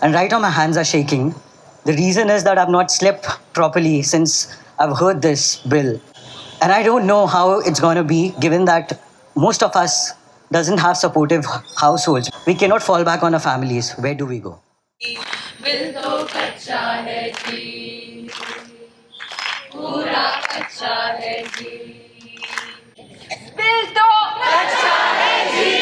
And right now my hands are shaking. The reason is that I've not slept properly since I've heard this bill. And I don't know how it's going to be, given that most of us doesn't have supportive households. We cannot fall back on our families. Where do we go? Bill तो कच्चा है जी, पूरा कच्चा है जी, bill तो कच्चा है जी.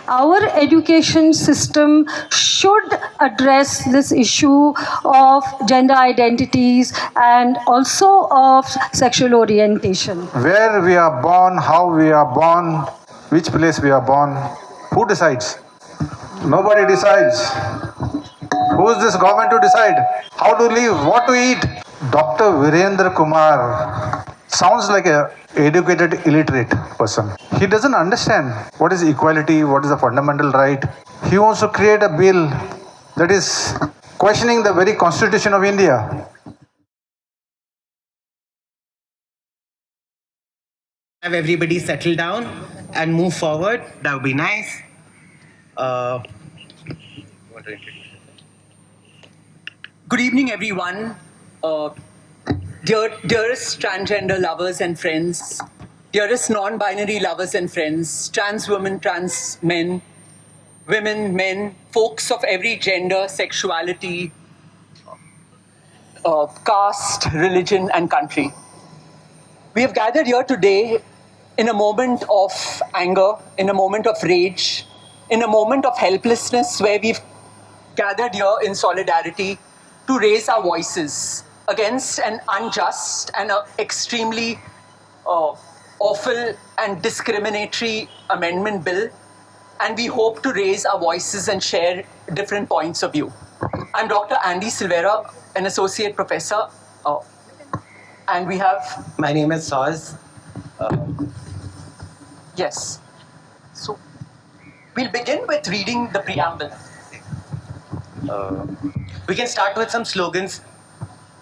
Our education system should address this issue of gender identities and also of sexual orientation. Where we are born, how we are born, which place we are born, who decides? Nobody decides. Who is this government to decide? How to live, what to eat? Dr. Virendra Kumar sounds like an educated illiterate person. He doesn't understand what is equality, what is a fundamental right. He wants to create a bill that is questioning the very constitution of India. Have everybody settle down and move forward. That would be nice. Good evening, everyone. Dearest transgender lovers and friends, dearest non-binary lovers and friends, trans women, trans men, women, men, folks of every gender, sexuality, caste, religion, and country. We have gathered here today in a moment of anger, in a moment of rage, in a moment of helplessness, where we've gathered here in solidarity to raise our voices against an unjust and extremely awful and discriminatory amendment bill. And we hope to raise our voices and share different points of view. I'm Dr. Andy Silvera, an associate professor. And we have... My name is Saz. Yes. So we'll begin with reading the preamble. We can start with some slogans.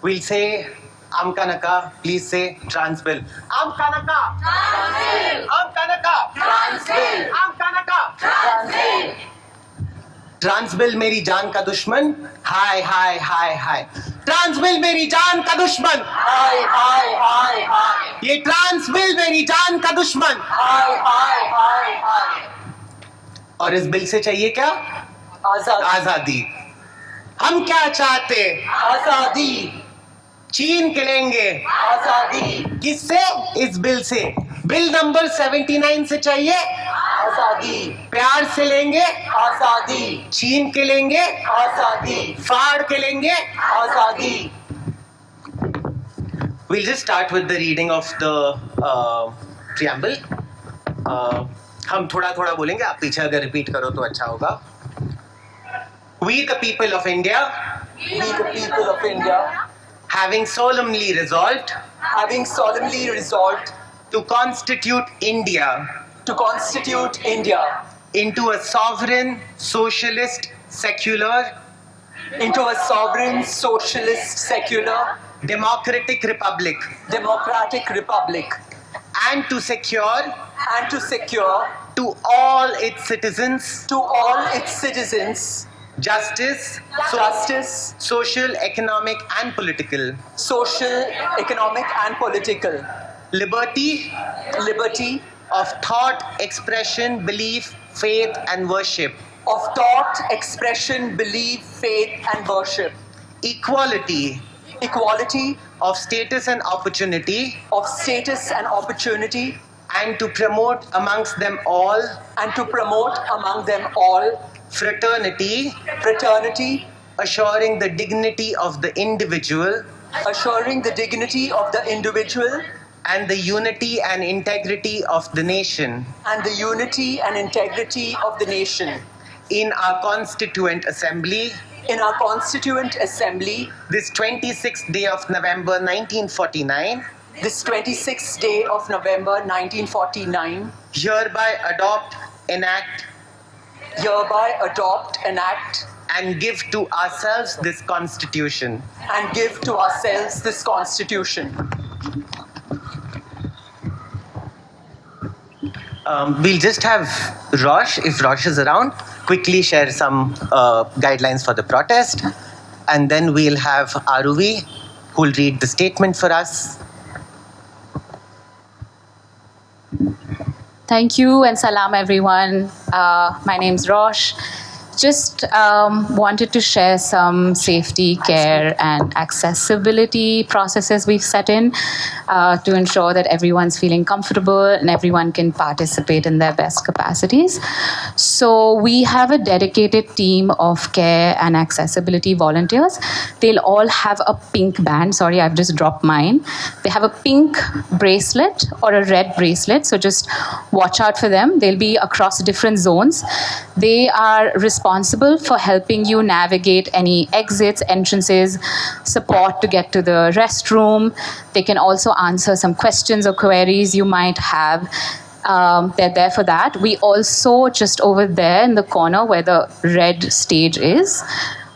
We'll say, Amka Naka, please say trans bill. Amka Naka! Trans bill! Amka Naka! Trans bill! Amka Naka! Trans bill! Trans bill मेरी जान का दुश्मन हाय हाय हाय हाय trans bill मेरी जान का दुश्मन हाय हाय हाय हाय ये trans bill मेरी जान का दुश्मन हाय हाय हाय हाय और इस बिल से चाहिए क्या आजादी हम क्या चाहते आजादी चीन के लेंगे आजादी किससे इस बिल से बिल नंबर 79 से चाहिए आजादी प्यार से लेंगे आजादी चीन के लेंगे आजादी फाड़ के लेंगे आजादी. We'll just start with the reading of the preamble. हम थोड़ा थोड़ा बोलेंगे आप पीछे अगर रिपीट करो तो अच्छा होगा. We the people of India, We the people of India, having solemnly resolved to constitute India into a sovereign, socialist, secular, democratic republic, and to secure to all its citizens justice, social, economic, and political liberty of thought, expression, belief, faith, and worship, equality of status and opportunity, and to promote amongst them all fraternity, assuring the dignity of the individual and the unity and integrity of the nation in our constituent assembly this 26th day of November 1949 hereby adopt, enact, and give to ourselves this constitution. We'll just have Rosh, if Rosh is around, quickly share some guidelines for the protest, and then we'll have Aruvi, who will read the statement for us. Thank you and salam everyone. My name's Rosh. Just wanted to share some safety, care and accessibility processes we've set in to ensure that everyone's feeling comfortable and everyone can participate in their best capacities. So we have a dedicated team of care and accessibility volunteers. They'll all have a pink band. Sorry, I've just dropped mine. They have a pink bracelet or a red bracelet. So just watch out for them. They'll be across different zones. They are responsible for helping you navigate any exits, entrances, support to get to the restroom. They can also answer some questions or queries you might have. They're there for that. We also, just over there in the corner where the red stage is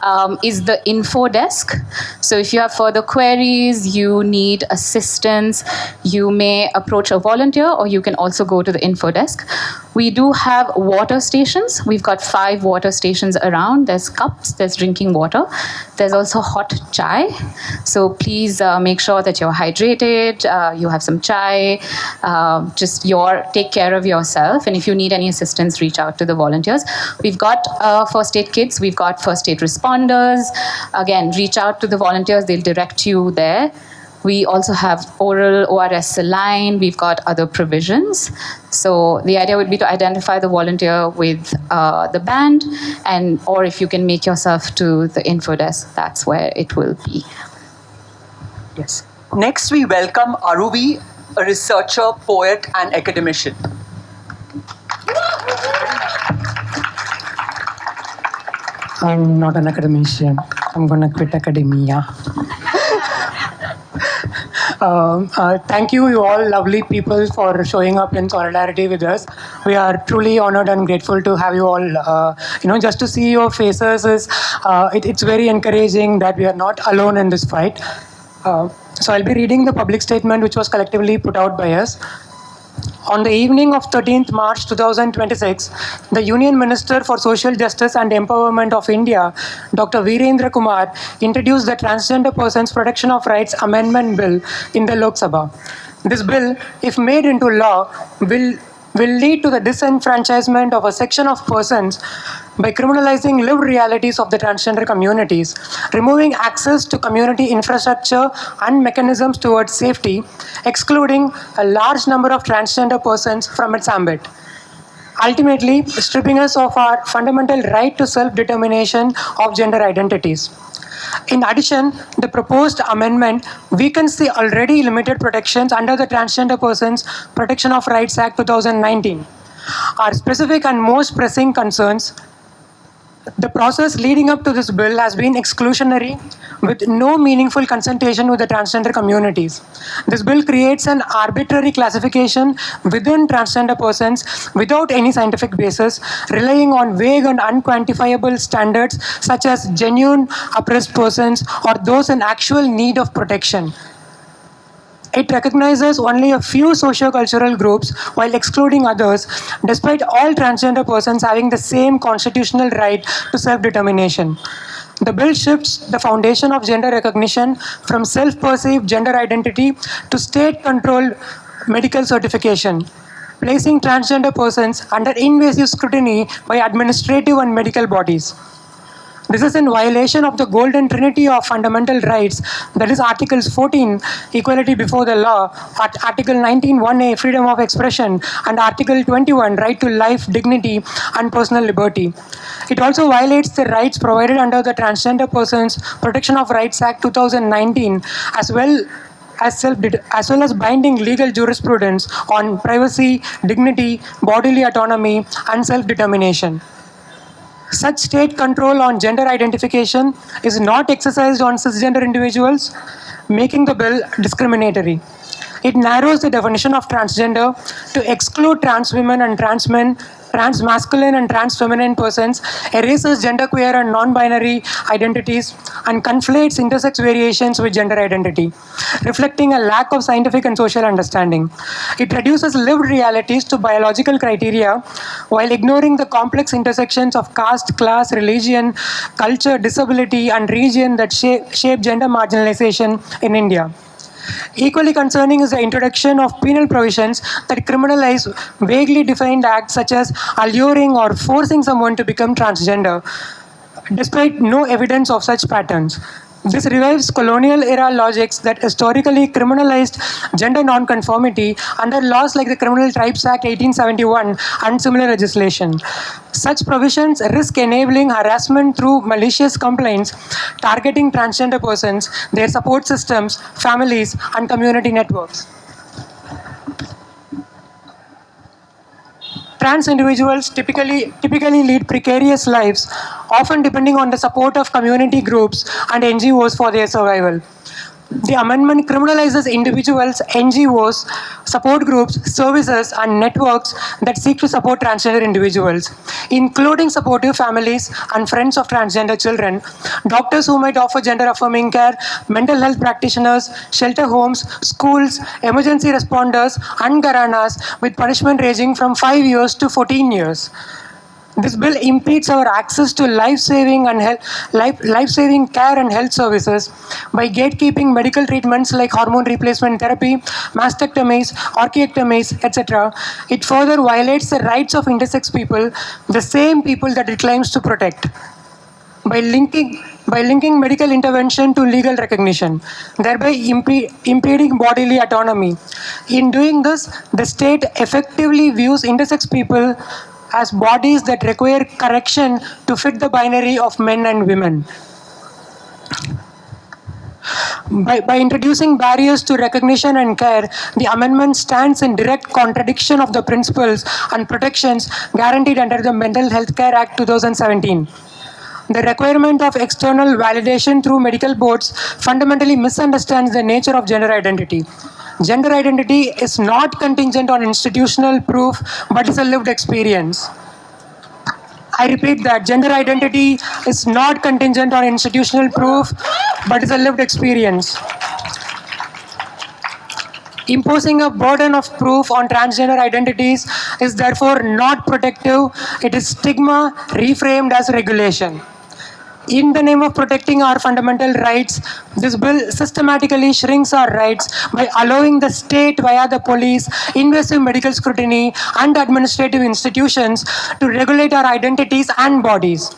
the info desk. So if you have further queries, you need assistance, you may approach a volunteer or you can also go to the info desk. We do have water stations. We've got 5 water stations around. There's cups, there's drinking water. There's also hot chai. So please make sure that you're hydrated, you have some chai, take care of yourself. And if you need any assistance, reach out to the volunteers. We've got first aid kits, we've got first aid responders. Again, reach out to the volunteers, they'll direct you there. We also have oral ORS saline. We've got other provisions. So the idea would be to identify the volunteer with the band, or if you can make yourself to the info desk, that's where it will be. Yes. Next, we welcome Aruvi, a researcher, poet, and academician. I'm not an academician. I'm going to quit academia. Thank you all lovely people for showing up in solidarity with us. We are truly honored and grateful to have you all. Just to see your faces it's very encouraging that we are not alone in this fight. So I'll be reading the public statement which was collectively put out by us. On the evening of 13th March 2026, the Union Minister for Social Justice and Empowerment of India, Dr. Virendra Kumar, introduced the Transgender Persons Protection of Rights Amendment Bill in the Lok Sabha. This bill, if made into law, will lead to the disenfranchisement of a section of persons by criminalizing lived realities of the transgender communities, removing access to community infrastructure and mechanisms towards safety, excluding a large number of transgender persons from its ambit. Ultimately, stripping us of our fundamental right to self-determination of gender identities. In addition, the proposed amendment weakens the already limited protections under the Transgender Persons Protection of Rights Act 2019. Our specific and most pressing concerns: the process leading up to this bill has been exclusionary with no meaningful consultation with the transgender communities. This bill creates an arbitrary classification within transgender persons without any scientific basis, relying on vague and unquantifiable standards such as genuine oppressed persons or those in actual need of protection. It recognizes only a few socio-cultural groups while excluding others, despite all transgender persons having the same constitutional right to self-determination. The bill shifts the foundation of gender recognition from self-perceived gender identity to state-controlled medical certification, placing transgender persons under invasive scrutiny by administrative and medical bodies. This is in violation of the golden trinity of fundamental rights, that is Articles 14, equality before the law, Article 19, 1A, freedom of expression, and Article 21, right to life, dignity, and personal liberty. It also violates the rights provided under the Transgender Persons Protection of Rights Act 2019, as well as binding legal jurisprudence on privacy, dignity, bodily autonomy, and self-determination. Such state control on gender identification is not exercised on cisgender individuals, making the bill discriminatory. It narrows the definition of transgender to exclude trans women and trans men trans masculine and trans feminine persons, erases genderqueer and non-binary identities, and conflates intersex variations with gender identity, reflecting a lack of scientific and social understanding. It reduces lived realities to biological criteria while ignoring the complex intersections of caste, class, religion, culture, disability, and region that shape gender marginalization in India. Equally concerning is the introduction of penal provisions that criminalize vaguely defined acts such as alluring or forcing someone to become transgender, despite no evidence of such patterns. This revives colonial era logics that historically criminalized gender nonconformity under laws like the Criminal Tribes Act 1871 and similar legislation. Such provisions risk enabling harassment through malicious complaints targeting transgender persons, their support systems, families, and community networks. Trans individuals typically lead precarious lives, often depending on the support of community groups and NGOs for their survival. The amendment criminalizes individuals, NGOs, support groups, services, and networks that seek to support transgender individuals, including supportive families and friends of transgender children, doctors who might offer gender-affirming care, mental health practitioners, shelter homes, schools, emergency responders, and gharanas, with punishment ranging from 5 years to 14 years. This bill impedes our access to life-saving care and health services by gatekeeping medical treatments like hormone replacement therapy, mastectomies, orchiectomies, etc. It further violates the rights of intersex people, the same people that it claims to protect, by linking medical intervention to legal recognition, thereby impeding bodily autonomy. In doing this, the state effectively views intersex people as bodies that require correction to fit the binary of men and women. By introducing barriers to recognition and care, the amendment stands in direct contradiction of the principles and protections guaranteed under the Mental Health Care Act 2017. The requirement of external validation through medical boards fundamentally misunderstands the nature of gender identity. Gender identity is not contingent on institutional proof, but is a lived experience. I repeat that gender identity is not contingent on institutional proof, but is a lived experience. Imposing a burden of proof on transgender identities is therefore not protective. It is stigma reframed as regulation. In the name of protecting our fundamental rights, this bill systematically shrinks our rights by allowing the state via the police, invasive medical scrutiny, and administrative institutions to regulate our identities and bodies.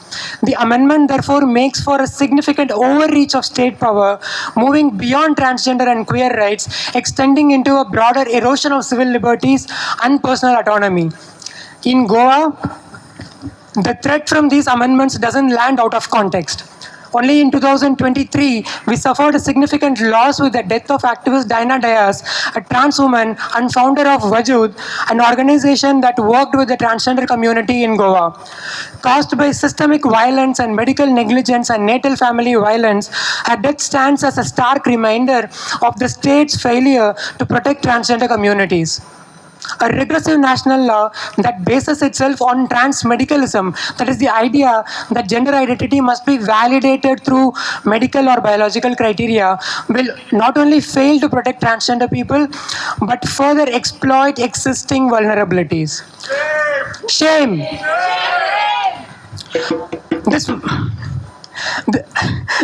The amendment therefore makes for a significant overreach of state power, moving beyond transgender and queer rights, extending into a broader erosion of civil liberties and personal autonomy. In Goa, the threat from these amendments doesn't land out of context. Only in 2023, we suffered a significant loss with the death of activist Diana Diaz, a trans woman and founder of Wajud, an organization that worked with the transgender community in Goa. Caused by systemic violence and medical negligence and natal family violence, her death stands as a stark reminder of the state's failure to protect transgender communities. A regressive national law that bases itself on trans medicalism, that is the idea that gender identity must be validated through medical or biological criteria, will not only fail to protect transgender people, but further exploit existing vulnerabilities. Shame!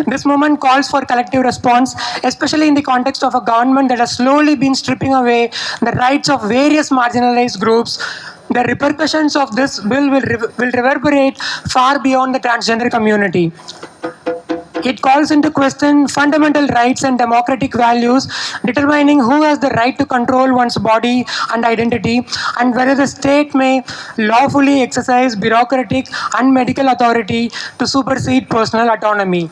This moment calls for collective response, especially in the context of a government that has slowly been stripping away the rights of various marginalized groups. The repercussions of this bill will reverberate far beyond the transgender community. It calls into question fundamental rights and democratic values, determining who has the right to control one's body and identity, and whether the state may lawfully exercise bureaucratic and medical authority to supersede personal autonomy.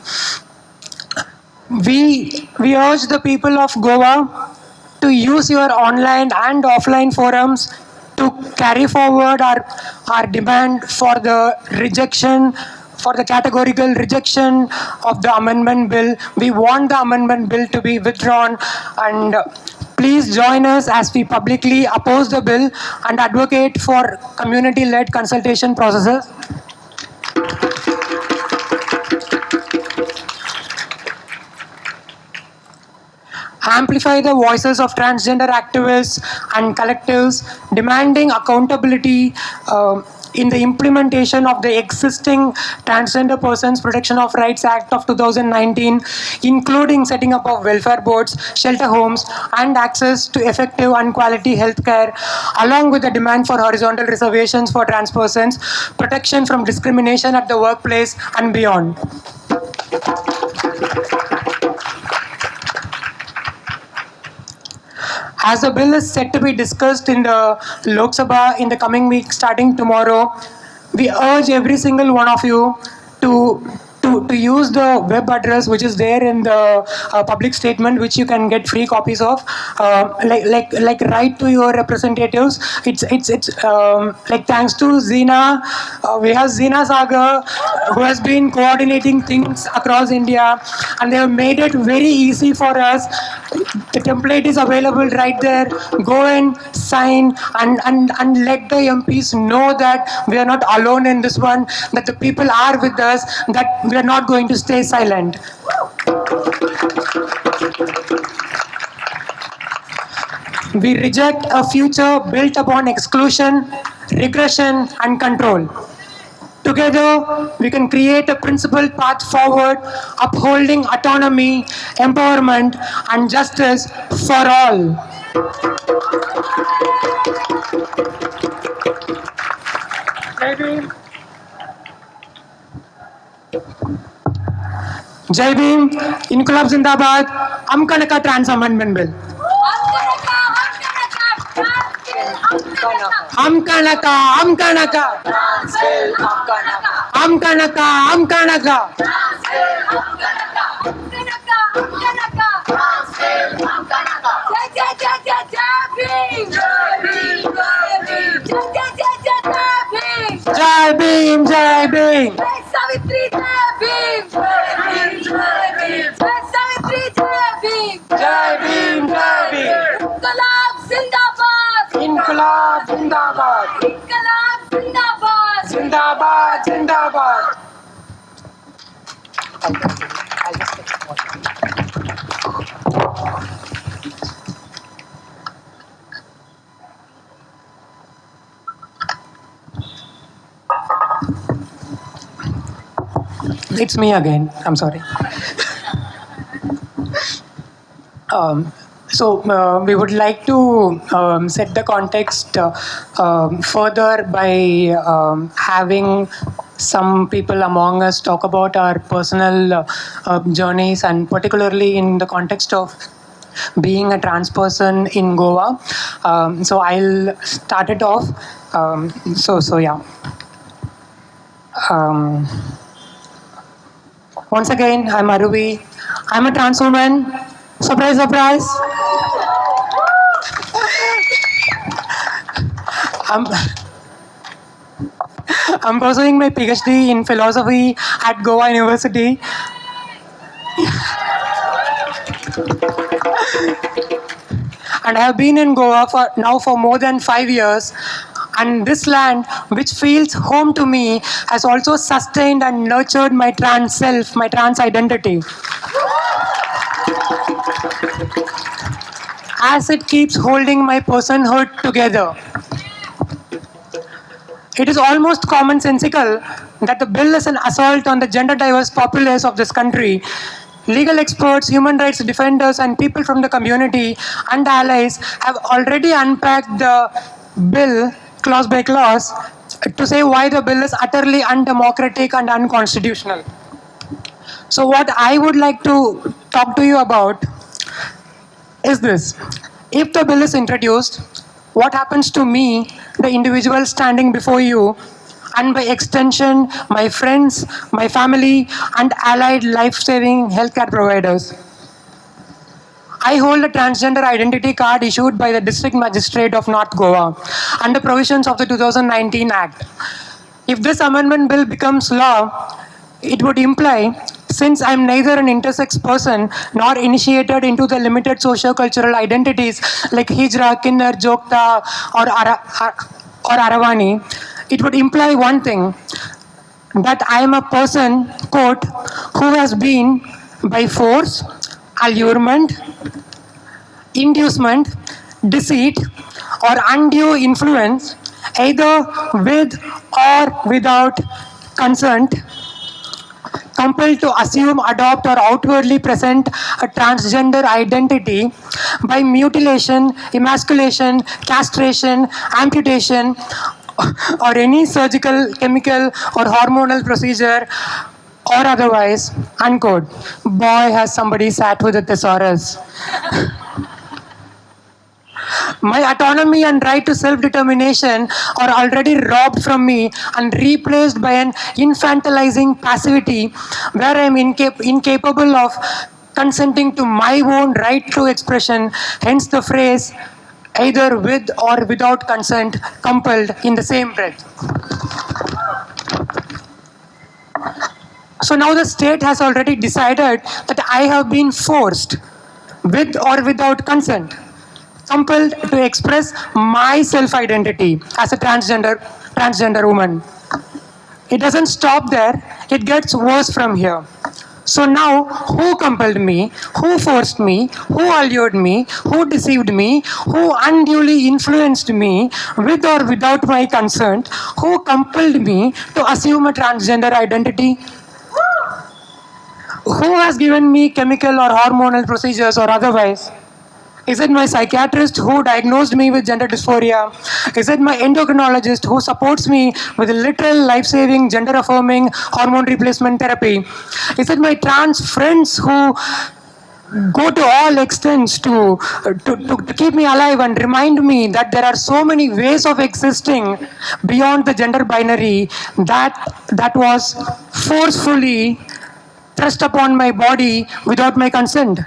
We urge the people of Goa to use your online and offline forums to carry forward our demand for the rejection, for the categorical rejection of the amendment bill. We want the amendment bill to be withdrawn, and please please join us as we publicly oppose the bill and advocate for community-led consultation processes. Amplify the voices of transgender activists and collectives demanding accountability in the implementation of the existing Transgender Persons Protection of Rights Act of 2019, including setting up of welfare boards, shelter homes, and access to effective and quality healthcare, along with the demand for horizontal reservations for trans persons, protection from discrimination at the workplace and beyond. As the bill is set to be discussed in the Lok Sabha in the coming week, starting tomorrow, we urge every single one of you to use the web address which is there in the public statement, which you can get free copies of. Like write to your representatives. It's like thanks to Zina, we have Zina Sagar who has been coordinating things across India, and they have made it very easy for us. The template is available right there. Go and sign and let the MPs know that we are not alone in this one, that the people are with us, that we are not going to stay silent. We reject a future built upon exclusion, regression, and control. Together, we can create a principled path forward, upholding autonomy, empowerment, and justice for all. Jai Bhim, Inqilab Zindabad, Amka Naka Trans Amendment Bill. Amka Naka, Amka Naka. Amka Naka, Amka Naka. Jai Bhim, Jai Bhim. Savitri Jai Bhim. Jai Bhim. Savitri Jai Bhim. Jai Bhim, Jai Bhim. Inqilab Zindabad. Inqilab Zindabad. Inqilab Zindabad. Zindabad, Zindabad. It's me again. I'm sorry. So we would like to set the context further by having some people among us talk about our personal journeys, and particularly in the context of being a trans person in Goa. So I'll start it off. So yeah. Once again, I'm Aruvi. I'm a trans woman. Surprise, surprise. I'm pursuing my PhD in philosophy at Goa University. And I have been in Goa for more than 5 years. And this land, which feels home to me, has also sustained and nurtured my trans self, my trans identity. As it keeps holding my personhood together. It is almost commonsensical that the bill is an assault on the gender diverse populace of this country. Legal experts, human rights defenders, and people from the community and allies have already unpacked the bill clause by clause to say why the bill is utterly undemocratic and unconstitutional. So what I would like to talk to you about is this. If the bill is introduced, what happens to me, the individual standing before you, and by extension, my friends, my family, and allied life-saving healthcare providers? I hold a transgender identity card issued by the District Magistrate of North Goa under provisions of the 2019 Act. If this amendment bill becomes law, it would imply since I'm neither an intersex person nor initiated into the limited socio-cultural identities like Hijra, Kinnar, Jokta, or Aravani, it would imply one thing, that I am a person, quote, who has been by force, allurement, inducement, deceit, or undue influence, either with or without consent, compelled to assume, adopt, or outwardly present a transgender identity by mutilation, emasculation, castration, amputation, or any surgical, chemical, or hormonal procedure, or otherwise, unquote. Boy, has somebody sat with a thesaurus. My autonomy and right to self-determination are already robbed from me and replaced by an infantilizing passivity where I am incapable of consenting to my own right to expression, hence the phrase either with or without consent, compelled in the same breath. So now the state has already decided that I have been forced, with or without consent, compelled to express my self-identity as a transgender woman. It doesn't stop there, it gets worse from here. So now, who compelled me, who forced me, who allured me, who deceived me, who unduly influenced me with or without my consent, who compelled me to assume a transgender identity? Who has given me chemical or hormonal procedures or otherwise? Is it my psychiatrist who diagnosed me with gender dysphoria? Is it my endocrinologist who supports me with literal life-saving, gender-affirming hormone replacement therapy? Is it my trans friends who go to all extents to keep me alive and remind me that there are so many ways of existing beyond the gender binary that was forcefully thrust upon my body without my consent?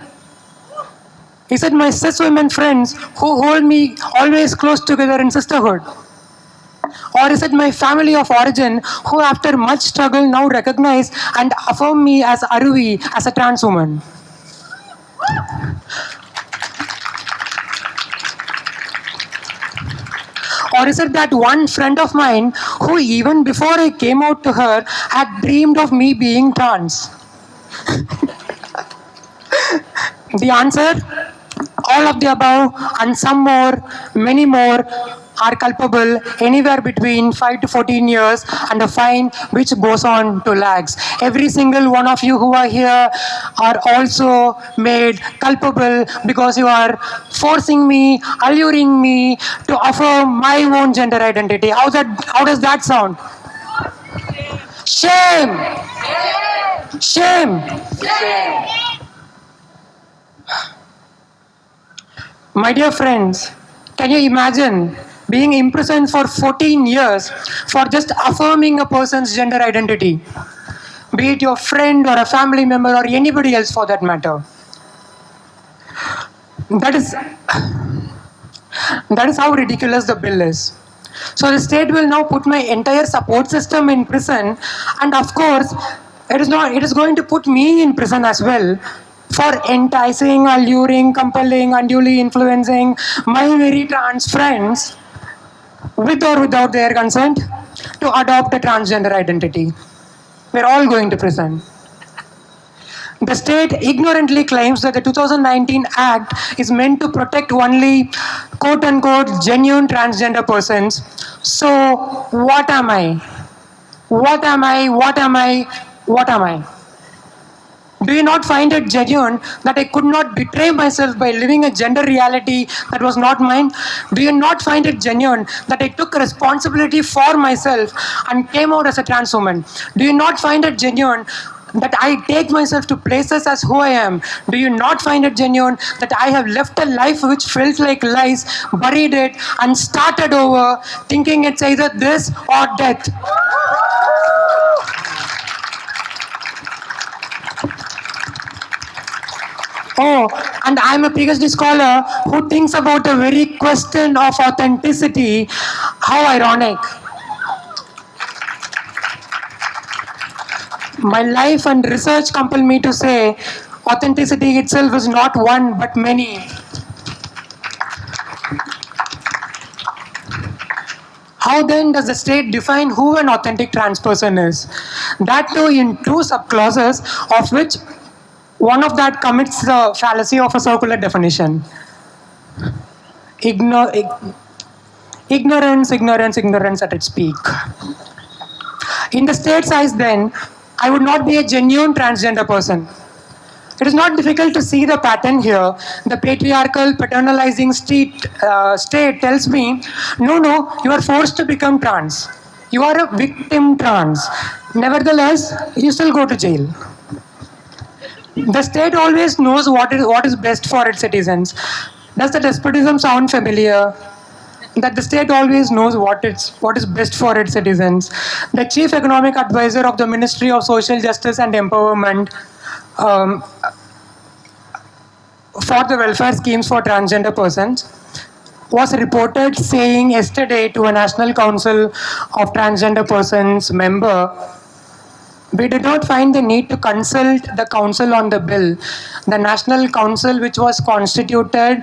Is it my cis women friends who hold me always close together in sisterhood? Or is it my family of origin who after much struggle now recognize and affirm me as Aruvi, as a trans woman? Or is it that one friend of mine who even before I came out to her had dreamed of me being trans? The answer? All of the above and some more, many more, are culpable anywhere between 5 to 14 years and a fine which goes on to lakhs. Every single one of you who are here are also made culpable because you are forcing me, alluring me to affirm my own gender identity. How does that sound? Shame! Shame! My dear friends, can you imagine being imprisoned for 14 years for just affirming a person's gender identity? Be it your friend or a family member or anybody else for that matter. That is how ridiculous the bill is. So the state will now put my entire support system in prison, and of course, it is going to put me in prison as well for enticing, alluring, compelling, unduly influencing my very trans friends, with or without their consent, to adopt a transgender identity. We're all going to prison. The state ignorantly claims that the 2019 Act is meant to protect only quote-unquote genuine transgender persons. So what am I? What am I? What am I? What am I? Do you not find it genuine that I could not betray myself by living a gender reality that was not mine? Do you not find it genuine that I took responsibility for myself and came out as a trans woman? Do you not find it genuine that I take myself to places as who I am? Do you not find it genuine that I have left a life which felt like lies, buried it, and started over, thinking it's either this or death? Oh, and I'm a PhD scholar who thinks about the very question of authenticity. How ironic. My life and research compel me to say authenticity itself is not one but many. How then does the state define who an authentic trans person is? That too in two subclauses, of which one of that commits the fallacy of a circular definition. Ignorance, ignorance, ignorance at its peak. In the state's eyes then, I would not be a genuine transgender person. It is not difficult to see the pattern here. The patriarchal, paternalizing state tells me, no, you are forced to become trans. You are a victim trans. Nevertheless, you still go to jail. The state always knows what is best for its citizens. Does the despotism sound familiar? That the state always knows what is best for its citizens. The chief economic advisor of the Ministry of Social Justice and Empowerment for the welfare schemes for transgender persons was reported saying yesterday to a National Council of Transgender Persons member, we did not find the need to consult the council on the bill. The National Council, which was constituted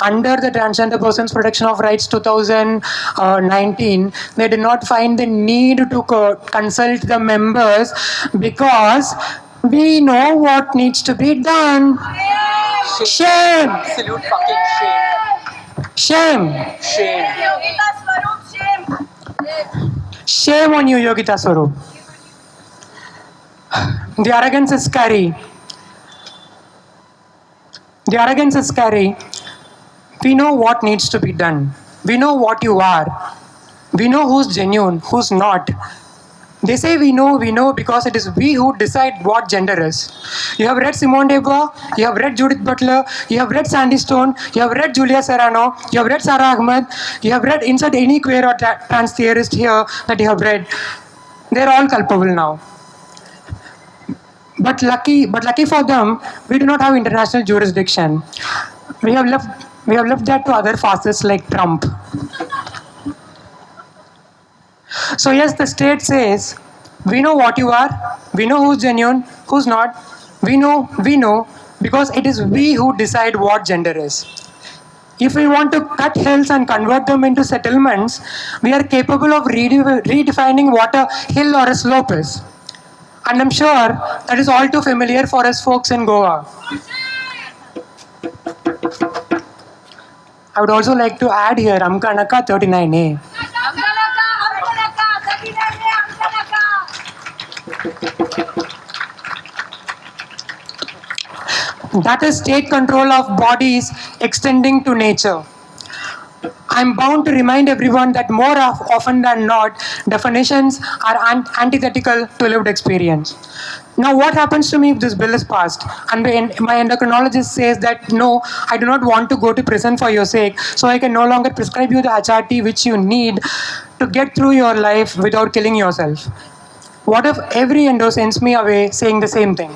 under the Transgender Persons Protection of Rights 2019, they did not find the need to consult the members because we know what needs to be done. Shame! Absolute fucking shame. Shame! Shame. Shame on you, Yogita Swarup. The arrogance is scary. The arrogance is scary. We know what needs to be done. We know what you are. We know who's genuine, who's not. They say we know because it is we who decide what gender is. You have read Simone de Beauvoir, you have read Judith Butler, you have read Sandy Stone, you have read Julia Serrano, you have read Sarah Ahmed, you have read insert any queer or trans theorist here that you have read. They're all culpable now. But lucky for them, we do not have international jurisdiction. We have left that to other fascists like Trump. So yes, the state says, we know what you are, we know who's genuine, who's not, we know, because it is we who decide what gender is. If we want to cut hills and convert them into settlements, we are capable of redefining what a hill or a slope is. And I'm sure that is all too familiar for us folks in Goa. I would also like to add here Amka Naka 39A. That is state control of bodies extending to nature. I'm bound to remind everyone that more often than not, definitions are antithetical to lived experience. Now, what happens to me if this bill is passed? And my endocrinologist says that, no, I do not want to go to prison for your sake, so I can no longer prescribe you the HRT which you need to get through your life without killing yourself. What if every endo sends me away saying the same thing?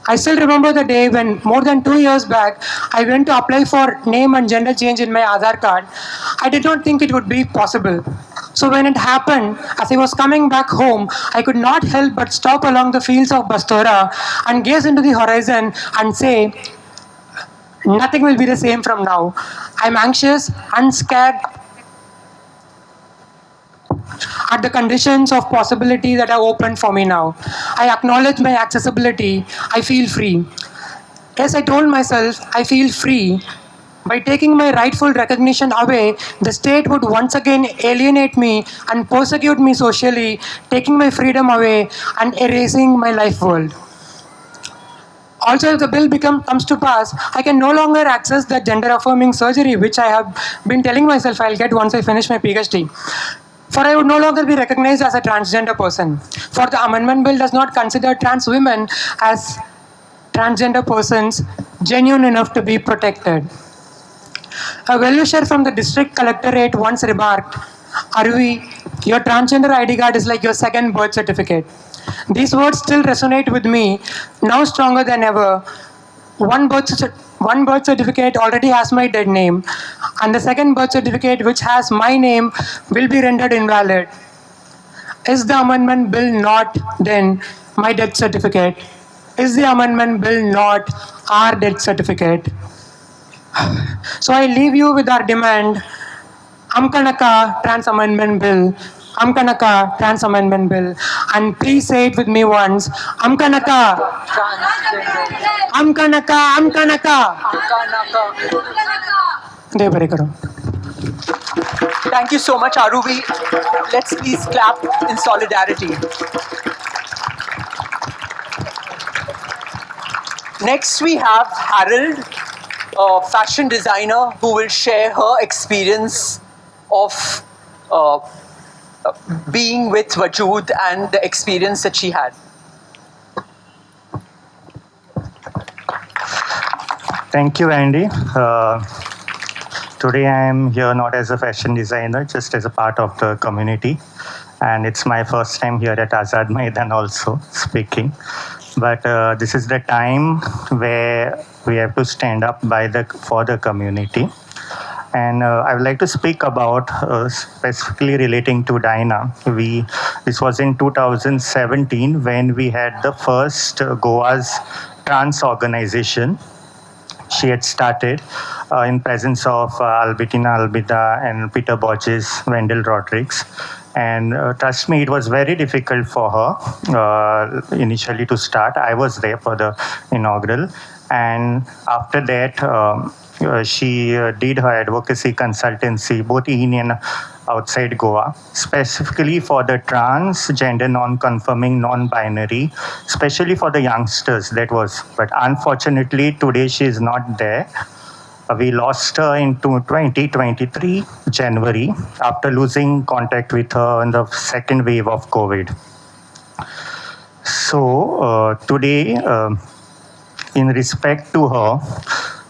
I still remember the day when, more than 2 years back, I went to apply for name and gender change in my Aadhaar card. I did not think it would be possible. So when it happened, as I was coming back home, I could not help but stop along the fields of Bastora and gaze into the horizon and say, nothing will be the same from now. I'm anxious and scared at the conditions of possibility that are opened for me now. I acknowledge my accessibility. I feel free. Yes, I told myself, I feel free. By taking my rightful recognition away, the state would once again alienate me and persecute me socially, taking my freedom away and erasing my life world. Also, if the bill comes to pass, I can no longer access the gender-affirming surgery, which I have been telling myself I'll get once I finish my PhD. For I would no longer be recognized as a transgender person. For the amendment bill does not consider trans women as transgender persons genuine enough to be protected. A well-wisher from the district collectorate once remarked, Arvi, your transgender ID card is like your second birth certificate. These words still resonate with me, now stronger than ever. One birth certificate already has my dead name, and the second birth certificate, which has my name, will be rendered invalid. Is the amendment bill not then my death certificate? Is the amendment bill not our death certificate? So I leave you with our demand, Amka Naka Trans Amendment Bill, Amka Naka Trans Amendment Bill. And please say it with me once, Amka Naka, Amka Naka, Amka Naka. Dev Bhare Karo. Thank you so much, Aruvi. Let's please clap in solidarity. Next, we have Harold, a fashion designer who will share her experience of being with Wajood and the experience that she had. Thank you, Andy. Today I am here not as a fashion designer, just as a part of the community. And it's my first time here at Azad Maidan also speaking. But this is the time where we have to stand up for the community. And I would like to speak about specifically relating to Dinah. This was in 2017 when we had the first Goa's trans organization. She had started in presence of Albertina Albida and Peter Borges, Wendell Rodrigues. And trust me, it was very difficult for her initially to start. I was there for the inaugural. And after that, she did her advocacy consultancy, both in and outside Goa, specifically for the trans, gender non-conforming, non-binary, especially for the youngsters. But unfortunately, today she is not there. We lost her in 2023, January, after losing contact with her in the second wave of COVID. So today, in respect to her,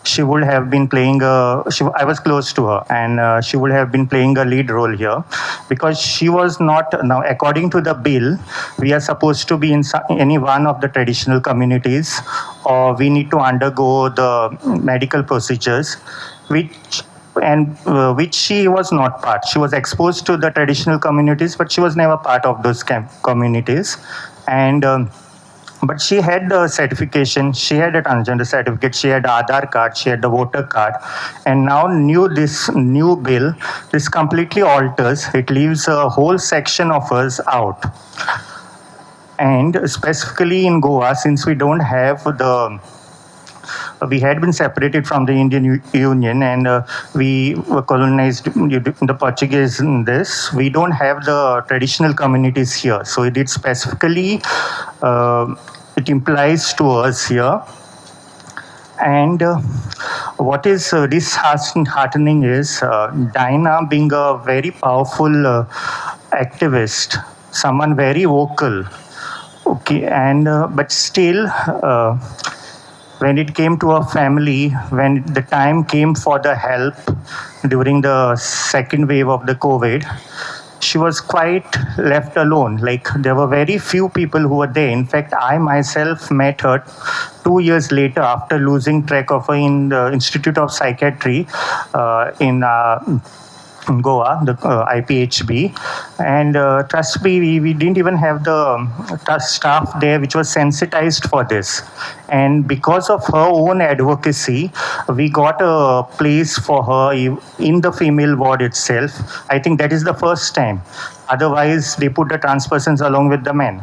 she would have been playing I was close to her, and she would have been playing a lead role here, because she was not, now according to the bill, we are supposed to be in any one of the traditional communities, or we need to undergo the medical procedures, which she was not part. She was exposed to the traditional communities, but she was never part of those communities. And but she had the certification, she had a transgender certificate, she had Aadhaar card, she had the voter card. And now this new bill, this completely alters, it leaves a whole section of us out. And specifically in Goa, since we don't have we had been separated from the Indian Union, and we were colonized, the Portuguese in this. We don't have the traditional communities here. So it specifically, it implies to us here. And what is disheartening is Dinah being a very powerful activist, someone very vocal. Okay, and but still, when it came to her family, when the time came for the help during the second wave of the COVID, she was quite left alone. Like, there were very few people who were there. In fact, I myself met her 2 years later after losing track of her in the Institute of Psychiatry in Goa, the IPHB. And trust me, we didn't even have the staff there which was sensitized for this. And because of her own advocacy, we got a place for her in the female ward itself. I think that is the first time. Otherwise, they put the trans persons along with the men.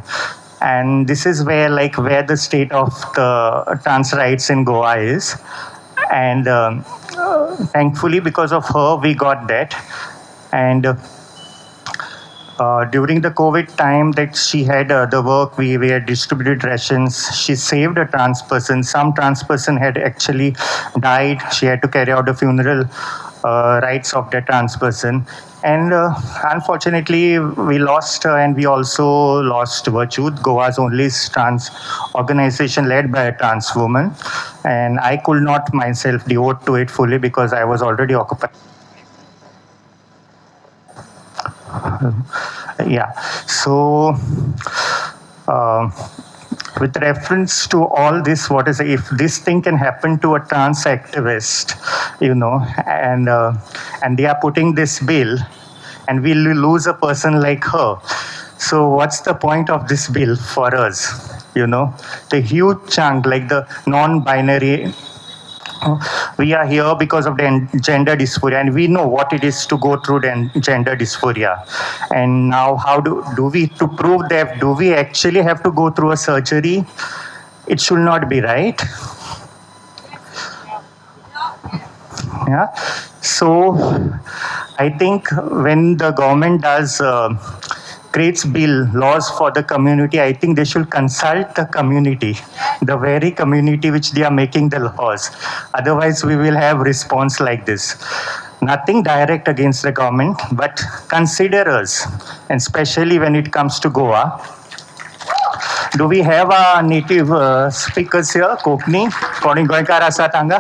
And this is where the state of the trans rights in Goa is. And thankfully, because of her, we got that. And during the COVID time that she had the work, we had distributed rations. She saved a trans person. Some trans person had actually died. She had to carry out the funeral rites of that trans person. And unfortunately, we lost her, and we also lost Vajood, Goa's only trans organization led by a trans woman. And I could not myself devote to it fully because I was already occupied. Yeah, so with reference to all this, if this thing can happen to a trans activist, and they are putting this bill, and we'll lose a person like her. So what's the point of this bill for us? The huge chunk, like the non-binary, we are here because of the gender dysphoria, and we know what it is to go through the gender dysphoria. And now, how do we, to prove that, do we actually have to go through a surgery? It should not be, right? Yeah. So I think when the government does creates bill laws for the community, I think they should consult the community, the very community which they are making the laws. Otherwise, we will have response like this. Nothing direct against the government, but consider us, and especially when it comes to Goa. Do we have our native speakers here? Kokni? Koni Goinkar asa tanga?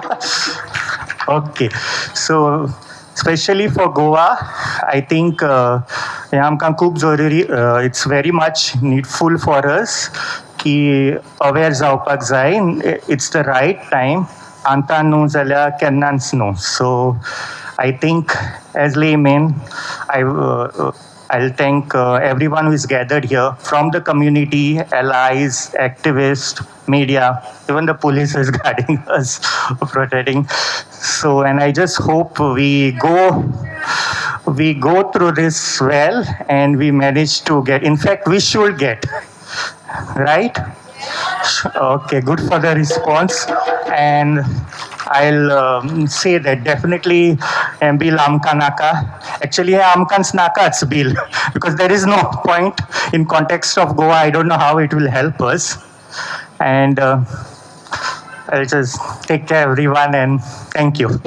Okay. So, especially for Goa, I think आमकां खूब जरुरी it's very much needful for us की aware जावपाक जाय. It's the right time. आतां न्हू जाल्यार केन्नाच न्हू. So I think as laymen, I'll thank everyone who is gathered here from the community, allies, activists, media, even the police is guarding us, protecting. So, and I just hope we go through this well and we manage to get, in fact, we should get, right? Okay, good for the response. And I'll say that definitely Bill Amka Naka. Actually, Amkan's Naka, it's Bill. Because there is no point in context of Goa. I don't know how it will help us. And I'll just take care everyone and thank you.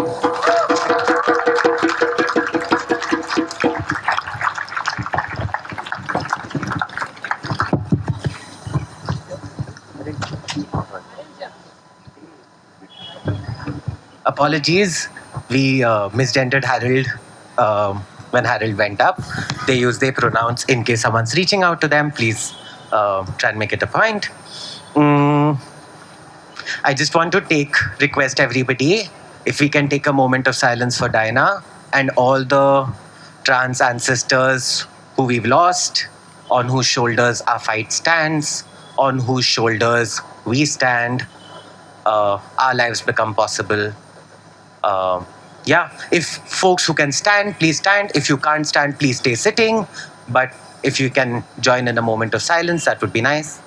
Apologies, we misgendered Harold when Harold went up. They use their pronouns. In case someone's reaching out to them, please try and make it a point. I just want to request everybody, if we can take a moment of silence for Diana and all the trans ancestors who we've lost, on whose shoulders our fight stands, on whose shoulders we stand, our lives become possible. If folks who can stand, please stand. If you can't stand, please stay sitting. But if you can join in a moment of silence, that would be nice.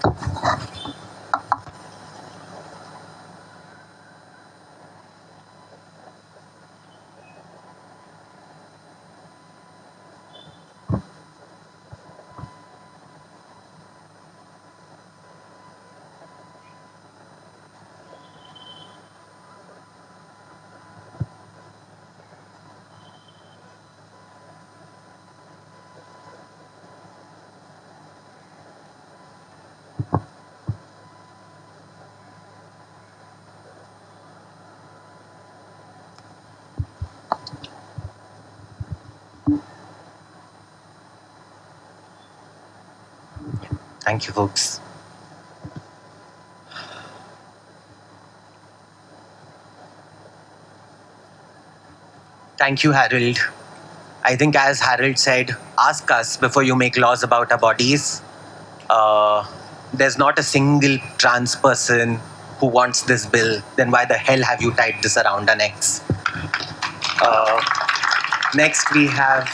Thank you, folks. Thank you, Harold. I think as Harold said, ask us before you make laws about our bodies. There's not a single trans person who wants this bill. Then why the hell have you tied this around our necks? Next, we have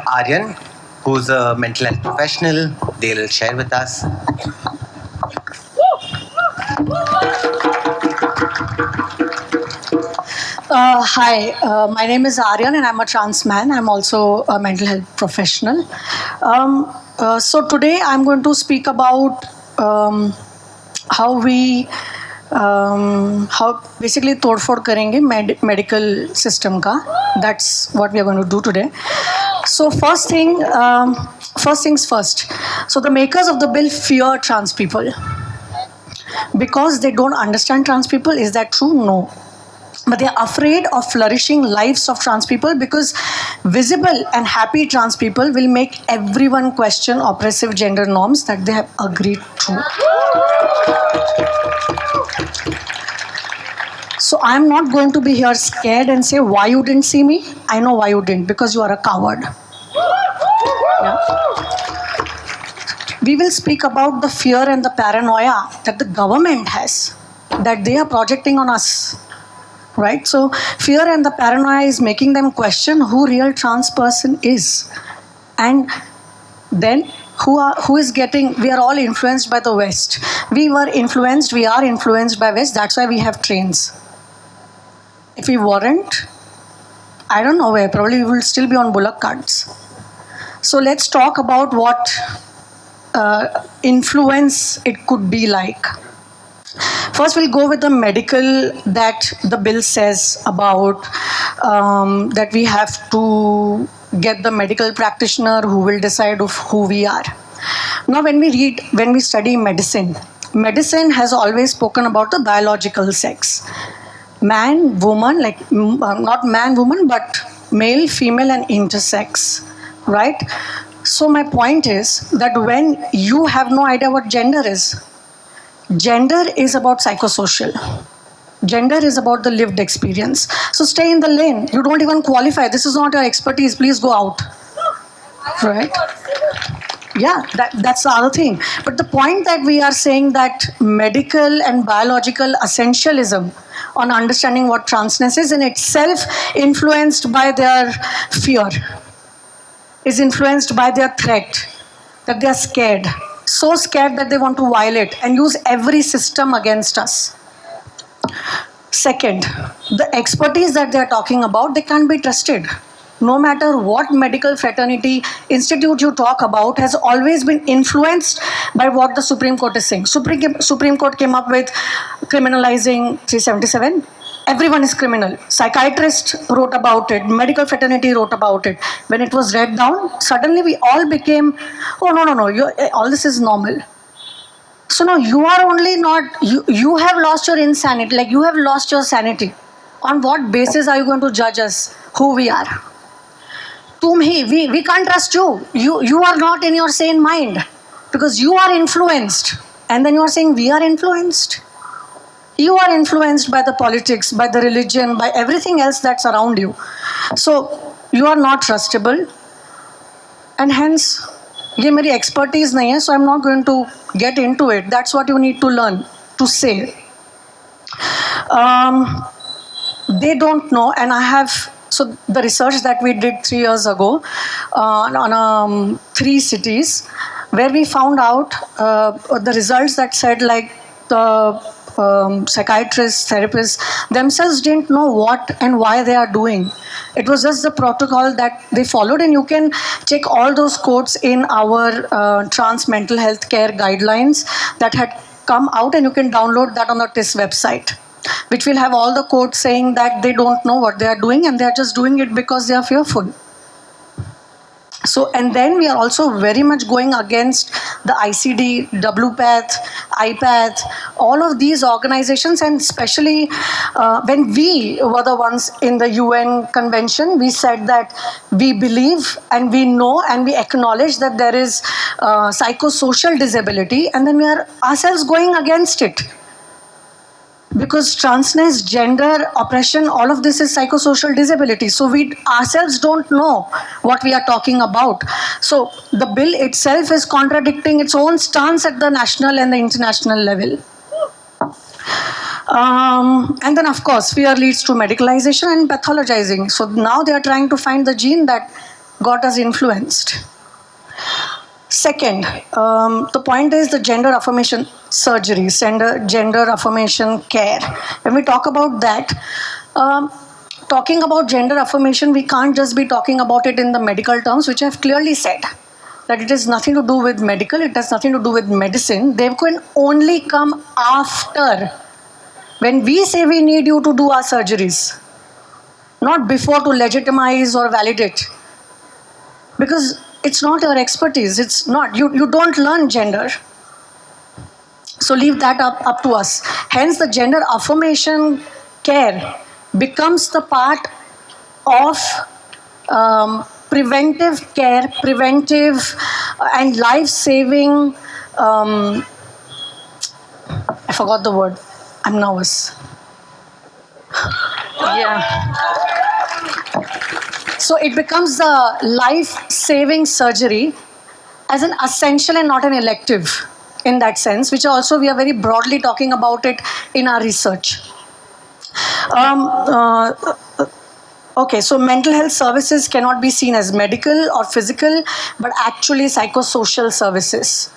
Aryan, who's a mental health professional. They'll share with us. Hi, my name is Aryan and I'm a trans man. I'm also a mental health professional. So today I'm going to speak about how basically तोड़फोड़ करेंगे medical system का. That's what we are going to do today. So first things first. So the makers of the bill fear trans people because they don't understand trans people. Is that true? No. But they are afraid of flourishing lives of trans people because visible and happy trans people will make everyone question oppressive gender norms that they have agreed to. So I'm not going to be here scared and say why you didn't see me. I know why you didn't, because you are a coward. Yeah. We will speak about the fear and the paranoia that the government has, that they are projecting on us. Right? So fear and the paranoia is making them question who real trans person is. And then who is getting, we are all influenced by the West. We are influenced by West. That's why we have trains. If we weren't, I don't know where, probably we will still be on bullock carts. So let's talk about what influence it could be like. First, we'll go with the medical that the bill says about that we have to get the medical practitioner who will decide of who we are. Now, when we study medicine, medicine has always spoken about the biological sex. Man, woman, like not man, woman, but male, female, and intersex, right? So my point is that when you have no idea what gender is about psychosocial. Gender is about the lived experience. So stay in the lane. You don't even qualify. This is not your expertise. Please go out. Right? Yeah, that's the other thing. But the point that we are saying that medical and biological essentialism on understanding what transness is in itself influenced by their fear, is influenced by their threat, that they are scared. So scared that they want to violate and use every system against us. Second, the expertise that they are talking about, they can't be trusted. No matter what medical fraternity institute you talk about has always been influenced by what the Supreme Court is saying. Supreme Court came up with criminalizing 377. Everyone is criminal. Psychiatrists wrote about it. Medical fraternity wrote about it. When it was read down, suddenly we all became, oh, no, all this is normal. So now you are only not, you have lost your insanity, like you have lost your sanity. On what basis are you going to judge us, who we are? We can't trust you. You are not in your sane mind because you are influenced. And then you are saying we are influenced. You are influenced by the politics, by the religion, by everything else that's around you. So you are not trustable. And hence, ये मेरी expertise नहीं है, so I'm not going to get into it. That's what you need to learn to say. They don't know, and I have, so the research that we did 3 years ago on 3 cities, where we found out the results that said like the psychiatrists, therapists themselves didn't know what and why they are doing. It was just the protocol that they followed, and you can check all those quotes in our trans mental health care guidelines that had come out, and you can download that on the TIS website, which will have all the quotes saying that they don't know what they are doing and they are just doing it because they are fearful. So, and then we are also very much going against the ICD, WPATH, IPATH, all of these organizations, and especially when we were the ones in the UN convention, we said that we believe and we know and we acknowledge that there is psychosocial disability, and then we are ourselves going against it. Because transness, gender, oppression, all of this is psychosocial disability. So we ourselves don't know what we are talking about. So the bill itself is contradicting its own stance at the national and the international level. And then of course, fear leads to medicalization and pathologizing. So now they are trying to find the gene that got us influenced. Second, the point is the gender affirmation surgeries and gender affirmation care. When we talk about that, talking about gender affirmation, we can't just be talking about it in the medical terms, which I've clearly said, that it has nothing to do with medical, it has nothing to do with medicine. They can only come after, when we say we need you to do our surgeries, not before to legitimize or validate. Because it's not your expertise. It's not. You don't learn gender. So leave that up to us. Hence, the gender affirmation care becomes the part of preventive care, preventive and life-saving. I forgot the word. I'm nervous. Yeah. So it becomes the life-saving surgery as an essential and not an elective in that sense, which also we are very broadly talking about it in our research. Okay, so mental health services cannot be seen as medical or physical, but actually psychosocial services.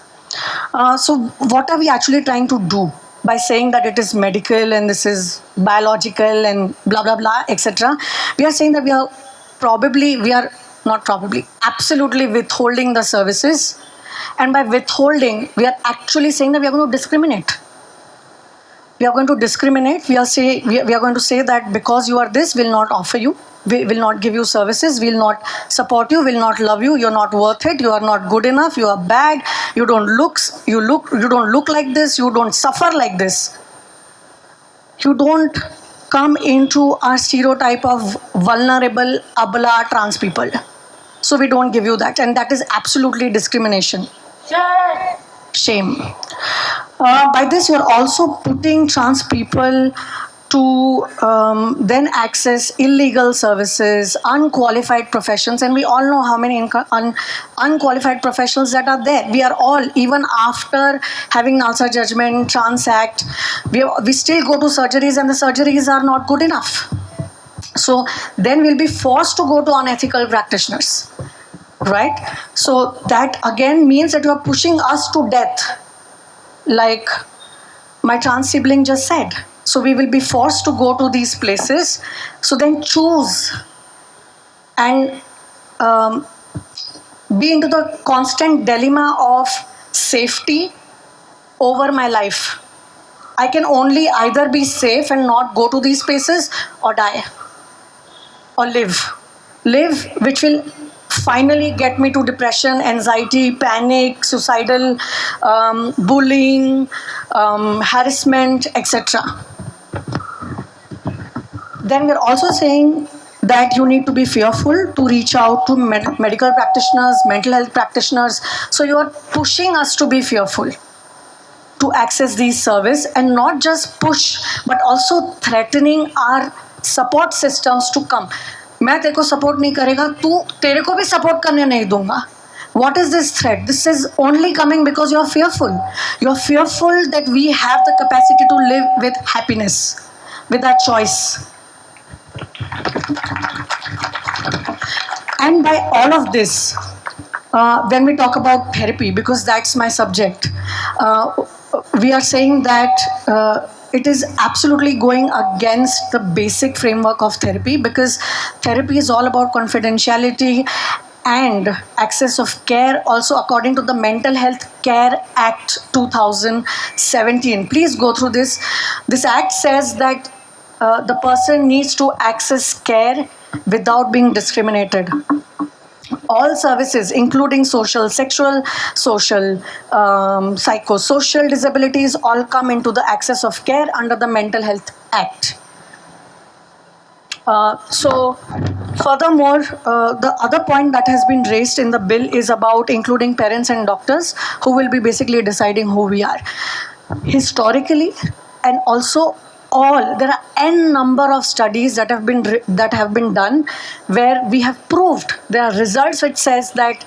So what are we actually trying to do by saying that it is medical and this is biological and blah, blah, blah, etc.? We are saying that absolutely withholding the services. And by withholding, we are actually saying that we are going to discriminate. We are going to discriminate. We are going to say that because you are this, we'll not offer you. We will not give you services. We'll not support you. We'll not love you. You're not worth it. You are not good enough. You are bad. You don't look like this. You don't suffer like this. You don't come into our stereotype of vulnerable, abla, trans people. So we don't give you that. And that is absolutely discrimination. Shame. By this, you're also putting trans people to then access illegal services, unqualified professions, and we all know how many unqualified professionals that are there. We are all, even after having Nalsa Judgment, Trans Act, we still go to surgeries and the surgeries are not good enough. So then we'll be forced to go to unethical practitioners, right? So that again means that you are pushing us to death, like my trans sibling just said. So we will be forced to go to these places. So then choose and be into the constant dilemma of safety over my life. I can only either be safe and not go to these places, or die, or live, which will finally get me to depression, anxiety, panic, suicidal, bullying, harassment, etc. Then we're also saying that you need to be fearful to reach out to medical practitioners, mental health practitioners. So you are pushing us to be fearful to access these services, and not just push, but also threatening our support systems to come. मैं तेरे को support नहीं करेगा, तू तेरे को भी support करने नहीं दूंगा. What is this threat? This is only coming because you are fearful. You are fearful that we have the capacity to live with happiness, with that choice. And by all of this, when we talk about therapy, because that's my subject, we are saying that it is absolutely going against the basic framework of therapy, because therapy is all about confidentiality and access of care, also according to the Mental Health Care Act 2017. Please go through this. This act says that the person needs to access care without being discriminated. All services, including social, sexual, social, psychosocial disabilities, all come into the access of care under the Mental Health Act. So, furthermore, the other point that has been raised in the bill is about including parents and doctors, who will be basically deciding who we are. Historically, and also there are n number of studies that have been done where we have proved, there are results which says that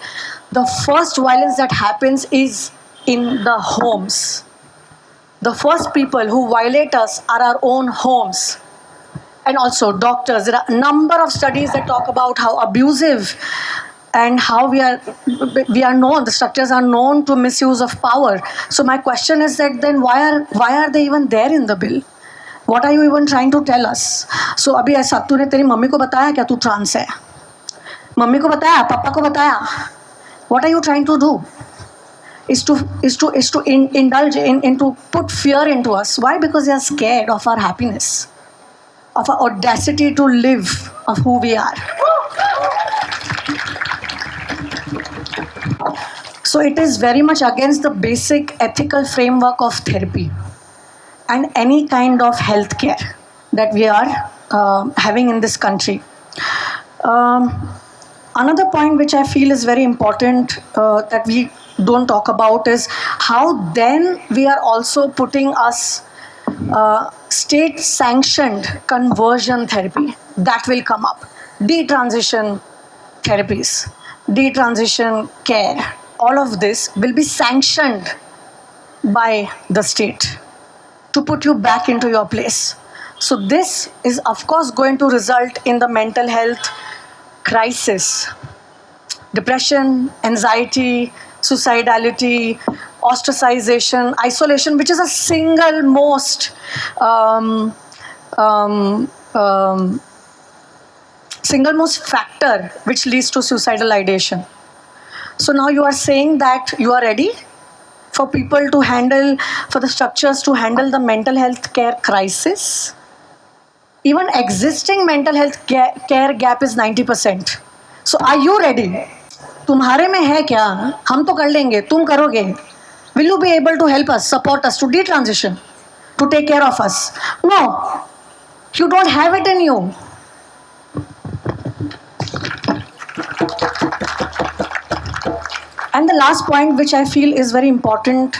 the first violence that happens is in the homes. The first people who violate us are our own homes. And also doctors. There are a number of studies that talk about how abusive and how we are known, the structures are known to misuse of power. So my question is that then why are they even there in the bill? What are you even trying to tell us? So अभी ऐसा तूने तेरी mummy को बताया क्या तू trans है? Mummy को बताया, पापा को बताया? What are you trying to do? Is to indulge in to put fear into us. Why? Because they are scared of our happiness, of our audacity to live, of who we are. So it is very much against the basic ethical framework of therapy and any kind of healthcare that we are having in this country. Another point which I feel is very important that we don't talk about is how then we are also putting us state-sanctioned conversion therapy. That will come up. Detransition, therapies, detransition care, all of this will be sanctioned by the state to put you back into your place. So this is of course going to result in the mental health crisis, depression, anxiety, suicidality, ostracization, isolation, which is a single most single most factor which leads to suicidal ideation. So now you are saying that you are ready for people to handle, for the structures to handle the mental health care crisis. Even existing mental health care gap is 90%. So are you ready? तुम्हारे में है क्या? हम तो कर लेंगे, तुम करोगे. Will you be able to help us, support us to detransition, to take care of us? No, you don't have it in you. And the last point, which I feel is very important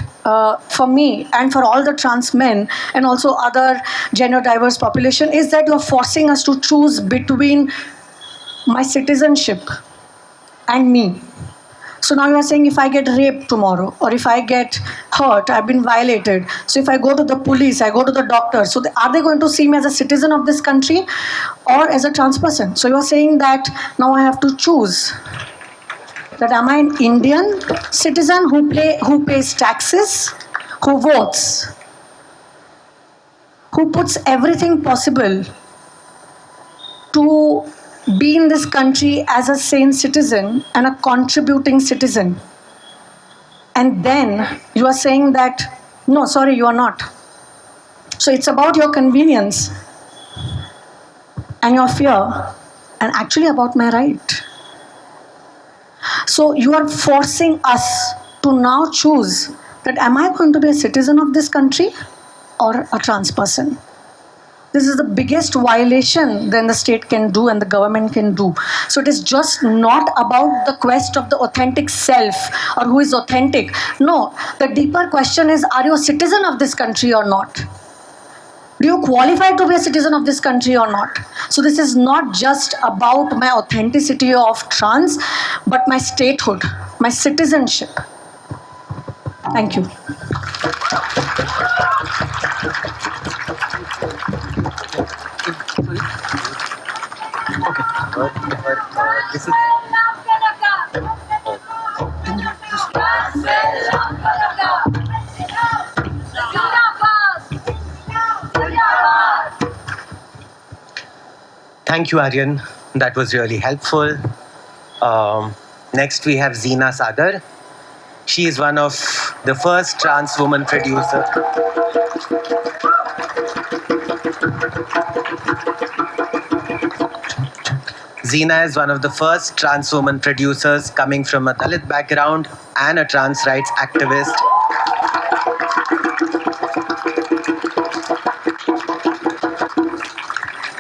for me and for all the trans men and also other gender diverse population, is that you are forcing us to choose between my citizenship and me. So now you are saying, if I get raped tomorrow, or if I get hurt, I've been violated, so if I go to the police, I go to the doctor, so are they going to see me as a citizen of this country or as a trans person? So you are saying that now I have to choose that am I an Indian citizen who pays taxes, who votes, who puts everything possible to be in this country as a sane citizen and a contributing citizen. And then you are saying that, no, sorry, you are not. So it's about your convenience and your fear and actually about my right. So you are forcing us to now choose that am I going to be a citizen of this country or a trans person? This is the biggest violation then the state can do and the government can do. So it is just not about the quest of the authentic self or who is authentic. No, the deeper question is, are you a citizen of this country or not? Do you qualify to be a citizen of this country or not? So this is not just about my authenticity of trans, but my statehood, my citizenship. Thank you. This is Amka Naka. Amka Naka. Zindabad. Zindabad. Thank you, Aryan. That was really helpful. Next, we have Zina Sagar. She is one of the first trans woman producer. Zina is one of the first trans woman producers coming from a Dalit background and a trans rights activist.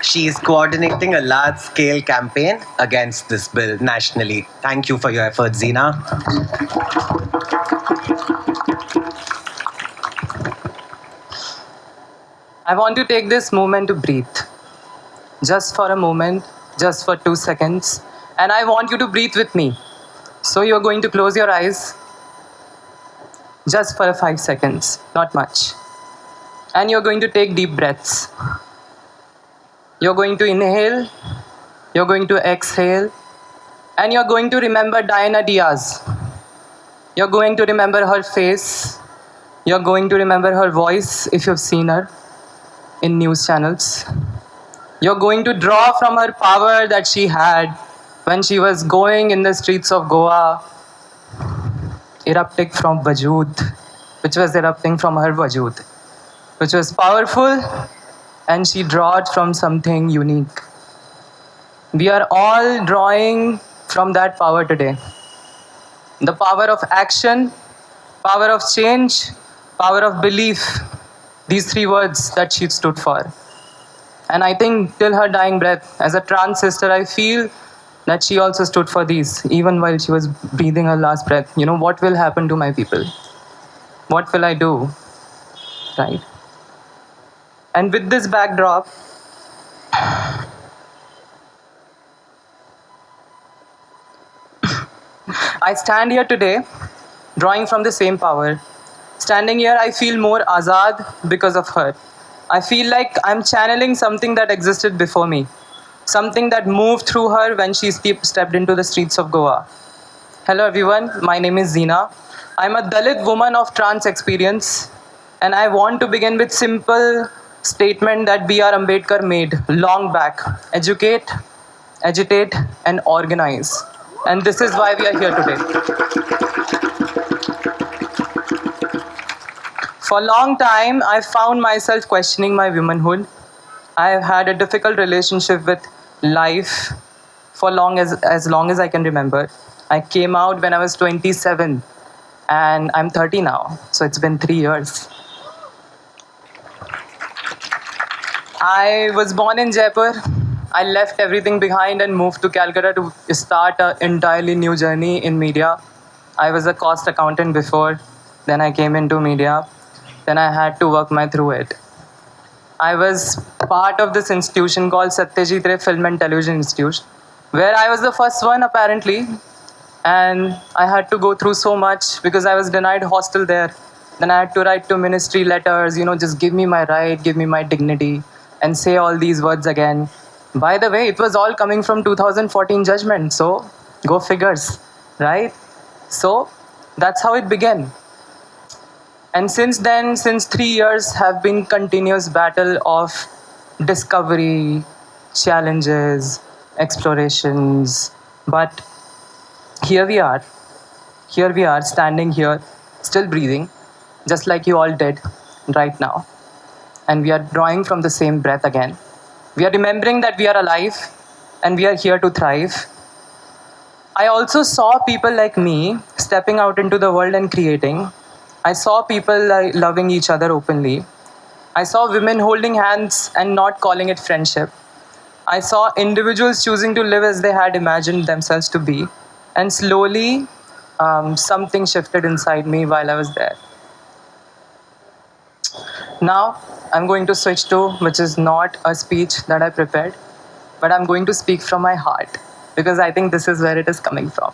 She is coordinating a large-scale campaign against this bill nationally. Thank you for your efforts, Zina. I want to take this moment to breathe. Just for a moment, just for 2 seconds. And I want you to breathe with me. So you're going to close your eyes. Just for 5 seconds, not much. And you're going to take deep breaths. You're going to inhale, you're going to exhale, and you're going to remember Diana Diaz. You're going to remember her face. You're going to remember her voice if you've seen her in news channels. You're going to draw from her power that she had when she was going in the streets of Goa, erupting from Vajood, which was erupting from her Vajood, which was powerful, and she drawed from something unique. We are all drawing from that power today. The power of action, power of change, power of belief. These 3 words that she stood for. And I think till her dying breath, as a trans sister, I feel that she also stood for these, even while she was breathing her last breath. You know, what will happen to my people? What will I do? Right? And with this backdrop, I stand here today, drawing from the same power. Standing here, I feel more Azad because of her. I feel like I'm channeling something that existed before me, something that moved through her when she stepped into the streets of Goa. Hello everyone, my name is Zina. I'm a Dalit woman of trans experience, and I want to begin with simple statement that B.R. Ambedkar made long back. Educate, agitate, and organize. And this is why we are here today. For a long time, I found myself questioning my womanhood. I have had a difficult relationship with life for as long as I can remember. I came out when I was 27 and I'm 30 now, so it's been 3 years. I was born in Jaipur. I left everything behind and moved to Calcutta to start an entirely new journey in media. I was a cost accountant before, then I came into media, then I had to work my through it. I was part of this institution called Satyajit Ray Film and Television Institute, where I was the first one apparently, and I had to go through so much because I was denied hostel there. Then I had to write to ministry letters, just give me my right, give me my dignity, and say all these words again. By the way, it was all coming from 2014 judgment, so go figures, right? So that's how it began. And since then, since 3 years have been continuous battle of discovery, challenges, explorations. But here we are, standing here, still breathing, just like you all did right now. And we are drawing from the same breath again. We are remembering that we are alive and we are here to thrive. I also saw people like me stepping out into the world and creating. I saw people loving each other openly. I saw women holding hands and not calling it friendship. I saw individuals choosing to live as they had imagined themselves to be. And slowly, something shifted inside me while I was there. Now, I'm going to switch to, which is not a speech that I prepared, but I'm going to speak from my heart, because I think this is where it is coming from.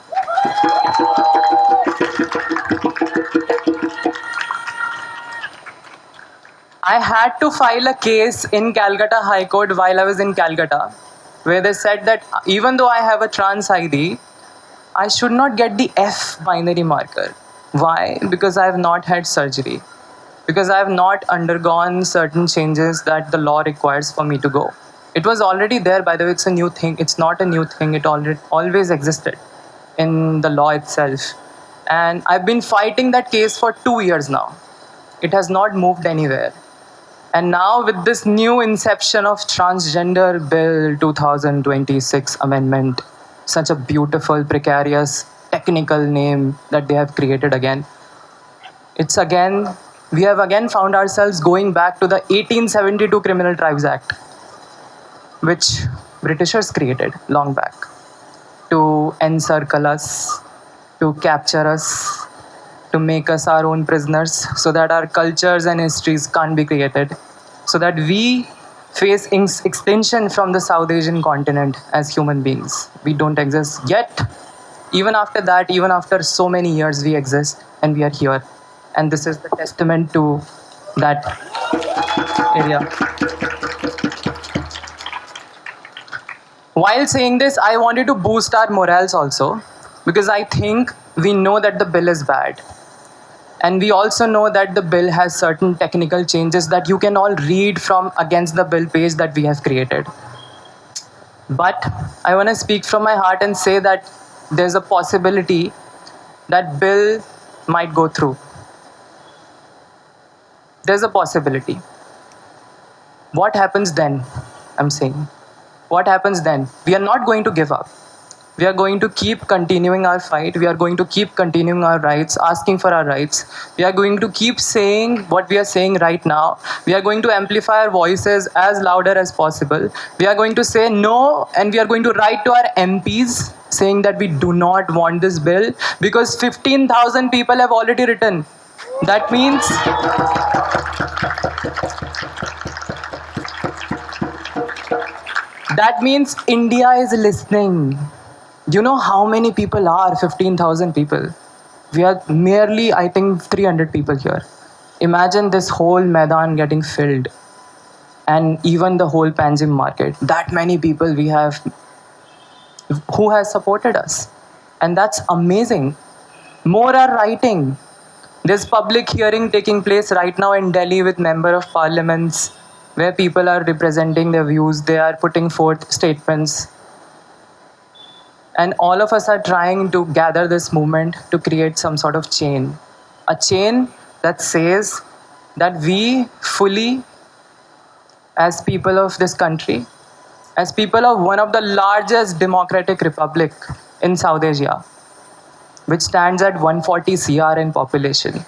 I had to file a case in Calcutta High Court while I was in Calcutta, where they said that even though I have a trans ID, I should not get the F binary marker. Why? Because I have not had surgery. Because I have not undergone certain changes that the law requires for me to go. It was already there, by the way, it's a new thing. It's not a new thing, it always existed in the law itself. And I've been fighting that case for 2 years now. It has not moved anywhere. And now with this new inception of Transgender Bill 2026 Amendment, such a beautiful, precarious, technical name that they have created again, we have again found ourselves going back to the 1872 Criminal Tribes Act, which Britishers created long back to encircle us, to capture us, to make us our own prisoners, so that our cultures and histories can't be created, so that we face extinction from the South Asian continent as human beings. We don't exist yet. Even after that, even after so many years, we exist and we are here. And this is the testament to that area. While saying this, I wanted to boost our morals also, because I think we know that the bill is bad. And we also know that the bill has certain technical changes that you can all read from against the bill page that we have created. But I want to speak from my heart and say that there's a possibility that bill might go through. There's a possibility. What happens then? I'm saying. What happens then? We are not going to give up. We are going to keep continuing our fight. We are going to keep continuing our rights, asking for our rights. We are going to keep saying what we are saying right now. We are going to amplify our voices as louder as possible. We are going to say no, and we are going to write to our MPs saying that we do not want this bill, because 15,000 people have already written. That means India is listening. You know how many people are? 15,000 people. We are merely, I think, 300 people here. Imagine this whole Maidan getting filled, and even the whole Panjim market. That many people we have who has supported us. And that's amazing. More are writing. There's public hearing taking place right now in Delhi with member of parliaments where people are representing their views. They are putting forth statements. And all of us are trying to gather this movement to create some sort of chain. A chain that says that we fully, as people of this country, as people of one of the largest democratic republic in South Asia, which stands at 140 CR in population,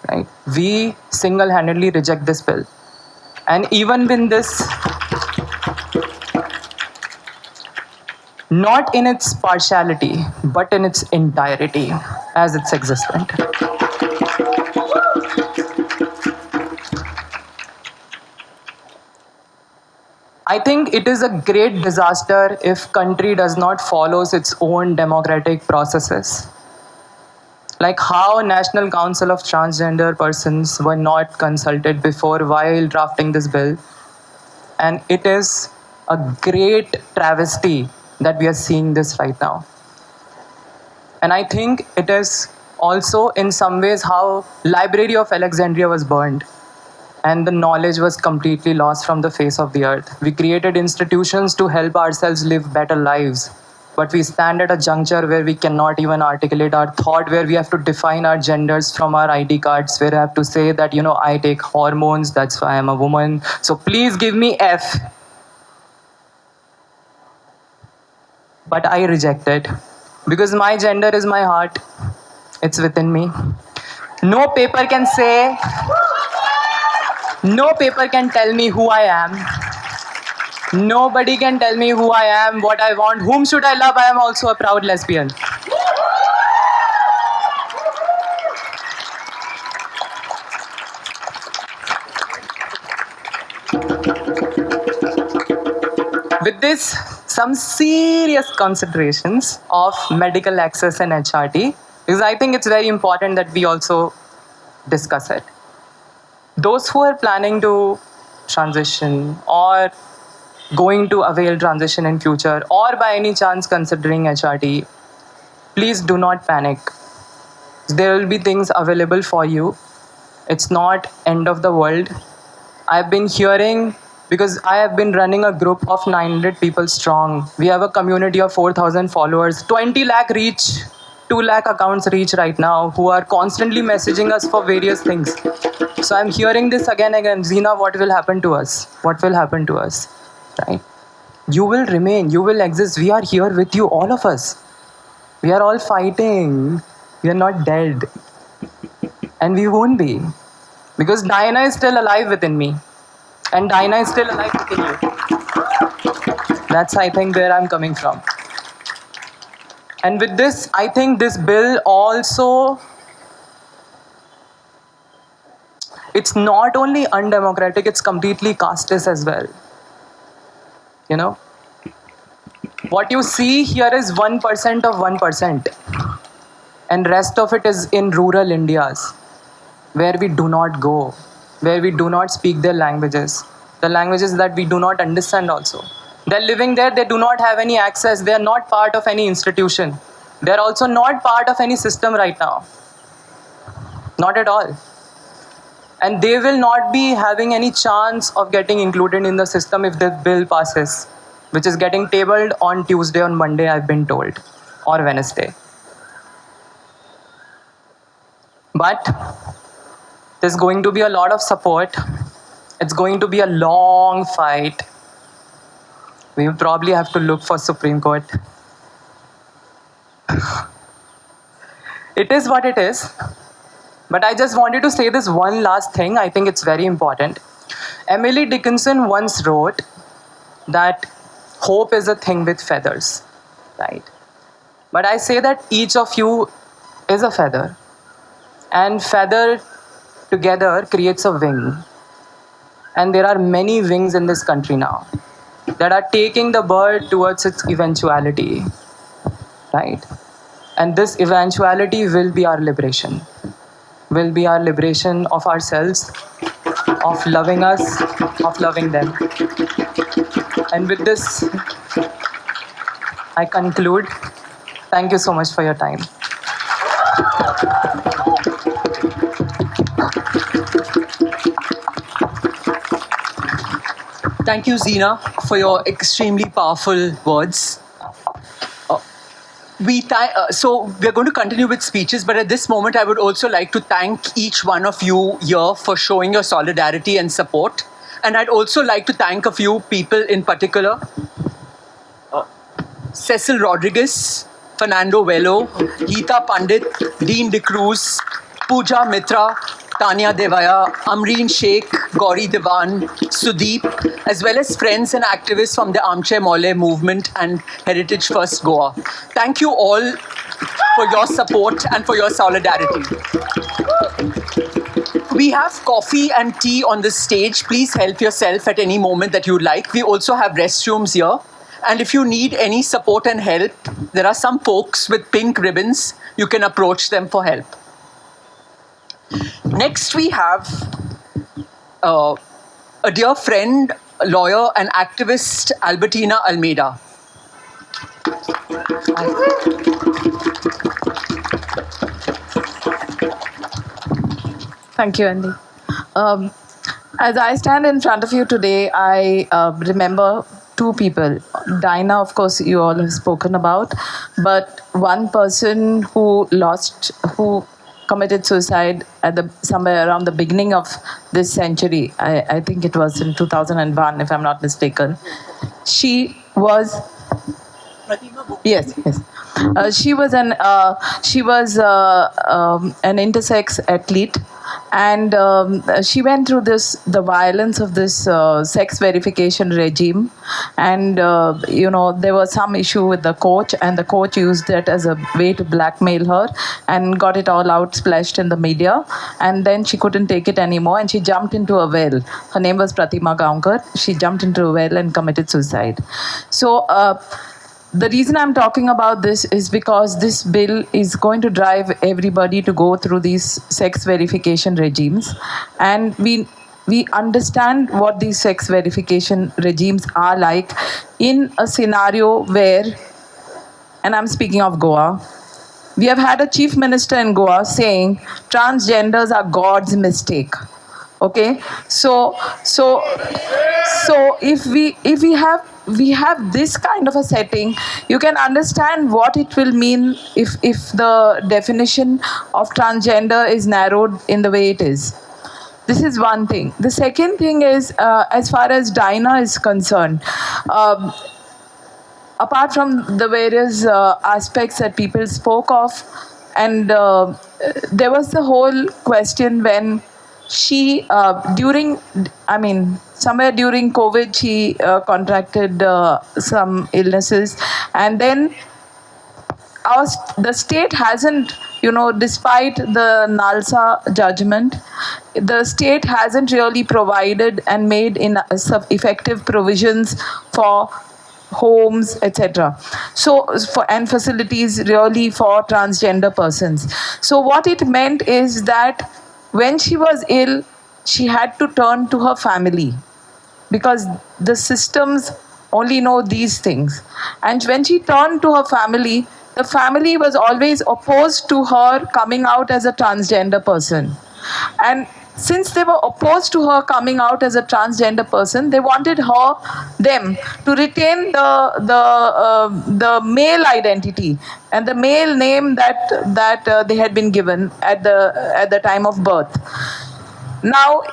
right? We single-handedly reject this bill. And even when this, not in its partiality, but in its entirety as it's existent. I think it is a great disaster if country does not follow its own democratic processes. Like how National Council of Transgender Persons were not consulted before while drafting this bill. And it is a great travesty that we are seeing this right now. And I think it is also in some ways how Library of Alexandria was burned and the knowledge was completely lost from the face of the earth. We created institutions to help ourselves live better lives, but we stand at a juncture where we cannot even articulate our thought, where we have to define our genders from our ID cards, where I have to say that, I take hormones, that's why I'm a woman. So please give me F. But I reject it because my gender is my heart. It's within me. No paper can say, no paper can tell me who I am. Nobody can tell me who I am, what I want, whom should I love. I am also a proud lesbian. With this, some serious considerations of medical access and HRT, because I think it's very important that we also discuss it. Those who are planning to transition or going to avail transition in future or by any chance considering HRT, please do not panic. There will be things available for you. It's not end of the world. I've been hearing, because I have been running a group of 900 people strong. We have a community of 4,000 followers, 20 lakh reach, 2 lakh accounts reach right now, who are constantly messaging us for various things. So I'm hearing this again and again, Zina, what will happen to us? What will happen to us? Right? You will remain, you will exist. We are here with you, all of us. We are all fighting. We are not dead. And we won't be. Because Diana is still alive within me. And Diana is still alive within you. That's, I think, where I'm coming from. And with this, I think this bill also, it's not only undemocratic, it's completely casteist as well. What you see here is 1% of 1%. And rest of it is in rural Indias, where we do not go, where we do not speak their languages, the languages that we do not understand also. They're living there, they do not have any access, they're not part of any institution. They're also not part of any system right now. Not at all. And they will not be having any chance of getting included in the system if this bill passes, which is getting tabled on Tuesday or Monday, I've been told, or Wednesday. But there's going to be a lot of support. It's going to be a long fight. We will probably have to look for Supreme Court. It is what it is. But I just wanted to say this one last thing. I think it's very important. Emily Dickinson once wrote that hope is a thing with feathers, right? But I say that each of you is a feather. And feather together creates a wing. And there are many wings in this country now that are taking the bird towards its eventuality. right? And this eventuality will be our liberation, will be our liberation of ourselves, of loving us, of loving them. And with this, I conclude. Thank you so much for your time. Thank you, Zina, for your extremely powerful words. So we're going to continue with speeches, but at this moment, I would also like to thank each one of you here for showing your solidarity and support. And I'd also like to thank a few people in particular. Cecil Rodriguez, Fernando Velo, Geeta Pandit, Dean De Cruz, Pooja Mitra, Tanya Devaya, Amreen Sheikh, Gauri Diwan, Sudeep, as well as friends and activists from the Armchair Mole movement and Heritage First Goa. Thank you all for your support and for your solidarity. We have coffee and tea on the stage. Please help yourself at any moment that you like. We also have restrooms here. And if you need any support and help, there are some folks with pink ribbons. You can approach them for help. Next, we have a dear friend, lawyer and activist, Albertina Almeida. Thank you, Andy. As I stand in front of you today, I remember two people. Dinah, of course, you all have spoken about, but one person who committed suicide at somewhere around the beginning of this century. I think it was in 2001, if I'm not mistaken. She was... Yes. She was an intersex athlete, and she went through the violence of this sex verification regime, and there was some issue with the coach, and the coach used it as a way to blackmail her and got it all out splashed in the media, and then she couldn't take it anymore and she jumped into a well. Her name was Pratima Gaonkar. She jumped into a well and committed suicide. So the reason I'm talking about this is because this bill is going to drive everybody to go through these sex verification regimes. And we understand what these sex verification regimes are like in a scenario where, and I'm speaking of Goa, we have had a chief minister in Goa saying transgenders are God's mistake. Okay, so if we have this kind of a setting, you can understand what it will mean if the definition of transgender is narrowed in the way it is. This is one thing. The second thing is, as far as Dinah is concerned, apart from the various aspects that people spoke of, and there was the whole question when she, somewhere during COVID, she contracted some illnesses, and then the state hasn't, despite the NALSA judgment, the state hasn't really provided and made effective provisions for homes, etc. And facilities really for transgender persons. So what it meant is that when she was ill, she had to turn to her family because the systems only know these things. And when she turned to her family, the family was always opposed to her coming out as a transgender person. And since they were opposed to her coming out as a transgender person, they wanted them to retain the male identity and the male name that they had been given at the time of birth. Now,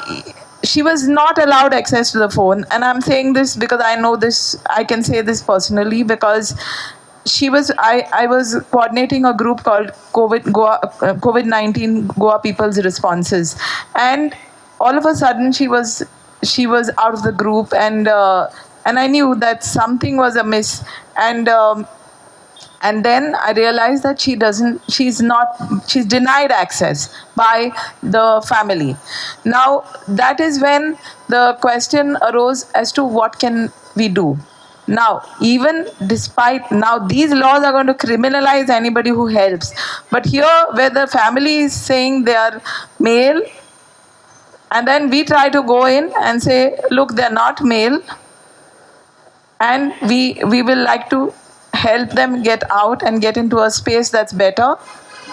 she was not allowed access to the phone, and I'm saying this because I know this. I can say this personally because I was coordinating a group called COVID-19 Goa People's Responses, and all of a sudden she was out of the group, and I knew that something was amiss, and then I realized that she's denied access by the family. Now that is when the question arose as to what can we do. Now, even despite now, these laws are going to criminalize anybody who helps. But here, where the family is saying they are male, and then we try to go in and say, look, they're not male, and we will like to help them get out and get into a space that's better.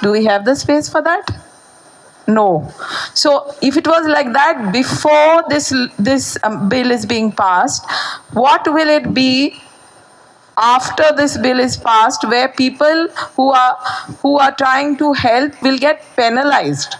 Do we have the space for that? No. So if it was like that before this bill is being passed, what will it be after this bill is passed, where people who are trying to help will get penalized?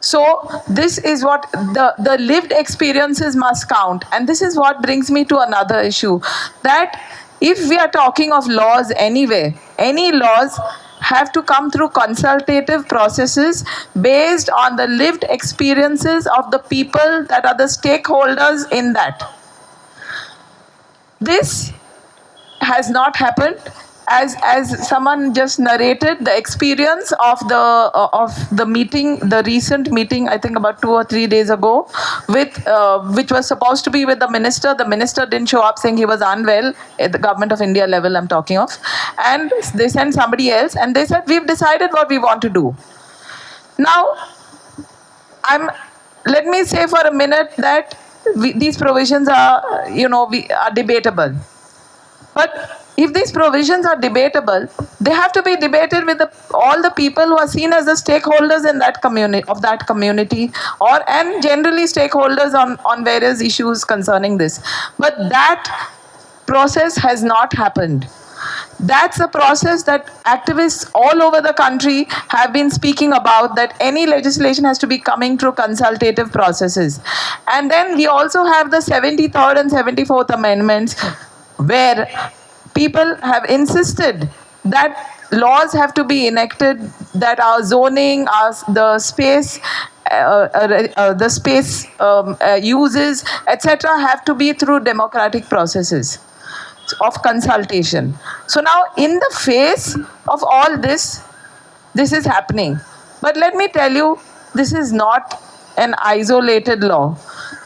So this is what the lived experiences must count. And this is what brings me to another issue, that if we are talking of laws anyway, any laws have to come through consultative processes based on the lived experiences of the people that are the stakeholders in that. This has not happened. As someone just narrated, the experience of the meeting, the recent meeting, I think about 2 or 3 days ago, with which was supposed to be with the minister. The minister didn't show up, saying he was unwell at the Government of India level I'm talking of. And they sent somebody else and they said, we've decided what we want to do. Now, let me say for a minute that these provisions are, are debatable. But if these provisions are debatable, they have to be debated with all the people who are seen as the stakeholders in that community, and generally stakeholders on various issues concerning this. But that process has not happened. That's a process that activists all over the country have been speaking about, that any legislation has to be coming through consultative processes. And then we also have the 73rd and 74th Amendments, where people have insisted that laws have to be enacted, that our zoning, the space uses, etc., have to be through democratic processes of consultation. So now, in the face of all this, this is happening. But let me tell you, this is not an isolated law.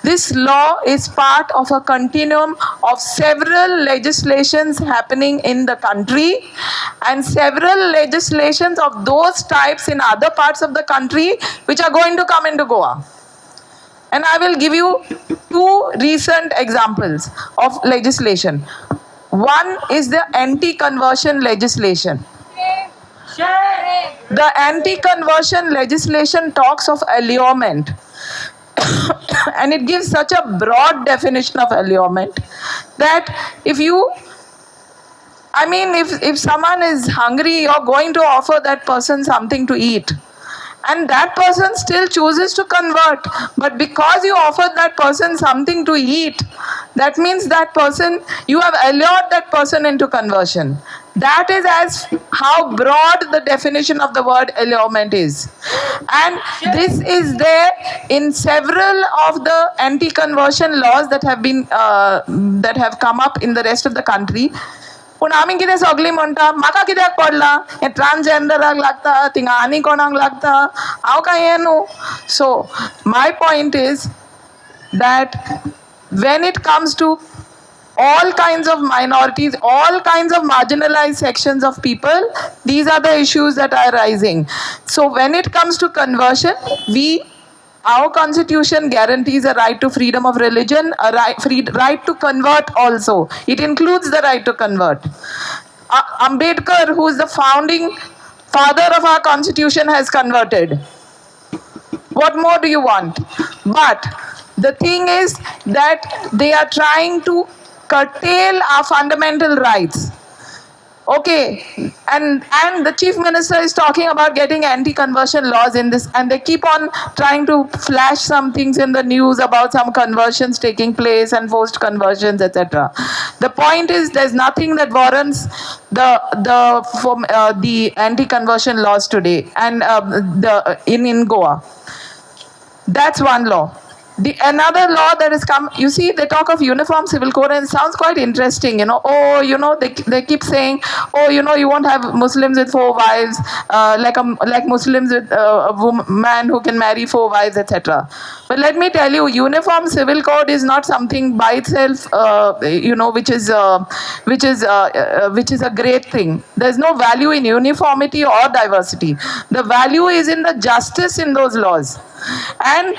This law is part of a continuum of several legislations happening in the country, and several legislations of those types in other parts of the country which are going to come into Goa. And I will give you 2 recent examples of legislation. One is the anti-conversion legislation. The anti-conversion legislation talks of allurement. And it gives such a broad definition of allurement that if someone is hungry, you're going to offer that person something to eat. And that person still chooses to convert. But because you offered that person something to eat, that means that person, you have allured that person into conversion. That is as how broad the definition of the word allurement is. And this is there in several of the anti-conversion laws that have come up in the rest of the country. पूण आमी कितें सगळीं म्हणटा, म्हाका कित्याक पडला, हें ट्रान्सजेंडराक लागता, थिंगा आनी कोणाक लागता, हांव काय हें न्हू. So my point is that when it comes to all kinds of minorities, all kinds of marginalized sections of people, these are the issues that are rising. So when it comes to conversion, our constitution guarantees a right to freedom of religion, a right to convert also. It includes the right to convert. Ambedkar, who is the founding father of our constitution, has converted. What more do you want? But the thing is that they are trying to curtail our fundamental rights. Okay, and the chief minister is talking about getting anti-conversion laws in this, and they keep on trying to flash some things in the news about some conversions taking place and forced conversions, etc. The point is, there's nothing that warrants the anti-conversion laws today, and in Goa. That's one law. Another law that has come, you see, they talk of uniform civil code and it sounds quite interesting, Oh, they keep saying, oh, you won't have Muslims with 4 wives, like Muslims with a man who can marry 4 wives, etc. But let me tell you, uniform civil code is not something by itself, which is a great thing. There's no value in uniformity or diversity. The value is in the justice in those laws. And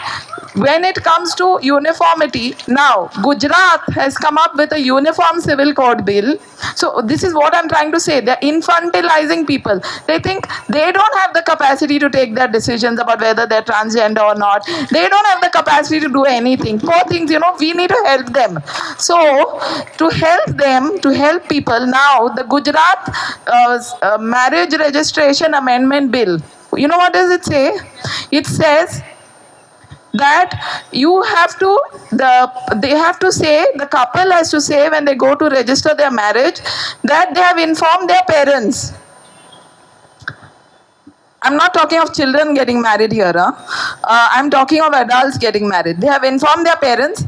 when it comes to uniformity, now Gujarat has come up with a uniform civil code bill. So this is what I'm trying to say. They're infantilizing people. They think they don't have the capacity to take their decisions about whether they're transgender or not. They don't have the capacity to do anything. Poor things, we need to help them. So to help them, to help people, now the Gujarat Marriage Registration Amendment Bill, what does it say? It says that they have to say, the couple has to say when they go to register their marriage that they have informed their parents. I'm not talking of children getting married here. I'm talking of adults getting married. They have informed their parents.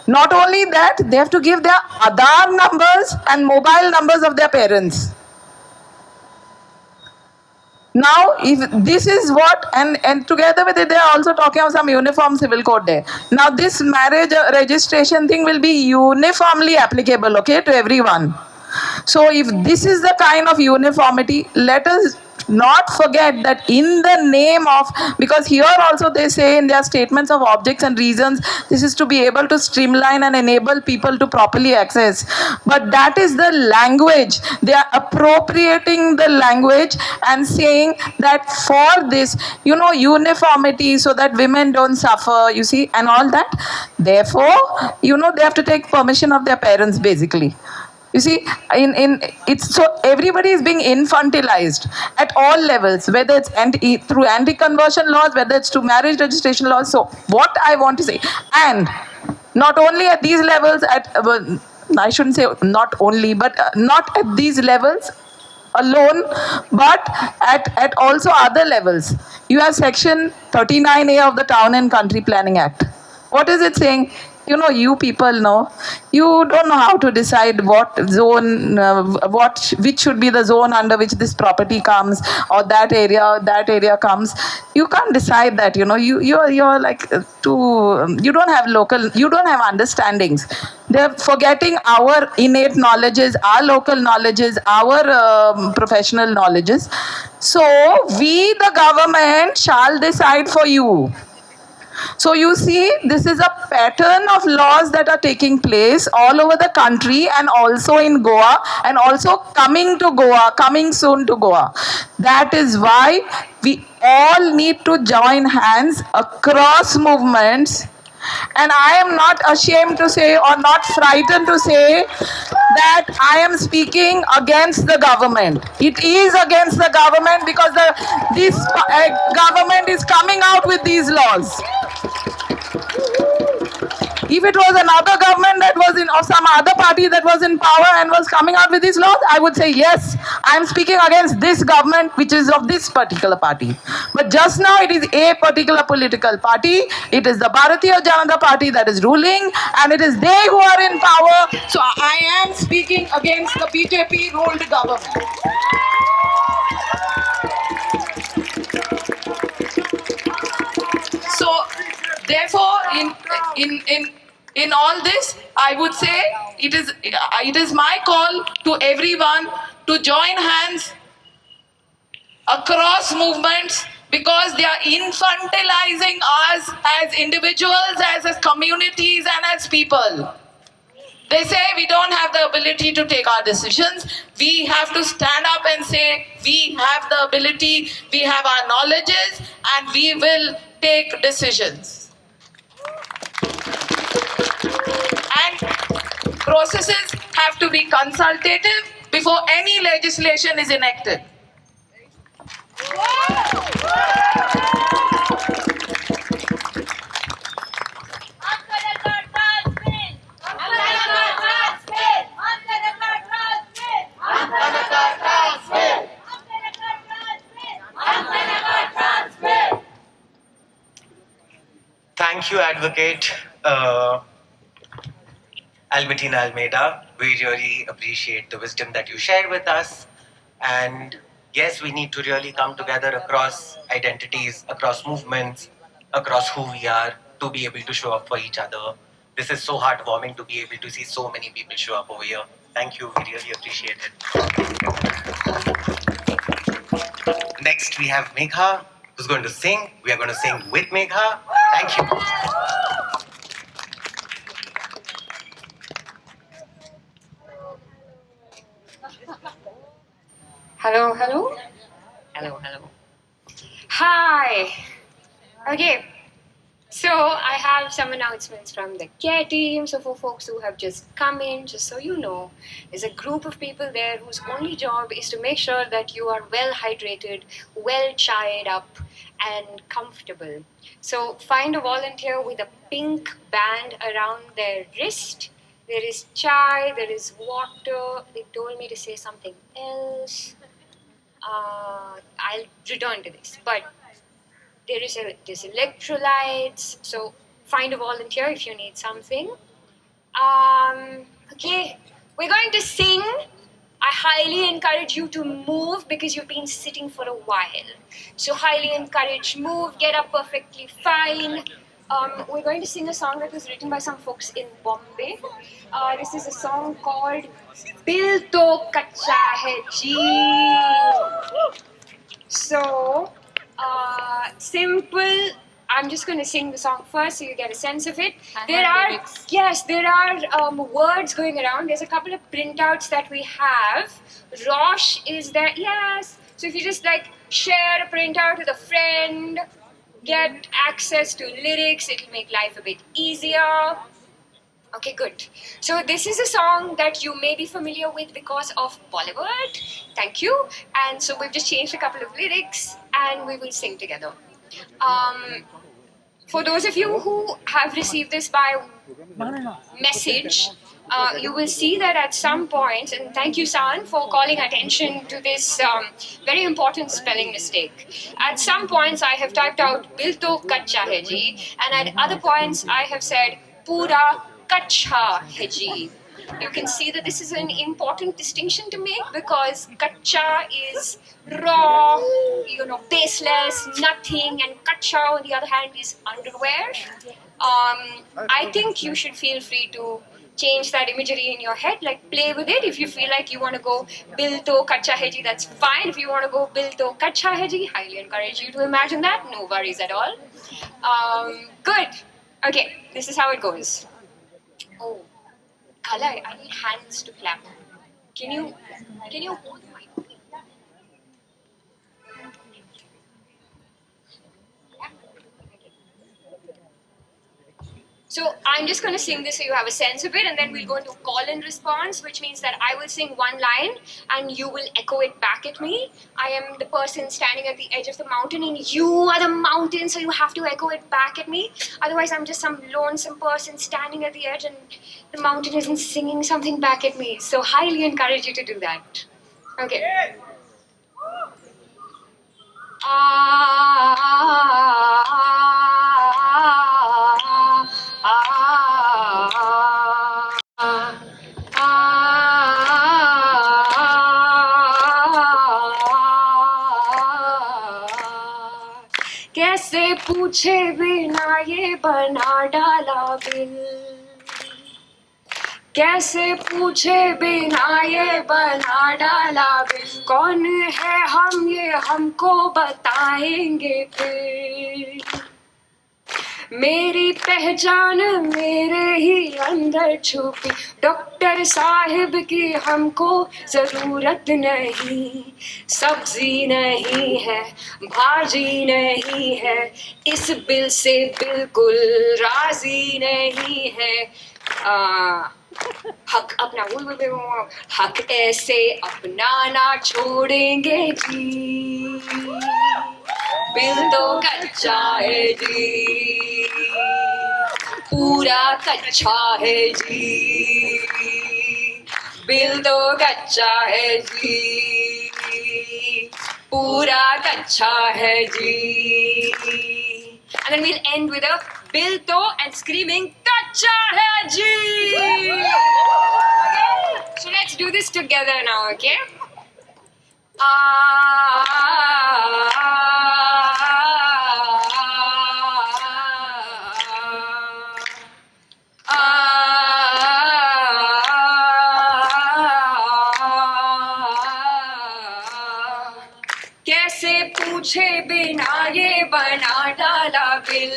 Not only that, they have to give their Aadhaar numbers and mobile numbers of their parents. Now, if this is what, and together with it, they are also talking of some uniform civil code there. Now, this marriage registration thing will be uniformly applicable, okay, to everyone. So, if this is the kind of uniformity, let us not forget that in the name of, because here also they say in their statements of objects and reasons, this is to be able to streamline and enable people to properly access. But that is the language. They are appropriating the language and saying that for this, uniformity so that women don't suffer, you see, and all that. Therefore, they have to take permission of their parents basically. You see, it's so everybody is being infantilized at all levels, whether it's through anti-conversion laws, whether it's to marriage registration laws. So what I want to say, and not only at these levels, I shouldn't say not only, but not at these levels alone, but at also other levels. You have section 39A of the Town and Country Planning Act. What is it saying? You people know, you don't know how to decide what zone, which should be the zone under which this property comes, or that area comes. You can't decide that, you're like you don't have understandings. They're forgetting our innate knowledges, our local knowledges, our professional knowledges. So we, the government, shall decide for you. So you see, this is a pattern of laws that are taking place all over the country and also in Goa, and also coming soon to Goa. That is why we all need to join hands across movements. And I am not ashamed to say, or not frightened to say, that I am speaking against the government. It is against the government because this government is coming out with these laws. If it was another government that was or some other party that was in power and was coming out with these laws, I would say yes, I am speaking against this government which is of this particular party. But just now it is a particular political party. It is the Bharatiya Janata Party that is ruling, and it is they who are in power. So I am speaking against the BJP ruled government. So therefore, in all this, I would say it is my call to everyone to join hands across movements, because they are infantilizing us as individuals, as communities, and as people. They say we don't have the ability to take our decisions. We have to stand up and say we have the ability, we have our knowledges, and we will take decisions. And processes have to be consultative before any legislation is enacted. Thank you, Advocate Albertina Almeida. We really appreciate the wisdom that you shared with us. And yes, we need to really come together across identities, across movements, across who we are to be able to show up for each other. This is so heartwarming to be able to see so many people show up over here. Thank you. We really appreciate it. Next, we have Megha, who's going to sing. We are going to sing with Megha. Thank you. Hello, hello. Hello, hello. Hi. Okay. So I have some announcements from the care team. So for folks who have just come in, just so you know, there's a group of people there whose only job is to make sure that you are well hydrated, well chaied up, and comfortable. So find a volunteer with a pink band around their wrist. There is chai, there is water. They told me to say something else. I'll return to this, but there's electrolytes. So find a volunteer if you need something. Okay, we're going to sing. I highly encourage you to move because you've been sitting for a while. So highly encourage move. Get up perfectly fine. We're going to sing a song that was written by some folks in Bombay. This is a song called Dil To Kacha Hai Ji. So, simple. I'm just going to sing the song first so you get a sense of it. There are words going around. There's a couple of printouts that we have. Rosh is there. Yes. So if you just share a printout with a friend, get access to lyrics, it'll make life a bit easier. Okay, good. So this is a song that you may be familiar with because of Bollywood. Thank you. And so we've just changed a couple of lyrics and we will sing together. For those of you who have received this by message, you will see that at some point, and thank you, San, for calling attention to this very important spelling mistake. At some points, I have typed out Dil To Kacha Hai Ji, and at other points, I have said Pura Kacha Hai Ji. You can see that this is an important distinction to make because kacha is raw, baseless, nothing, and kacha on the other hand is underwear. I think you should feel free to change that imagery in your head, play with it. If you feel like you want to go Dil To Kacha Hai Ji, that's fine. If you want to go Dil To Kacha Hai Ji, highly encourage you to imagine that. No worries at all. Good. Okay, this is how it goes. Oh. Kala, I need hands to clap. Can you hold the mic? So I'm just going to sing this so you have a sense of it, and then we'll go into call and response, which means that I will sing one line and you will echo it back at me. I am the person standing at the edge of the mountain and you are the mountain, so you have to echo it back at me. Otherwise, I'm just some lonesome person standing at the edge and the mountain isn't singing something back at me. So highly encourage you to do that. Okay. कैसे पूछे बिना ये बना डाला bill कैसे पूछे बिना ये बना डाला बिल कौन है हम ये हमको बताएंगे फिर मेरी पहचान मेरे ही अंदर छुपी डॉक्टर साहिब की हमको जरूरत नहीं सब्जी नहीं है भाजी नहीं है इस बिल से बिल्कुल राजी नहीं है हक अपना हक ऐसे अपनाना छोड़ेंगे जी बिल तो कच्चा है जी पूरा कच्चा है जी बिल तो कच्चा है जी पूरा कच्चा है जी and then we'll end with a bill to and screaming kacha hai ji. Okay? So let's do this together now, okay? कैसे पूछे बिना ये बना डाला bill.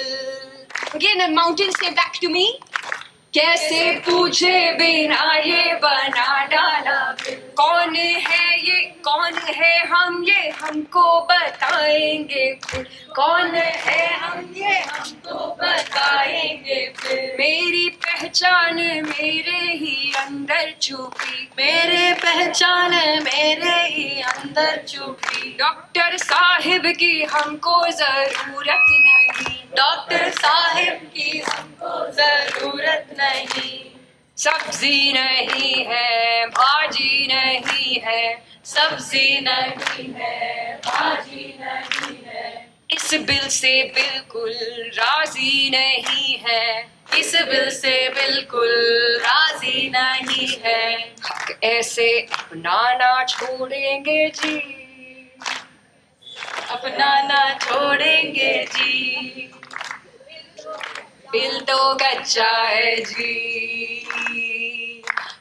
Again, the mountains say back to me. कैसे पूछे बिना ये बना डाला बिल. कौन है ये, कौन है हम, ये हमको बताएंगे फिर. कौन है हम, ये हमको बताएंगे फिर. मेरी पहचान मेरे ही अंदर छुपी. मेरे पहचान मेरे ही अंदर छुपी. डॉक्टर साहिब की हमको जरूरत नहीं. डॉक्टर साहिब की हमको जरूरत नहीं. सब्जी नहीं है, भाजी नहीं है. सब्जी नहीं है, भाजी नहीं है. इस बिल से बिल्कुल राजी नहीं है. इस बिल से बिल्कुल राजी नहीं है. हक ऐसे अपनाना छोड़ेंगे जी. अपनाना छोड़ेंगे जी. बिल तो कच्चा है जी,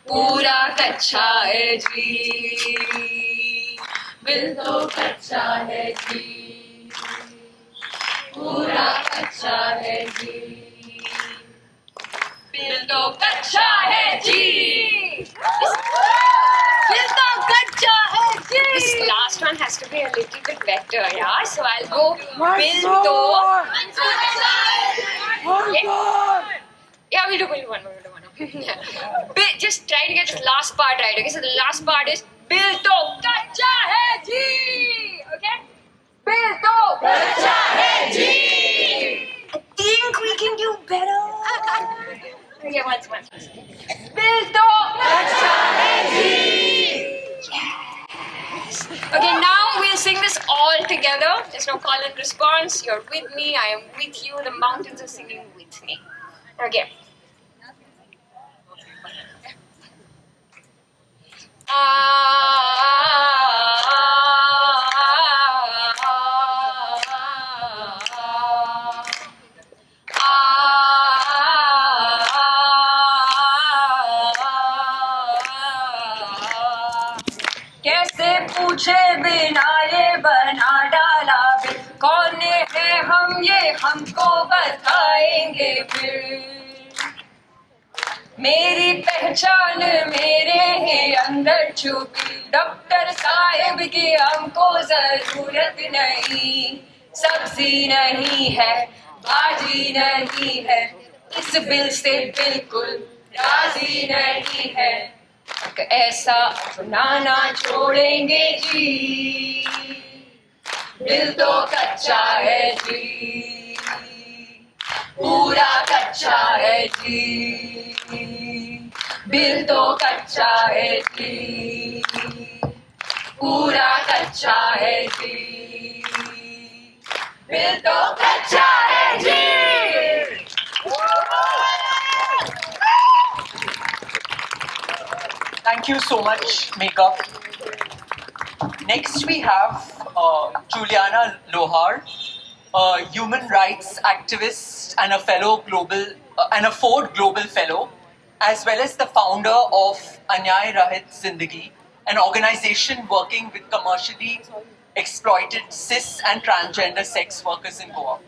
पूरा कच्चा है जी. बिल तो कच्चा है जी, पूरा कच्चा है जी. बिल तो कच्चा है जी. बिल तो कच्चा है जी. This last one has to be a little bit better, yeah. So I'll go. Bill to. Yeah, we'll do one more. Just try to get this last part right. Okay, so the last part is bill to kacha hai ji. Okay, bill to kacha hai ji. I think we can do better. Okay, once. Bill to kacha hai ji. Yes. Okay, now we'll sing this all together. There's no call and response. You're with me. I am with you. The mountains are singing with me. Okay. कैसे पूछे बिना ये बना डाला bill. कौन है हम, ये हमको बताएंगे फिर. मेरी पहचान मेरे ही अंदर छुपी. डॉक्टर साहिब की हमको जरूरत नहीं. सब्जी नहीं है, भाजी नहीं है. इस बिल से बिल्कुल राजी नहीं है. ऐसा अपनाना छोड़ेंगे जी. बिल तो कच्चा है जी, पूरा कच्चा है जी. बिल तो कच्चा है जी, पूरा कच्चा है जी. बिल तो कच्चा है जी. Thank you so much, Makeup. Next we have Juliana Lohar, a human rights activist and a fellow global and a Ford Global Fellow, as well as the founder of Anyay Rahit Zindagi, an organization working with commercially exploited cis and transgender sex workers in Goa.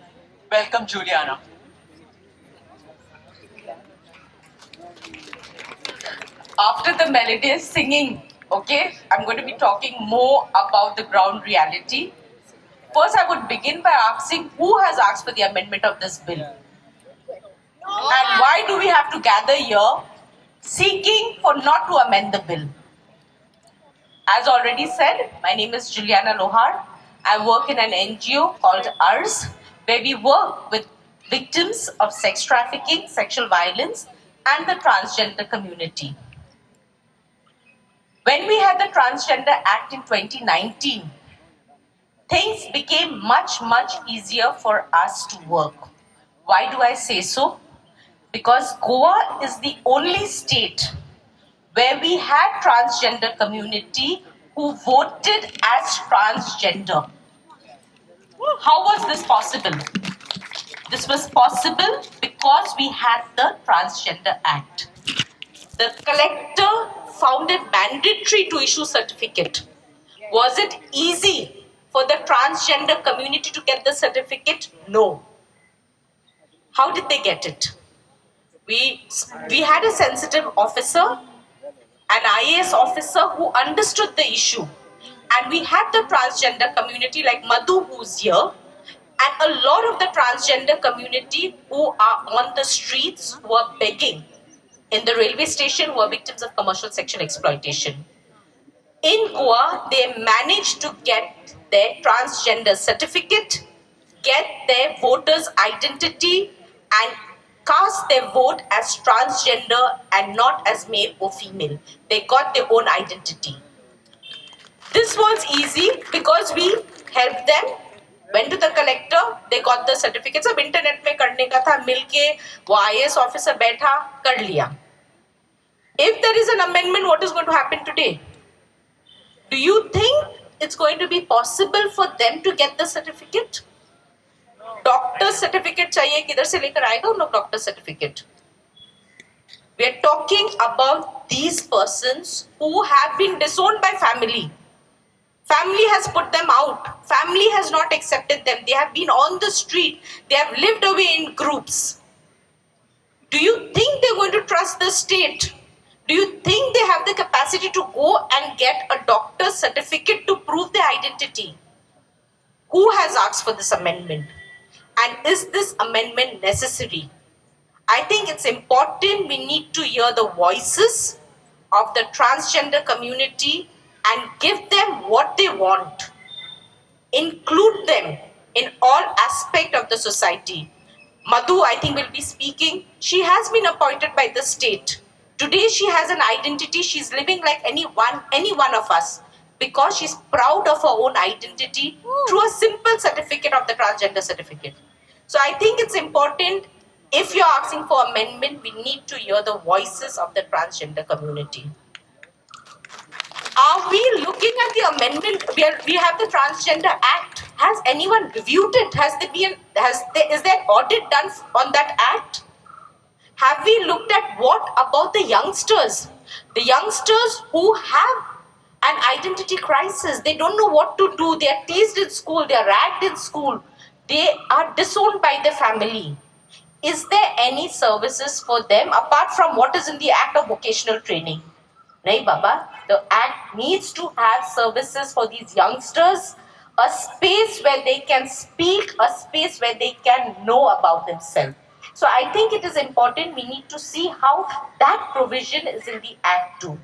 Welcome, Juliana. After the melodious singing, okay, I'm going to be talking more about the ground reality. First, I would begin by asking who has asked for the amendment of this bill? And why do we have to gather here seeking for not to amend the bill? As already said, my name is Juliana Lohar. I work in an NGO called URS, where we work with victims of sex trafficking, sexual violence, and the transgender community. When we had the Transgender Act in 2019, things became much, much easier for us to work. Why do I say so? Because Goa is the only state where we had transgender community who voted as transgender. How was this possible? This was possible because we had the Transgender Act. The collector found it mandatory to issue certificate. Was it easy for the transgender community to get the certificate? No. How did they get it? We had a sensitive officer, an IAS officer who understood the issue. And we had the transgender community like Madhu who's here, and a lot of the transgender community who are on the streets, who are begging in the railway station, who are victims of commercial sexual exploitation. In Goa, they managed to get their transgender certificate, get their voters' identity, and cast their vote as transgender and not as male or female. They got their own identity. This was easy because we helped them, went to the collector, they got the certificates. अब internet में करने का था, मिलके वो IAS officer बैठा, कर लिया. If there is an amendment, what is going to happen today? Do you think it's going to be possible for them to get the certificate? Doctor certificate चाहिए, किधर से लेकर आएगा उन लोग doctor certificate? We are talking about these persons who have been disowned by family. Family has put them out. Family has not accepted them. They have been on the street. They have lived away in groups. Do you think they're going to trust the state? Do you think they have the capacity to go and get a doctor's certificate to prove their identity? Who has asked for this amendment? And is this amendment necessary? I think it's important we need to hear the voices of the transgender community and give them what they want. Include them in all aspects of the society. Madhu, I think, will be speaking. She has been appointed by the state. Today she has an identity. She's living like any one of us because she's proud of her own identity through a simple certificate of the transgender certificate. So I think it's important, if you're asking for amendment, we need to hear the voices of the transgender community. Are we looking at the amendment? We have the Transgender Act. Has anyone reviewed it? Is there audit done on that act? Have we looked at what about the youngsters? The youngsters who have an identity crisis. They don't know what to do. They are teased in school. They are ragged in school. They are disowned by their family. Is there any services for them apart from what is in the Act of Vocational Training? Nahi, Baba. The Act needs to have services for these youngsters, a space where they can speak, a space where they can know about themselves. So I think it is important we need to see how that provision is in the Act too.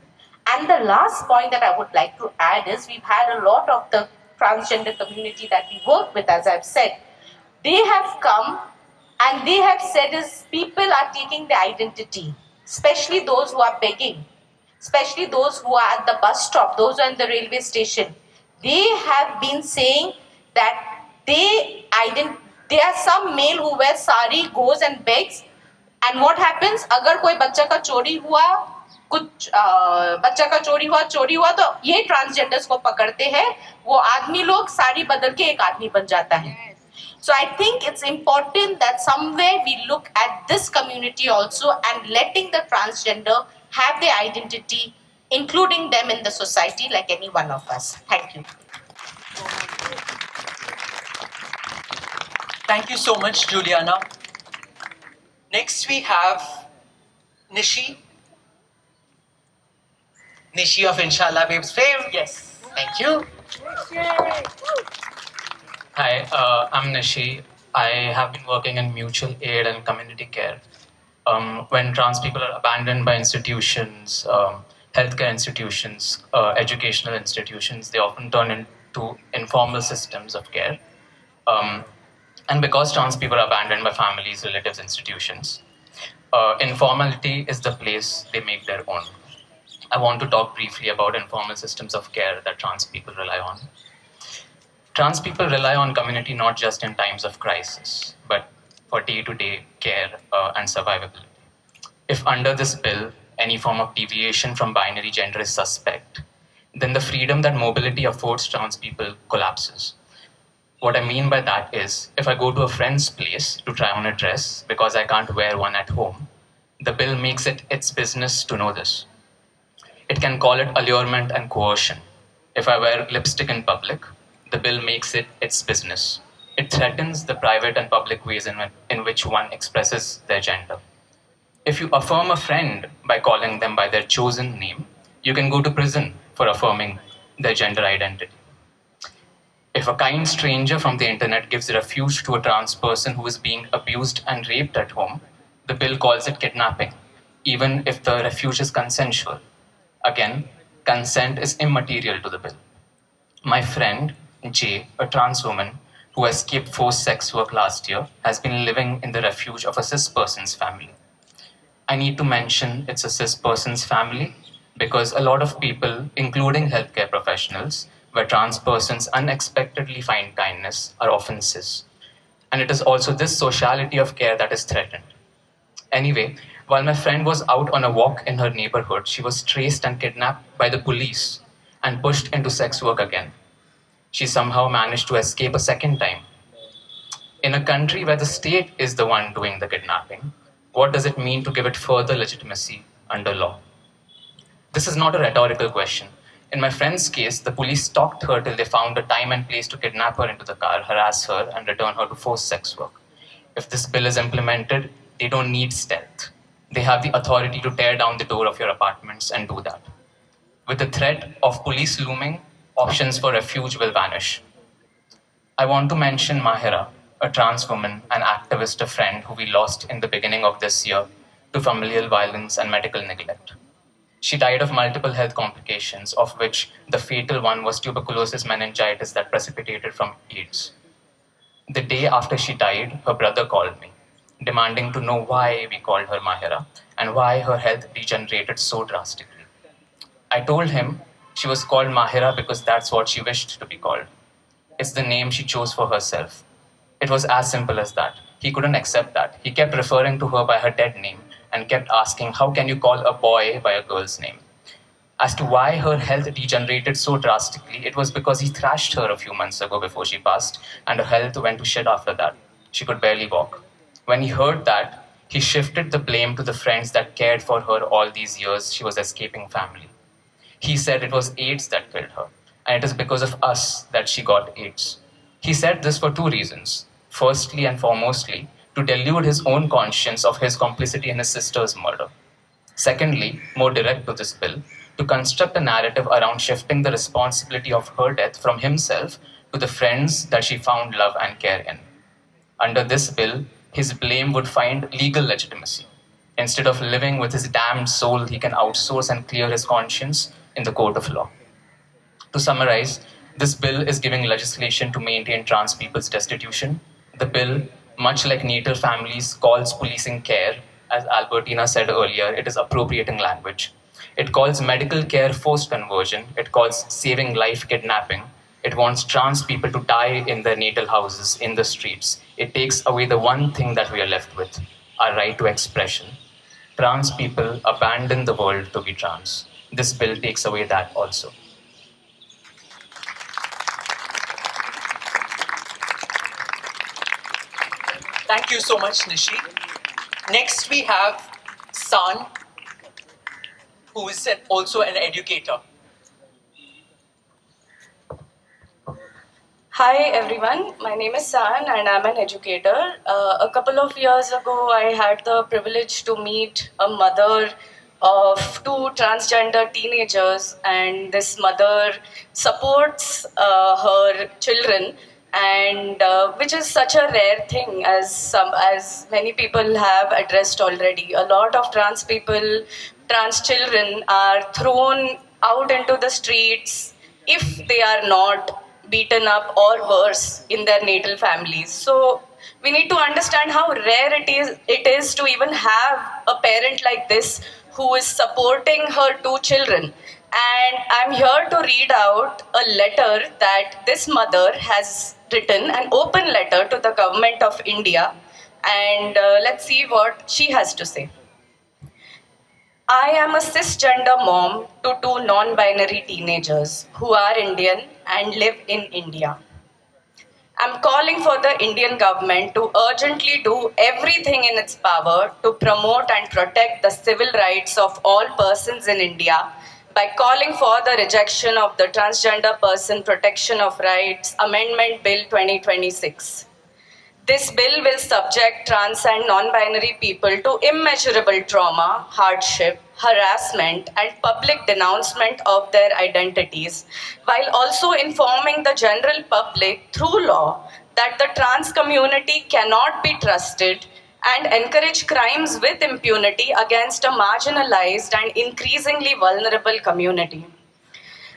And the last point that I would like to add is we've had a lot of the transgender community that we work with, as I've said. They have come and they have said is people are taking their identity, especially those who are begging, especially those who are at the bus stop, those who are in the railway station. They have been saying that there are some male who wears sari, goes and begs, and what happens? अगर कोई बच्चा का चोरी हुआ, कुछ बच्चा का चोरी हुआ तो ये ट्रांसजेंडर्स को पकड़ते हैं, वो आदमी लोग साड़ी बदल के एक आदमी बन जाता है. So I think it's important that somewhere we look at this community also and letting the transgender have their identity, including them in the society like any one of us. Thank you. Thank you so much, Juliana. Next we have Nishi. Nishi of Inshallah Babes fame. Yes. Thank you. Hi, I'm Nishi. I have been working in mutual aid and community care. When trans people are abandoned by institutions, healthcare institutions, educational institutions, they often turn into informal systems of care. And because trans people are abandoned by families, relatives, institutions, informality is the place they make their own. I want to talk briefly about informal systems of care that trans people rely on. Trans people rely on community not just in times of crisis, but for day-to-day care and survivability. If under this bill, any form of deviation from binary gender is suspect, then the freedom that mobility affords trans people collapses. What I mean by that is, if I go to a friend's place to try on a dress because I can't wear one at home, the bill makes it its business to know this. It can call it allurement and coercion. If I wear lipstick in public, the bill makes it its business. It threatens the private and public ways in which one expresses their gender. If you affirm a friend by calling them by their chosen name, you can go to prison for affirming their gender identity. If a kind stranger from the internet gives refuge to a trans person who is being abused and raped at home, the bill calls it kidnapping, even if the refuge is consensual. Again, consent is immaterial to the bill. My friend, Jay, a trans woman who escaped forced sex work last year, has been living in the refuge of a cis person's family. I need to mention it's a cis person's family because a lot of people, including healthcare professionals, where trans persons unexpectedly find kindness, are often cis. And it is also this sociality of care that is threatened. Anyway, while my friend was out on a walk in her neighborhood, she was traced and kidnapped by the police and pushed into sex work again. She somehow managed to escape a second time. In a country where the state is the one doing the kidnapping, what does it mean to give it further legitimacy under law? This is not a rhetorical question. In my friend's case, the police stalked her till they found a time and place to kidnap her into the car, harass her, and return her to forced sex work. If this bill is implemented, they don't need stealth. They have the authority to tear down the door of your apartments and do that. With the threat of police looming, options for refuge will vanish. I want to mention Mahira, a trans woman, an activist, a friend who we lost in the beginning of this year to familial violence and medical neglect. She died of multiple health complications, of which the fatal one was tuberculosis meningitis that precipitated from AIDS. The day after she died, her brother called me, demanding to know why we called her Mahira and why her health degenerated so drastically. I told him she was called Mahira because that's what she wished to be called. It's the name she chose for herself. It was as simple as that. He couldn't accept that. He kept referring to her by her dead name and kept asking, how can you call a boy by a girl's name? As to why her health degenerated so drastically, it was because he thrashed her a few months ago before she passed, and her health went to shit after that. She could barely walk. When he heard that, he shifted the blame to the friends that cared for her all these years she was escaping family. He said it was AIDS that killed her, and it is because of us that she got AIDS. He said this for two reasons. Firstly and foremostly, to delude his own conscience of his complicity in his sister's murder. Secondly, more direct to this bill, to construct a narrative around shifting the responsibility of her death from himself to the friends that she found love and care in. Under this bill, his blame would find legal legitimacy. Instead of living with his damned soul, he can outsource and clear his conscience in the court of law. To summarize, this bill is giving legislation to maintain trans people's destitution. The bill, much like natal families, calls policing care. As Albertina said earlier, it is appropriating language. It calls medical care forced conversion. It calls saving life kidnapping. It wants trans people to die in their natal houses, in the streets. It takes away the one thing that we are left with, our right to expression. Trans people abandon the world to be trans. This bill takes away that also. Thank you so much, Nishi. Next, we have San, who is also an educator. Hi everyone, my name is San and I'm an educator. A couple of years ago, I had the privilege to meet a mother of two transgender teenagers, and this mother supports her children, and which is such a rare thing, as many people have addressed already. A lot of trans people, trans children are thrown out into the streets if they are not beaten up or worse in their natal families. So we need to understand how rare it is to even have a parent like this who is supporting her two children. And I'm here to read out a letter that this mother has written, an open letter to the government of India. and let's see what she has to say. I am a cisgender mom to two non-binary teenagers who are Indian and live in India. I'm calling for the Indian government to urgently do everything in its power to promote and protect the civil rights of all persons in India by calling for the rejection of the Transgender Person Protection of Rights Amendment Bill 2026. This bill will subject trans and non-binary people to immeasurable trauma, hardship, harassment, and public denouncement of their identities, while also informing the general public through law that the trans community cannot be trusted and encourage crimes with impunity against a marginalized and increasingly vulnerable community.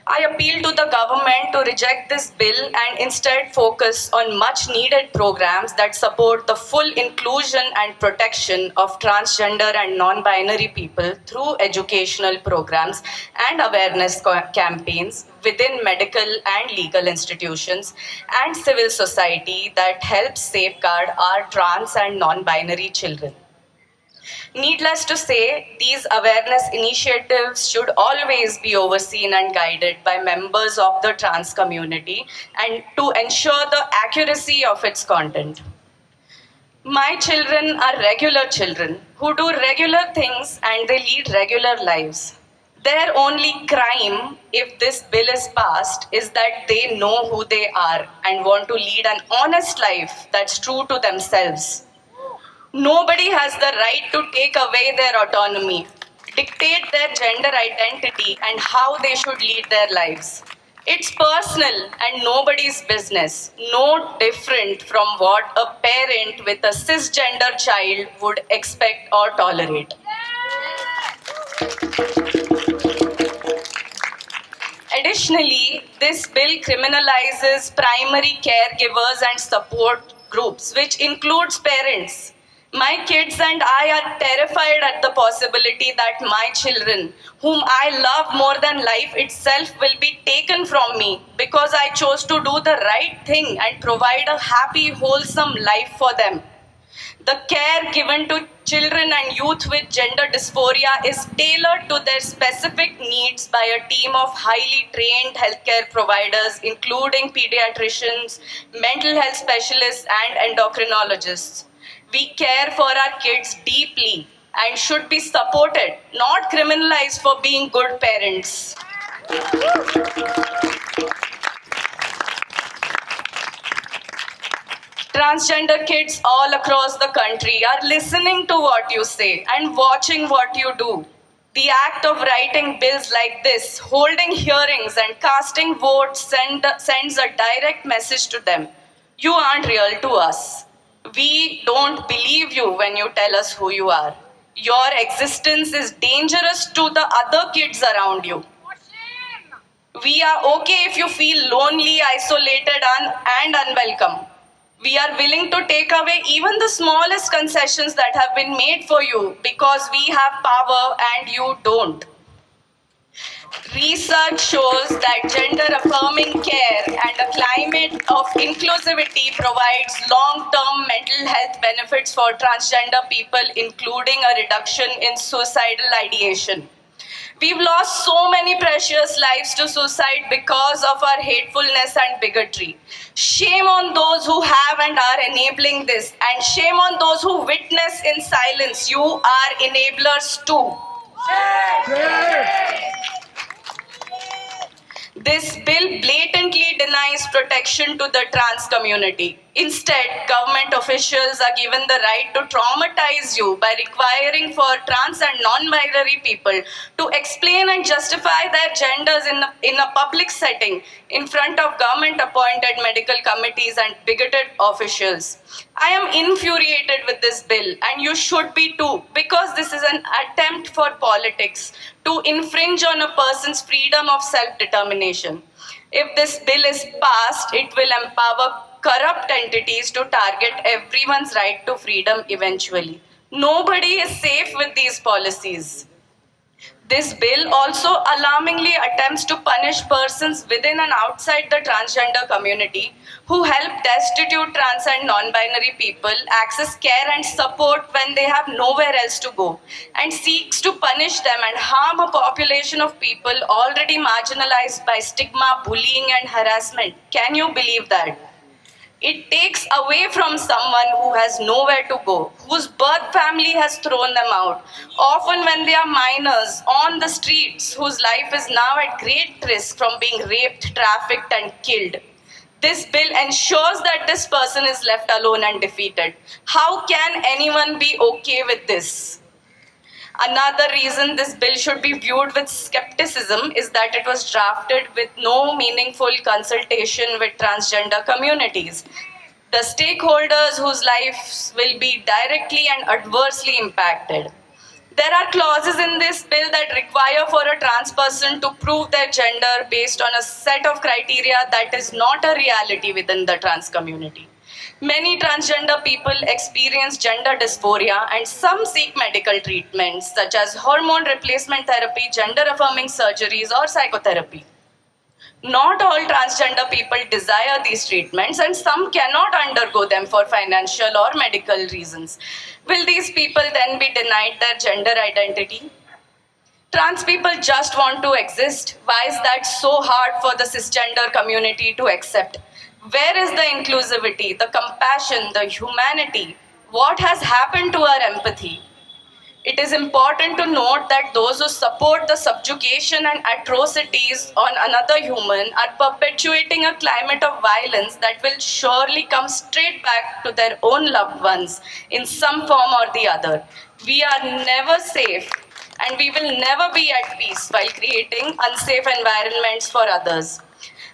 I appeal to the government to reject this bill and instead focus on much needed programs that support the full inclusion and protection of transgender and non-binary people through educational programs and awareness campaigns within medical and legal institutions and civil society that helps safeguard our trans and non-binary children. Needless to say, these awareness initiatives should always be overseen and guided by members of the trans community and to ensure the accuracy of its content. My children are regular children who do regular things and they lead regular lives. Their only crime, if this bill is passed, is that they know who they are and want to lead an honest life that's true to themselves. Nobody has the right to take away their autonomy, dictate their gender identity, and how they should lead their lives. It's personal and nobody's business, no different from what a parent with a cisgender child would expect or tolerate. Additionally, this bill criminalizes primary caregivers and support groups, which includes parents. My kids and I are terrified at the possibility that my children, whom I love more than life itself, will be taken from me because I chose to do the right thing and provide a happy, wholesome life for them. The care given to children and youth with gender dysphoria is tailored to their specific needs by a team of highly trained healthcare providers, including pediatricians, mental health specialists, and endocrinologists. We care for our kids deeply and should be supported, not criminalized for being good parents. Transgender kids all across the country are listening to what you say and watching what you do. The act of writing bills like this, holding hearings and casting votes sends a direct message to them. You aren't real to us. We don't believe you when you tell us who you are. Your existence is dangerous to the other kids around you. We are okay if you feel lonely, isolated, and unwelcome. We are willing to take away even the smallest concessions that have been made for you because we have power and you don't. Research shows that gender-affirming care and a climate of inclusivity provides long-term mental health benefits for transgender people, including a reduction in suicidal ideation. We've lost so many precious lives to suicide because of our hatefulness and bigotry. Shame on those who have and are enabling this, and shame on those who witness in silence. You are enablers too. This bill blatantly denies protection to the trans community. Instead, government officials are given the right to traumatize you by requiring for trans and non-binary people to explain and justify their genders in a public setting in front of government-appointed medical committees and bigoted officials. I am infuriated with this bill, and you should be too, because this is an attempt for politics to infringe on a person's freedom of self-determination. If this bill is passed, it will empower corrupt entities to target everyone's right to freedom eventually. Nobody is safe with these policies. This bill also alarmingly attempts to punish persons within and outside the transgender community who help destitute trans and non-binary people access care and support when they have nowhere else to go, and seeks to punish them and harm a population of people already marginalized by stigma, bullying and harassment. Can you believe that? It takes away from someone who has nowhere to go, whose birth family has thrown them out, often when they are minors on the streets, whose life is now at great risk from being raped, trafficked, and killed. This bill ensures that this person is left alone and defeated. How can anyone be okay with this? Another reason this bill should be viewed with skepticism is that it was drafted with no meaningful consultation with transgender communities, the stakeholders whose lives will be directly and adversely impacted. There are clauses in this bill that require for a trans person to prove their gender based on a set of criteria that is not a reality within the trans community. Many transgender people experience gender dysphoria and some seek medical treatments such as hormone replacement therapy, gender affirming surgeries, or psychotherapy. Not all transgender people desire these treatments and some cannot undergo them for financial or medical reasons. Will these people then be denied their gender identity? Trans people just want to exist. Why is that so hard for the cisgender community to accept? Where is the inclusivity, the compassion, the humanity? What has happened to our empathy? It is important to note that those who support the subjugation and atrocities on another human are perpetuating a climate of violence that will surely come straight back to their own loved ones in some form or the other. We are never safe and we will never be at peace while creating unsafe environments for others.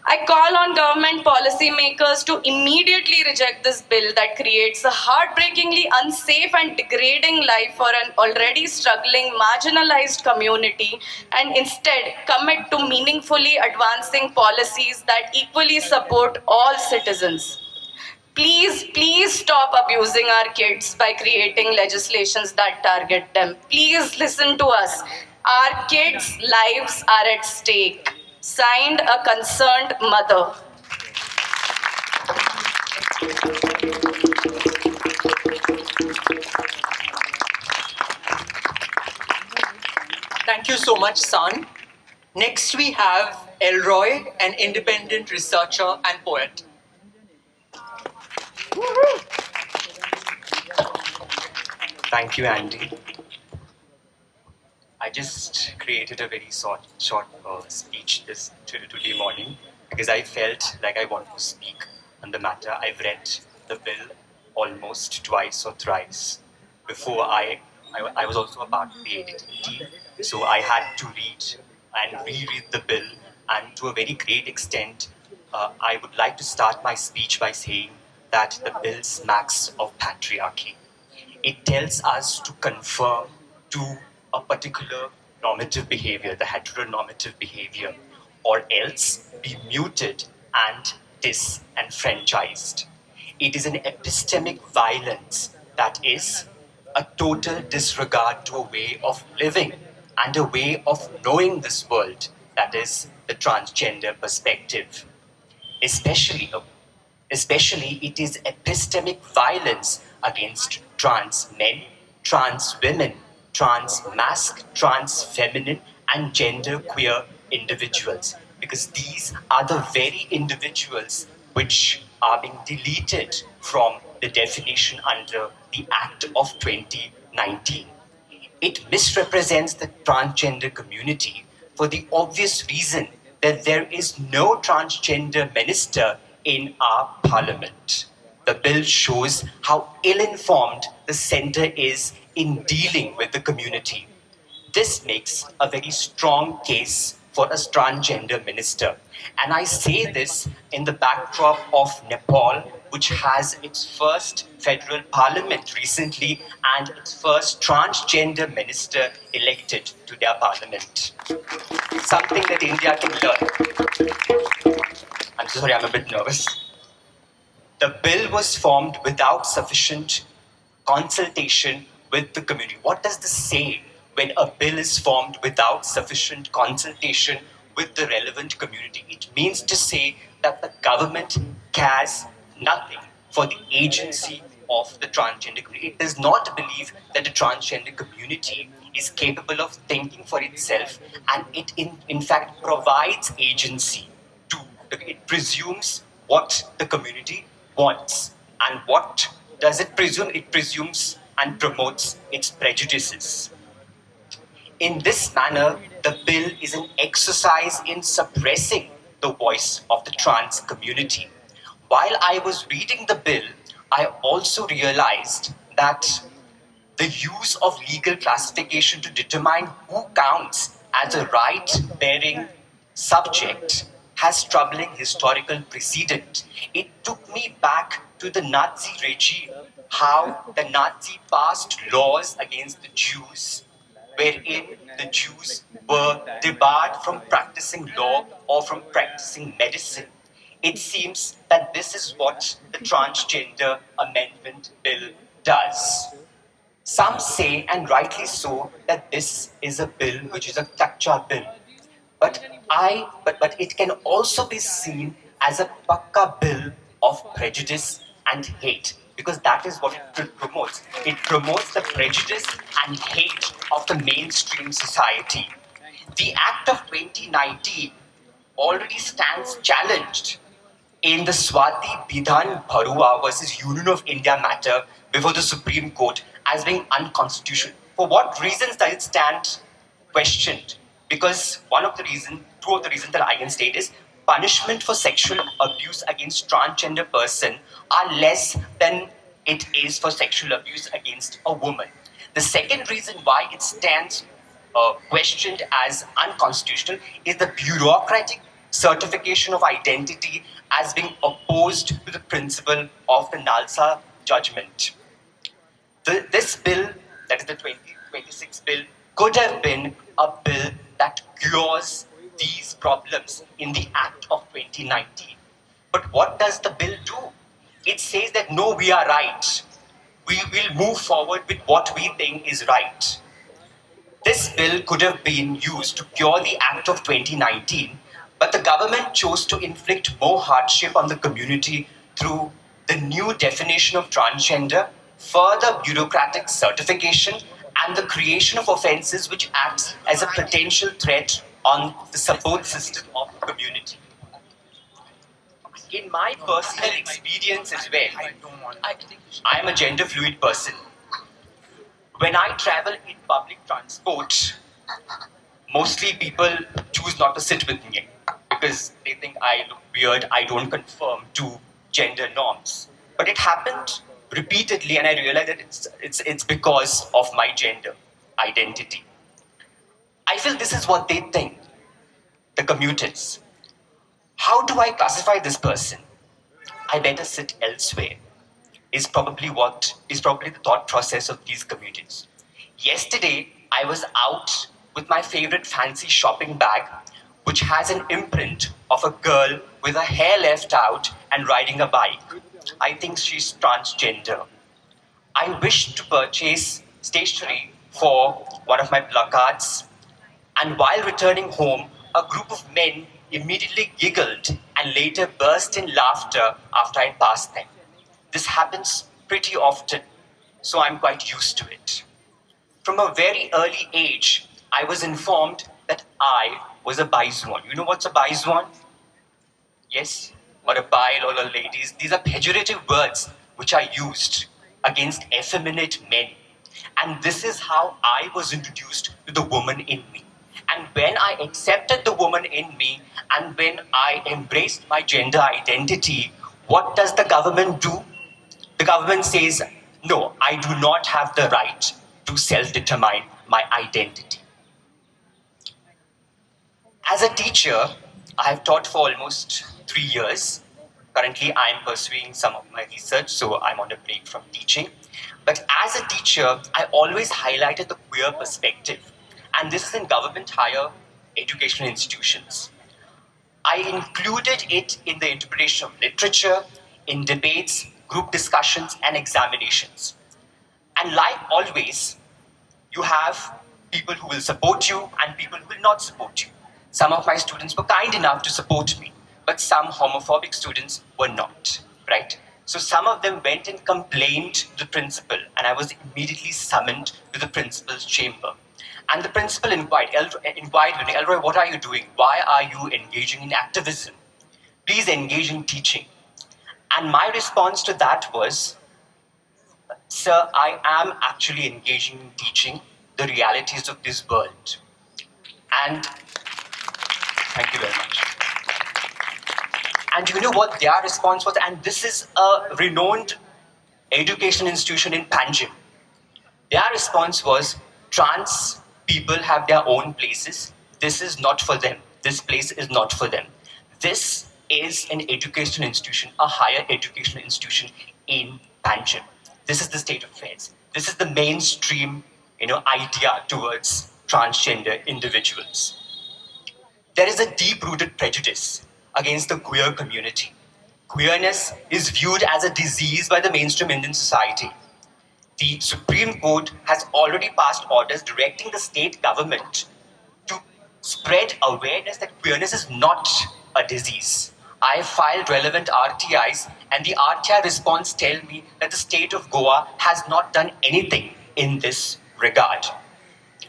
I call on government policymakers to immediately reject this bill that creates a heartbreakingly unsafe and degrading life for an already struggling, marginalized community and instead commit to meaningfully advancing policies that equally support all citizens. Please, please stop abusing our kids by creating legislations that target them. Please listen to us. Our kids' lives are at stake. Signed, a concerned mother. Thank you so much, San. Next, we have Elroy, an independent researcher and poet. Thank you, Andy. I just created a very short speech today morning because I felt like I want to speak on the matter. I've read the bill almost twice or thrice. Before I was also a part of the editing team, so I had to read and reread the bill, and to a very great extent, I would like to start my speech by saying that the bill smacks of patriarchy. It tells us to conform to a particular normative behavior, the heteronormative behavior, or else be muted and disenfranchised. It is an epistemic violence that is a total disregard to a way of living and a way of knowing this world, that is the transgender perspective. Especially it is epistemic violence against trans men, trans women, trans masc, trans feminine, and gender queer individuals, because these are the very individuals which are being deleted from the definition under the Act of 2019. It misrepresents the transgender community for the obvious reason that there is no transgender minister in our parliament. The bill shows how ill-informed the centre is in dealing with the community. This makes a very strong case for a transgender minister. And I say this in the backdrop of Nepal, which has its first federal parliament recently and its first transgender minister elected to their parliament. Something that India can learn. I'm sorry, I'm a bit nervous. The bill was formed without sufficient consultation with the community. What does this say when a bill is formed without sufficient consultation with the relevant community. It means to say that the government cares nothing for the agency of the transgender community. It does not believe that the transgender community is capable of thinking for itself, and it in fact provides agency to, it presumes what the community wants. And what does it presume? It presumes and promotes its prejudices. In this manner, the bill is an exercise in suppressing the voice of the trans community. While I was reading the bill, I also realized that the use of legal classification to determine who counts as a right-bearing subject has troubling historical precedent. It took me back to the Nazi regime, how the Nazi passed laws against the Jews, wherein the Jews were debarred from practicing law or from practicing medicine. It seems that this is what the Transgender Amendment Bill does. Some say, and rightly so, that this is a bill which is a kacha bill. But it can also be seen as a pakka bill of prejudice and hate, because that is what it promotes. It promotes the prejudice and hate of the mainstream society. The Act of 2019 already stands challenged in the Swati Bidhan Bharua versus Union of India matter before the Supreme Court as being unconstitutional. For what reasons does it stand questioned? Because two of the reasons that I can state is punishment for sexual abuse against transgender person are less than it is for sexual abuse against a woman. The second reason why it stands questioned as unconstitutional is the bureaucratic certification of identity as being opposed to the principle of the Nalsa judgment. This bill, that is the 2026 bill, could have been a bill that cures these problems in the Act of 2019. But what does the bill do? It says that no, we are right. We will move forward with what we think is right. This bill could have been used to cure the Act of 2019, but the government chose to inflict more hardship on the community through the new definition of transgender, further bureaucratic certification, and the creation of offences which acts as a potential threat on the support system of the community. In my personal experience as well, I'm a gender fluid person. When I travel in public transport, mostly people choose not to sit with me because they think I look weird, I don't conform to gender norms. But it happened repeatedly, and I realized that it's because of my gender identity. I feel this is what they think, the commuters. How do I classify this person? I better sit elsewhere. Is probably the thought process of these commuters. Yesterday, I was out with my favorite fancy shopping bag, which has an imprint of a girl with her hair left out and riding a bike. I think she's transgender. I wished to purchase stationery for one of my placards, and while returning home, a group of men immediately giggled and later burst in laughter after I passed them. This happens pretty often, so I'm quite used to it. From a very early age, I was informed that I was a biswan. You know what's a biswan? Yes? Or a bile or a ladies. These are pejorative words which are used against effeminate men. And this is how I was introduced to the woman in me. And when I accepted the woman in me and when I embraced my gender identity, what does the government do? The government says, no, I do not have the right to self-determine my identity. As a teacher, I have taught for almost 3 years. Currently, I am pursuing some of my research, so I'm on a break from teaching. But as a teacher, I always highlighted the queer perspective. And this is in government higher educational institutions. I included it in the interpretation of literature, in debates, group discussions, and examinations. And like always, you have people who will support you and people who will not support you. Some of my students were kind enough to support me, but some homophobic students were not, right? So some of them went and complained to the principal, and I was immediately summoned to the principal's chamber. And the principal inquired with me, Elroy, what are you doing? Why are you engaging in activism? Please engage in teaching. And my response to that was, sir, I am actually engaging in teaching the realities of this world. And thank you very much. And you know what their response was? And this is a renowned education institution in Panjim. Their response was, trans people have their own places. This is not for them. This place is not for them. This is an education institution, a higher education institution in Panjim. This is the state of affairs. This is the mainstream, idea towards transgender individuals. There is a deep-rooted prejudice against the queer community. Queerness is viewed as a disease by the mainstream Indian society. The Supreme Court has already passed orders directing the state government to spread awareness that queerness is not a disease. I filed relevant RTIs, and the RTI response tell me that the state of Goa has not done anything in this regard.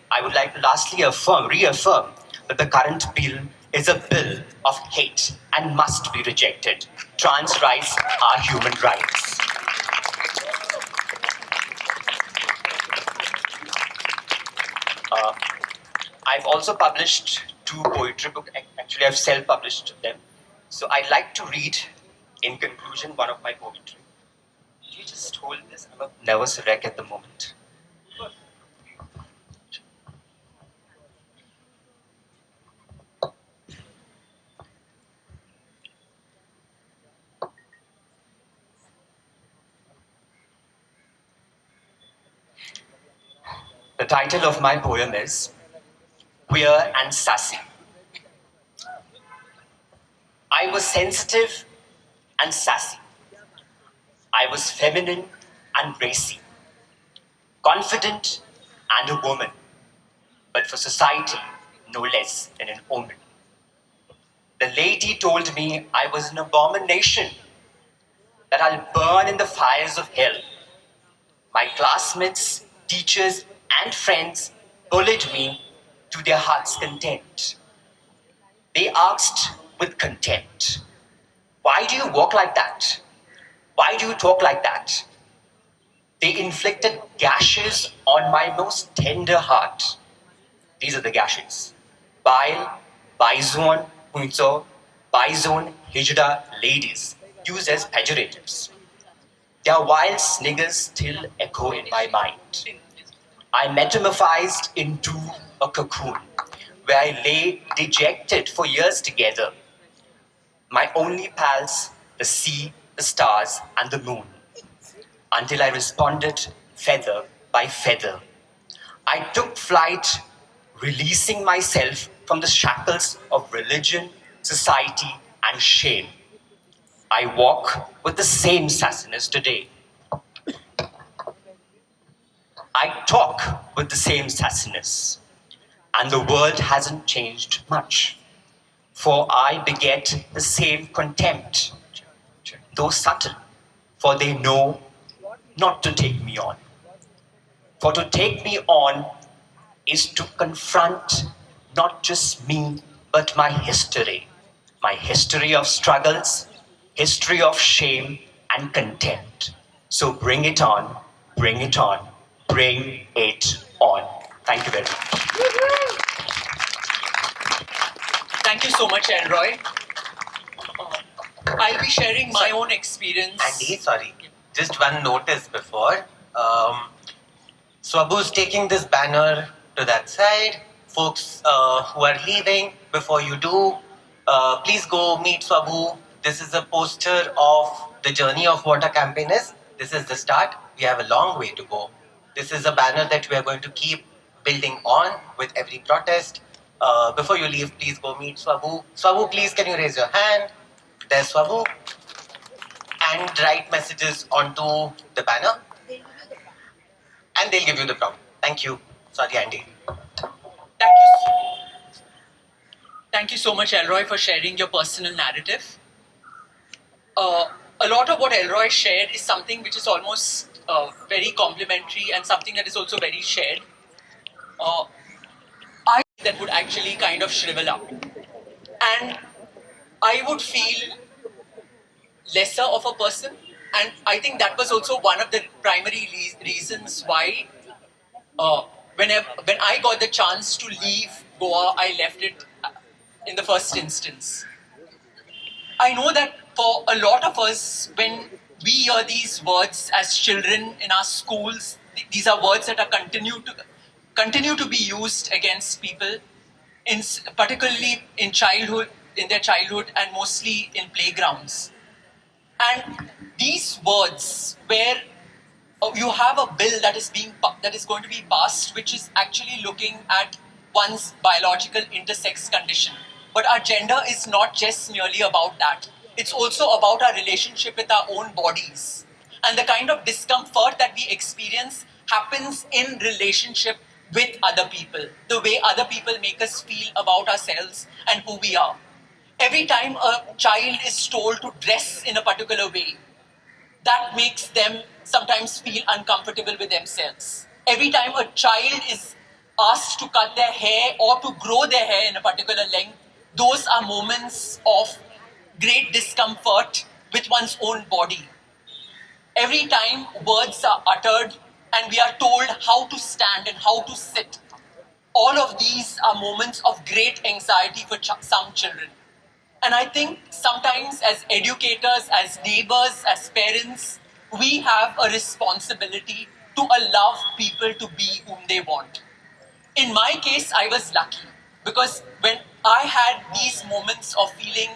I would like to lastly reaffirm that the current bill is a bill of hate and must be rejected. Trans rights are human rights. I've also published 2 poetry books. Actually, I've self-published them. So I'd like to read, in conclusion, one of my poetry. Could you just hold this? I'm a nervous wreck at the moment. The title of my poem is Queer and Sassy. I was sensitive and sassy. I was feminine and racy. Confident and a woman, but for society, no less than an omen. The lady told me I was an abomination, that I'll burn in the fires of hell. My classmates, teachers, and friends bullied me to their heart's content. They asked with contempt, why do you walk like that? Why do you talk like that? They inflicted gashes on my most tender heart. These are the gashes. Bile, Bison, Hunso, Bison, Hijra ladies, used as pejoratives. Their wild sniggers still echo in my mind. I metamorphosed into a cocoon where I lay dejected for years together. My only pals, the sea, the stars, and the moon, until I responded feather by feather. I took flight, releasing myself from the shackles of religion, society, and shame. I walk with the same sassiness today. I talk with the same sassiness, and the world hasn't changed much. For I beget the same contempt, though subtle, for they know not to take me on. For to take me on is to confront not just me, but my history of struggles, history of shame and contempt. So bring it on, bring it on, bring it on. Thank you very much. Thank you so much, Elroy. I'll be sharing my own experience. Andy, sorry, just one notice before. Swabu's taking this banner to that side. Folks who are leaving, before you do, please go meet Swabu. This is a poster of the journey of what a campaign is. This is the start. We have a long way to go. This is a banner that we are going to keep building on with every protest. Before you leave, please go meet Swabu. Swabu, please, can you raise your hand? There's Swabu. And write messages onto the banner. And they'll give you the prompt. Thank you. Sorry, Andy. Thank you so much, Elroy, for sharing your personal narrative. A lot of what Elroy shared is something which is almost very complimentary and something that is also very shared. I that would actually kind of shrivel up. And I would feel lesser of a person. And I think that was also one of the primary reasons why when I got the chance to leave Goa, I left it in the first instance. I know that for a lot of us, when we hear these words as children in our schools, these are words that are continue to be used against people, particularly in their childhood, and mostly in playgrounds. And these words, where you have a bill that is going to be passed, which is actually looking at one's biological intersex condition. But our gender is not just merely about that. It's also about our relationship with our own bodies. And the kind of discomfort that we experience happens in relationship with other people, the way other people make us feel about ourselves and who we are. Every time a child is told to dress in a particular way, that makes them sometimes feel uncomfortable with themselves. Every time a child is asked to cut their hair or to grow their hair in a particular length, those are moments of great discomfort with one's own body. Every time words are uttered and we are told how to stand and how to sit, all of these are moments of great anxiety for some children. And I think sometimes as educators, as neighbors, as parents, we have a responsibility to allow people to be whom they want. In my case, I was lucky because when I had these moments of feeling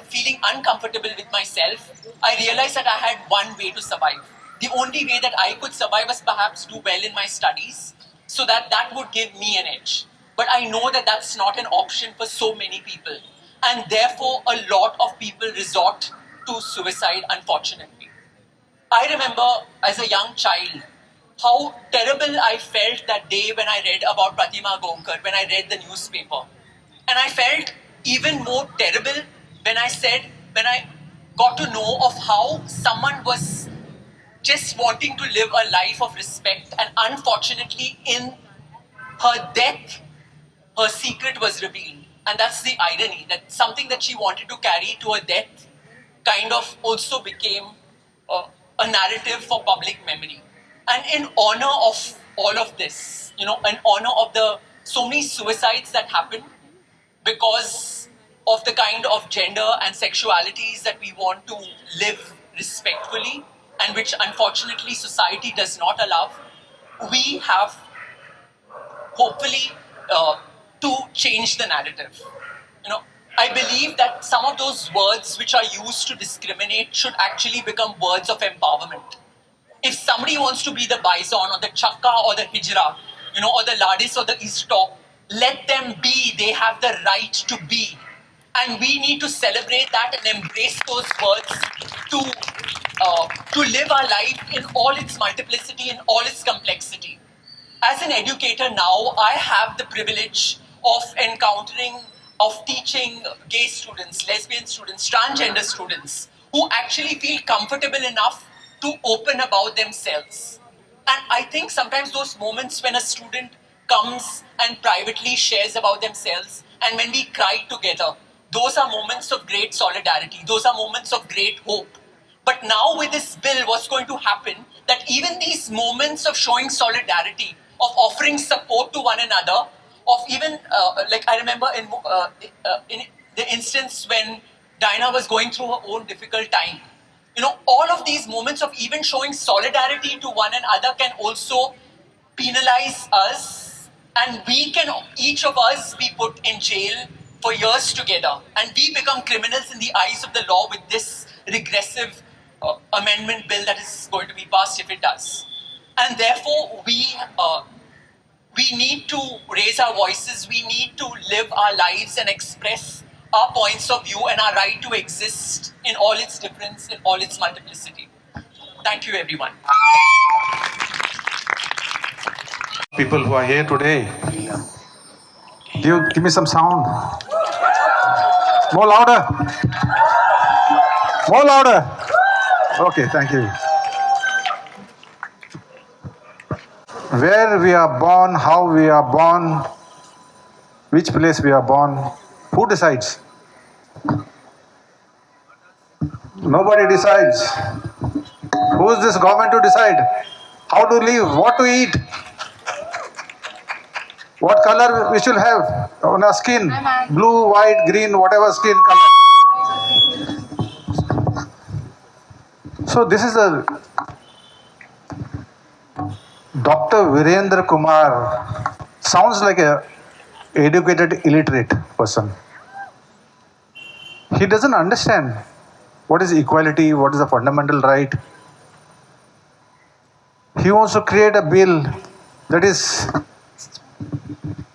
feeling uncomfortable with myself, I realized that I had one way to survive. The only way that I could survive was perhaps do well in my studies, so that would give me an edge. But I know that that's not an option for so many people. And therefore, a lot of people resort to suicide, unfortunately. I remember as a young child how terrible I felt that day when I read about Pratima Gonkar, when I read the newspaper. And I felt even more terrible when I got to know of how someone was just wanting to live a life of respect, and unfortunately in her death, her secret was revealed. And that's the irony, that something that she wanted to carry to her death kind of also became a narrative for public memory. And in honor of all of this, in honor of the so many suicides that happen because of the kind of gender and sexualities that we want to live respectfully and which unfortunately society does not allow, we have hopefully to change the narrative. I believe that some of those words which are used to discriminate should actually become words of empowerment. If somebody wants to be the bison or the chakka or the hijra, or the ladis or the istop, let them be. They have the right to be. And we need to celebrate that and embrace those words to live our life in all its multiplicity, in all its complexity. As an educator now, I have the privilege of teaching gay students, lesbian students, transgender students who actually feel comfortable enough to open about themselves. And I think sometimes those moments when a student comes and privately shares about themselves and when we cry together, those are moments of great solidarity. Those are moments of great hope. But now with this bill, what's going to happen, that even these moments of showing solidarity, of offering support to one another, of even, like I remember in the instance when Diana was going through her own difficult time, all of these moments of even showing solidarity to one another can also penalize us, and we can, each of us, be put in jail for years together, and we become criminals in the eyes of the law with this regressive amendment bill that is going to be passed if it does. And therefore, we need to raise our voices, we need to live our lives and express our points of view and our right to exist in all its difference, in all its multiplicity. Thank you, everyone. People who are here today, Give me some sound. More louder. More louder. Okay, thank you. Where we are born, how we are born, which place we are born, who decides? Nobody decides. Who is this government to decide? How to live, what to eat, what color we should have on our skin, blue, white, green, whatever skin color. So this is a Dr. Virendra Kumar sounds like a educated illiterate person. He doesn't understand what is equality, what is a fundamental right. He wants to create a bill that is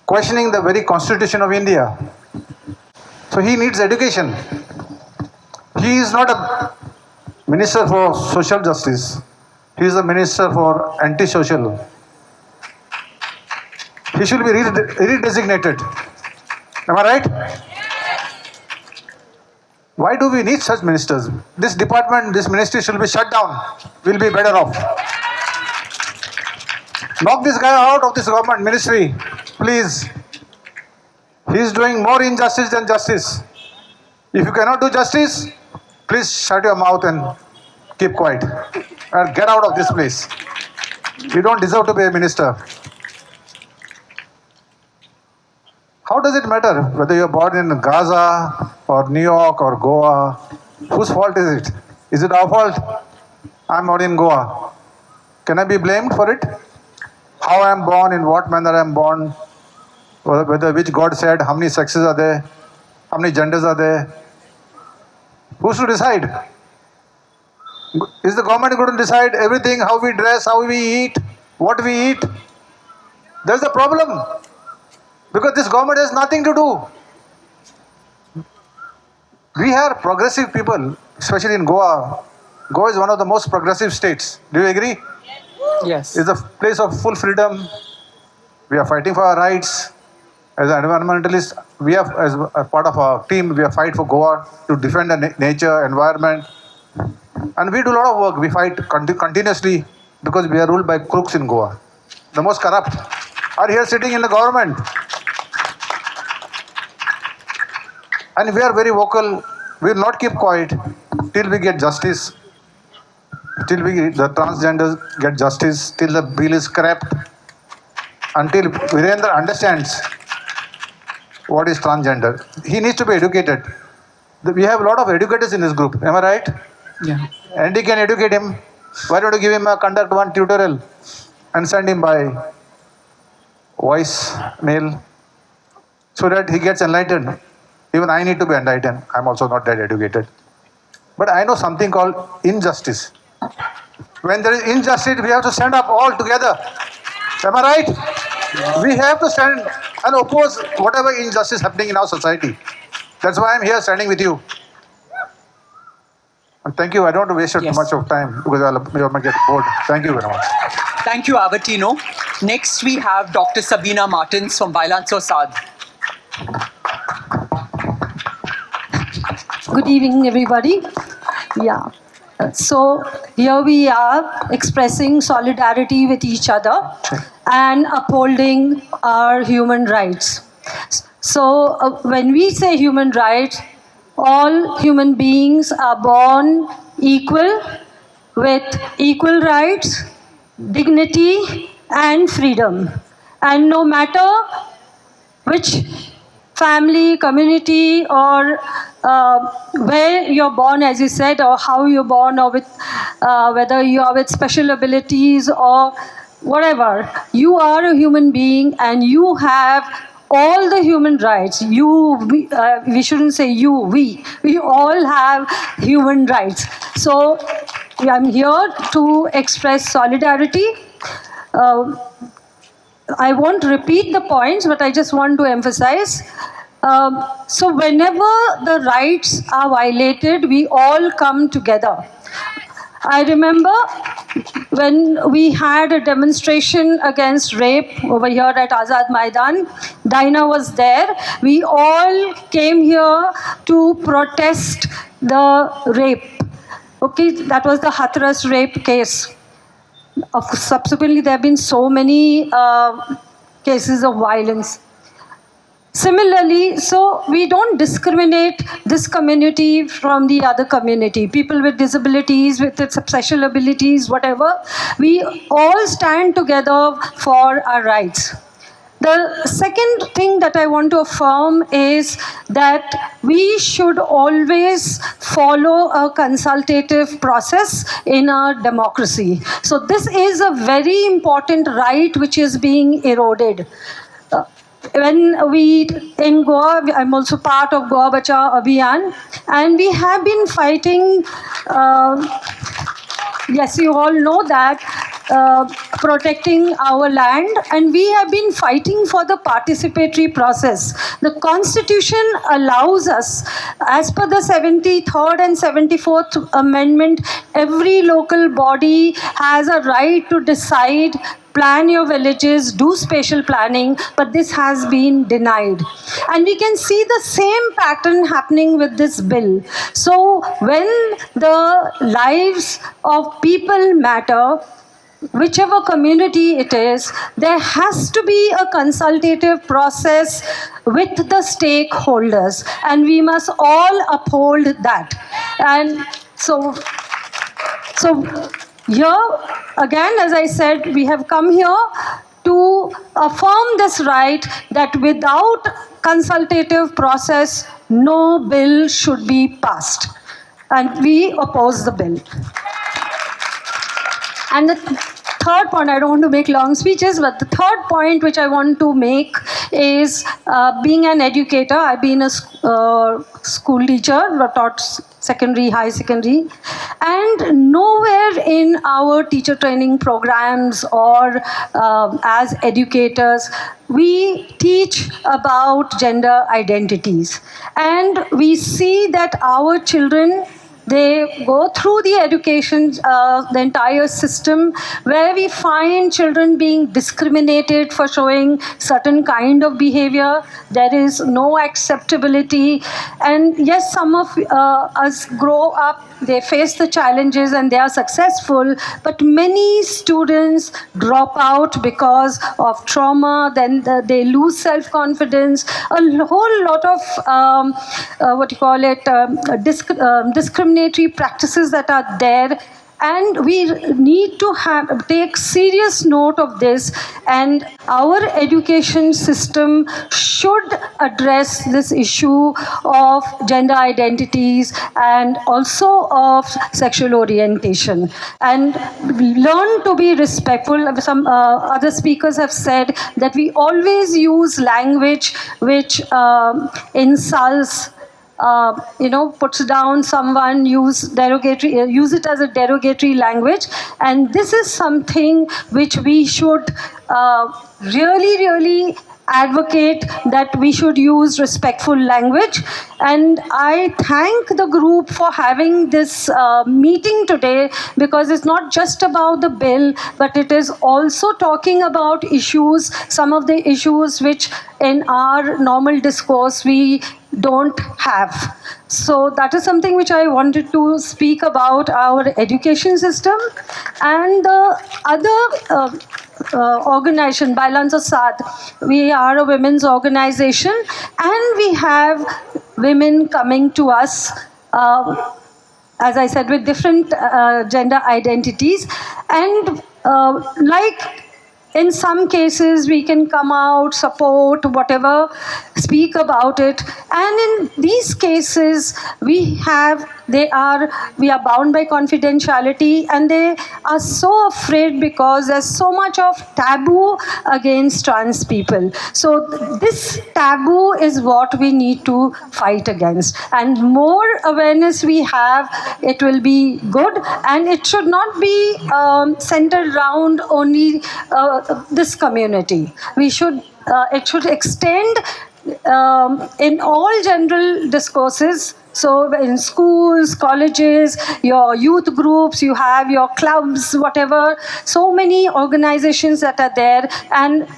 questioning the very constitution of India. So he needs education. He is not a minister for social justice. He is a minister for anti-social. He should be redesignated. Am I right? Why do we need such ministers? This department, this ministry should be shut down. We'll be better off. Knock this guy out of this government ministry, please. He is doing more injustice than justice. If you cannot do justice, please shut your mouth and keep quiet. And get out of this place. You don't deserve to be a minister. How does it matter whether you're born in Gaza or New York or Goa? Whose fault is it? Is it our fault? I'm born in Goa. Can I be blamed for it? How I am born, in what manner I am born, whether which God said, how many sexes are there, how many genders are there. Who's to decide? Is the government going to decide everything, how we dress, how we eat, what we eat? There's a problem. Because this government has nothing to do. We are progressive people, especially in Goa. Goa is one of the most progressive states. Do you agree? Yes. It's a place of full freedom. We are fighting for our rights. As an environmentalist, we have, as a part of our team, we are fight for Goa to defend the nature, environment. And we do a lot of work. We fight continuously because we are ruled by crooks in Goa. The most corrupt are here sitting in the government. And we are very vocal. We will not keep quiet till we get justice, till the transgenders get justice, till the bill is scrapped, until Virendra understands what is transgender. He needs to be educated. We have a lot of educators in this group. Am I right? Yeah. Andy can educate him. Why don't you give him a conduct one tutorial and send him by voice mail so that he gets enlightened. Even I need to be enlightened. I'm also not that educated. But I know something called injustice. When there is injustice, we have to stand up all together. Am I right? We have to stand and oppose whatever injustice happening in our society. That's why I'm here standing with you. And thank you. I don't want to waste too much of time because you might get bored. Thank you very much. Thank you, Avatino. Next, we have Dr. Sabina Martins from Violence Azad. Good evening, everybody. Yeah. So here we are expressing solidarity with each other and upholding our human rights. So when we say human rights, all human beings are born equal with equal rights, dignity, and freedom. And no matter which family, community, or where you're born, as you said, or how you're born, or with whether you are with special abilities or whatever, you are a human being and you have all the human rights. We shouldn't say you, we all have human rights. So I'm here to express solidarity. I won't repeat the points, but I just want to emphasize. So whenever the rights are violated, we all come together. I remember when we had a demonstration against rape over here at Azad Maidan, Dinah was there. We all came here to protest the rape. Okay, that was the Hathras rape case. Subsequently, there have been so many cases of violence. Similarly, so we don't discriminate this community from the other community. People with disabilities, with special abilities, whatever, we all stand together for our rights. The second thing that I want to affirm is that we should always follow a consultative process in our democracy. So this is a very important right which is being eroded. When we in Goa, I'm also part of Goa Bachao Abhiyan, and we have been fighting. Yes, you all know that, protecting our land, and we have been fighting for the participatory process. The Constitution allows us, as per the 73rd and 74th Amendment, every local body has a right to decide, plan your villages, do spatial planning, but this has been denied. And we can see the same pattern happening with this bill. So when the lives of people matter, whichever community it is, there has to be a consultative process with the stakeholders, and we must all uphold that. And so here, again, as I said, we have come here to affirm this right that without consultative process, no bill should be passed. And we oppose the bill. And the third point, I don't want to make long speeches, but the third point which I want to make is being an educator. I've been a school teacher, taught secondary, high secondary, and nowhere in our teacher training programs or as educators, we teach about gender identities. And we see that our children, they go through the education, the entire system, where we find children being discriminated for showing certain kind of behavior. There is no acceptability. And yes, some of us grow up, they face the challenges and they are successful, but many students drop out because of trauma, then they lose self-confidence, a whole lot of, discriminatory practices that are there. And we need to take serious note of this, and our education system should address this issue of gender identities and also of sexual orientation, and learn to be respectful. Some other speakers have said that we always use language which insults, puts down someone, use it as a derogatory language. And this is something which we should really advocate, that we should use respectful language. And I thank the group for having this meeting today, because it's not just about the bill, but it is also talking about issues, some of the issues which in our normal discourse we don't have. So that is something which I wanted to speak about our education system. And the other organization, Bailans Azad, we are a women's organization, and we have women coming to us, as I said, with different gender identities. And like in some cases, we can come out, support, whatever, speak about it. And in these cases, we are bound by confidentiality, and they are so afraid because there's so much of taboo against trans people. So this taboo is what we need to fight against. And more awareness we have, it will be good. And it should not be centered around only this community. It should extend in all general discourses, So in schools, colleges, your youth groups, you have your clubs, whatever, so many organizations that are there, and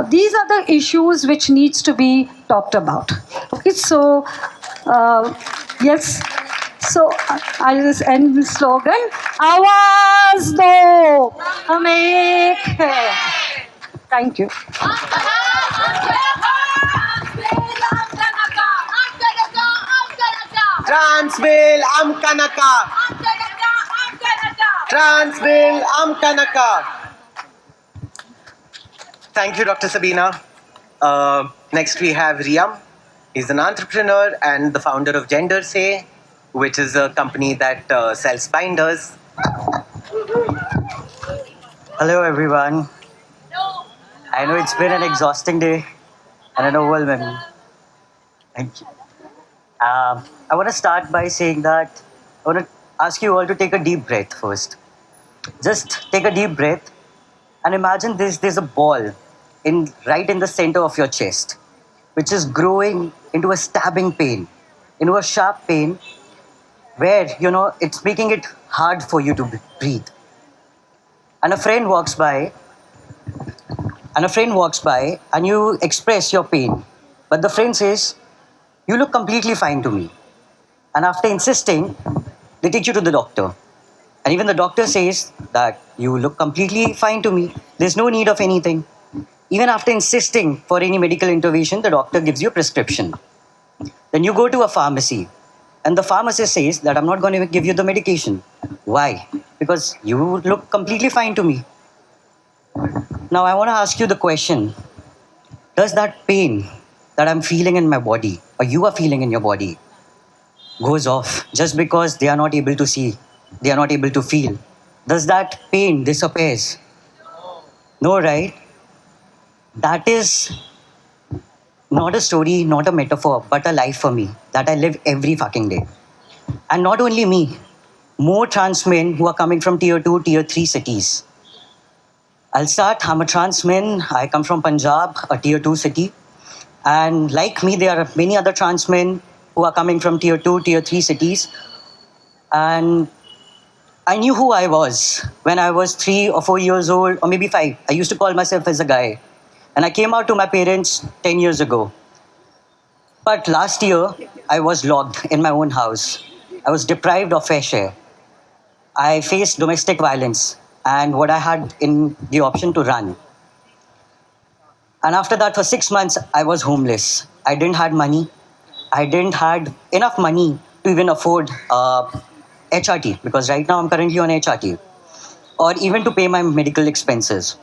these are the issues which needs to be talked about. Okay, so yes, so I'll just end with slogan, आवाज दो हमें है. Thank you. Trans Bill, Amka Naka. Trans Bill, Amka Naka. Thank you, Dr. Sabina. Next, we have Riam. He's an entrepreneur and the founder of Gender Say, which is a company that sells binders. Hello, everyone. I know it's been an exhausting day and an overwhelming. Thank you. I want to start by saying that I want to ask you all to take a deep breath first. Just take a deep breath and imagine there's a ball right in the center of your chest, which is growing into a stabbing pain, into a sharp pain where, it's making it hard for you to breathe. And a friend walks by and you express your pain. But the friend says, "You look completely fine to me." And after insisting, they take you to the doctor. And even the doctor says that you look completely fine to me. There's no need of anything. Even after insisting for any medical intervention, the doctor gives you a prescription. Then you go to a pharmacy and the pharmacist says that I'm not going to give you the medication. Why? Because you look completely fine to me. Now I want to ask you the question, does that pain that I'm feeling in my body or you are feeling in your body goes off just because they are not able to see, they are not able to feel? Does that pain disappears? No, right? That is not a story, not a metaphor, but a life for me that I live every fucking day. And not only me, more trans men who are coming from tier 2, tier 3 cities. I'll start. I'm a trans man. I come from Punjab, a tier 2 city. And like me, there are many other trans men who are coming from tier 2, tier 3 cities. And I knew who I was when I was 3 or 4 years old, or maybe 5. I used to call myself as a guy. And I came out to my parents 10 years ago. But last year, I was locked in my own house. I was deprived of fresh air. I faced domestic violence and what I had in the option to run. And after that, for 6 months, I was homeless. I didn't have money. I didn't have enough money to even afford HRT, because right now I'm currently on HRT, or even to pay my medical expenses.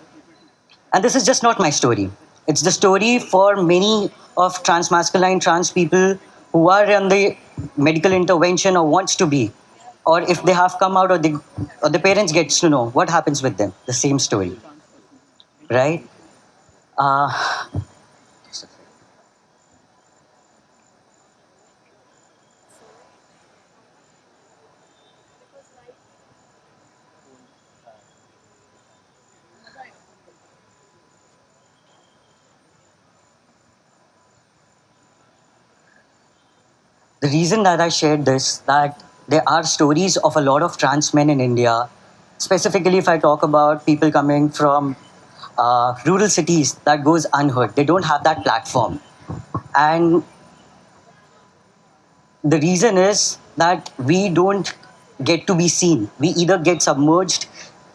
And this is just not my story. It's the story for many of transmasculine trans people who are on the medical intervention or wants to be, or if they have come out or the parents gets to know what happens with them. The same story, right? The reason that I shared this, that there are stories of a lot of trans men in India, specifically if I talk about people coming from rural cities, that goes unheard. They don't have that platform. And the reason is that we don't get to be seen. We either get submerged,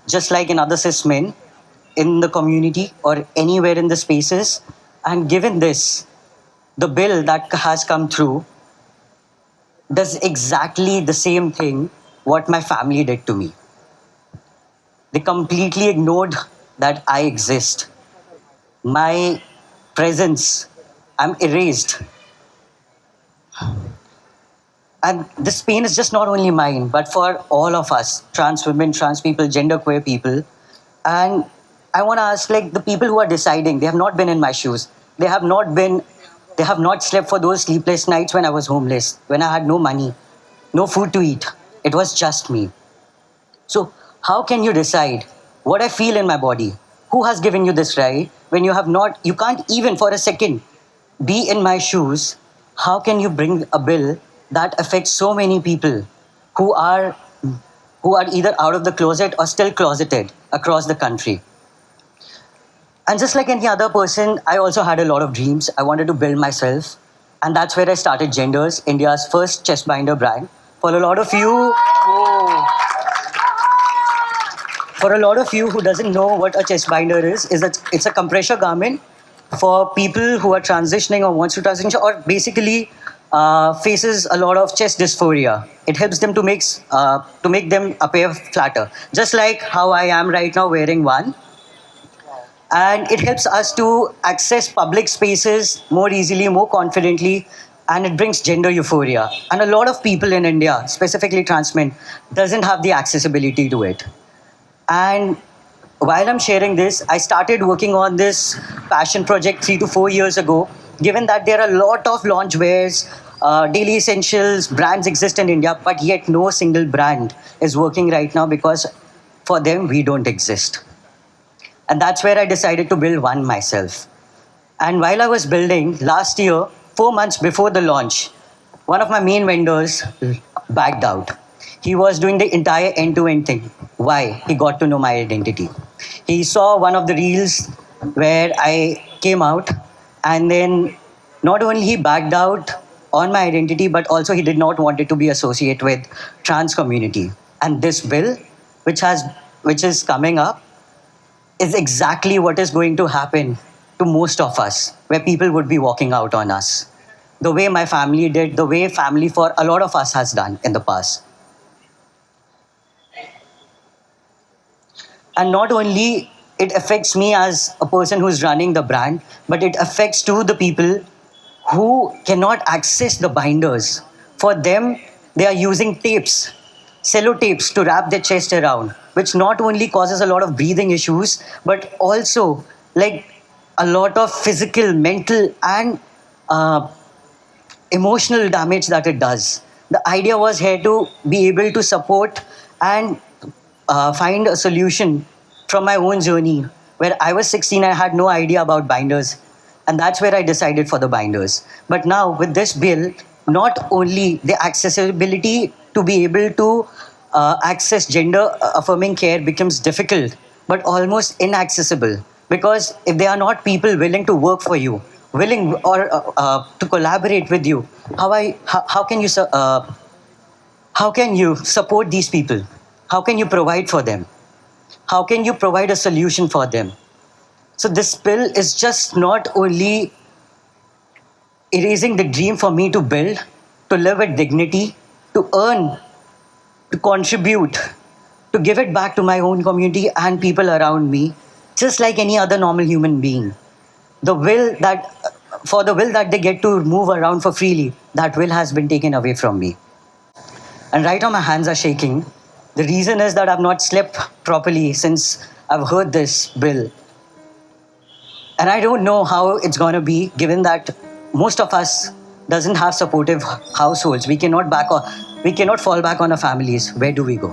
just like in other cis men, in the community or anywhere in the spaces. And given this, the bill that has come through does exactly the same thing what my family did to me. They completely ignored that I exist. My presence, I'm erased. And this pain is just not only mine, but for all of us, trans women, trans people, genderqueer people. And I want to ask, like, the people who are deciding, they have not been in my shoes. They have not slept for those sleepless nights when I was homeless, when I had no money, no food to eat. It was just me. So how can you decide what I feel in my body? Who has given you this right when you can't even for a second be in my shoes? How can you bring a bill that affects so many people who are either out of the closet or still closeted across the country. And just like any other person, I also had a lot of dreams. I wanted to build myself. And that's where I started Genders, India's first chest binder brand. For a lot of you, who doesn't know what a chest binder is it's a compressor garment for people who are transitioning or wants to transition or basically faces a lot of chest dysphoria. It helps them to make them appear flatter, just like how I am right now wearing one. And it helps us to access public spaces more easily, more confidently, and it brings gender euphoria. And a lot of people in India, specifically trans men, doesn't have the accessibility to it. And while I'm sharing this, I started working on this passion project 3 to 4 years ago, given that there are a lot of launch wares, daily essentials, brands exist in India, but yet no single brand is working right now because for them, we don't exist. And that's where I decided to build one myself. And while I was building, last year, 4 months before the launch, one of my main vendors backed out. He was doing the entire end-to-end thing. Why? He got to know my identity. He saw one of the reels where I came out, and then not only he backed out on my identity, but also he did not want it to be associated with trans community. And this bill, which is coming up, is exactly what is going to happen to most of us, where people would be walking out on us. The way my family did, the way family for a lot of us has done in the past. And not only it affects me as a person who's running the brand, but it affects too the people who cannot access the binders. For them, they are using tapes, sellotapes to wrap their chest around, which not only causes a lot of breathing issues, but also like a lot of physical, mental, and emotional damage that it does. The idea was here to be able to support and find a solution from my own journey. Where I was 16, I had no idea about binders. And that's where I decided for the binders. But now with this bill, not only the accessibility to be able to access gender affirming care becomes difficult, but almost inaccessible. Because if there are not people willing to work for you, willing or to collaborate with you, how can you support these people? How can you provide for them? How can you provide a solution for them? So this bill is just not only erasing the dream for me to build, to live with dignity, to earn, to contribute, to give it back to my own community and people around me, just like any other normal human being. The will that they get to move around for freely, that will has been taken away from me. And right now my hands are shaking. The reason is that I've not slept properly since I've heard this bill. And I don't know how it's going to be, given that most of us doesn't have supportive households. We cannot fall back on our families. Where do we go?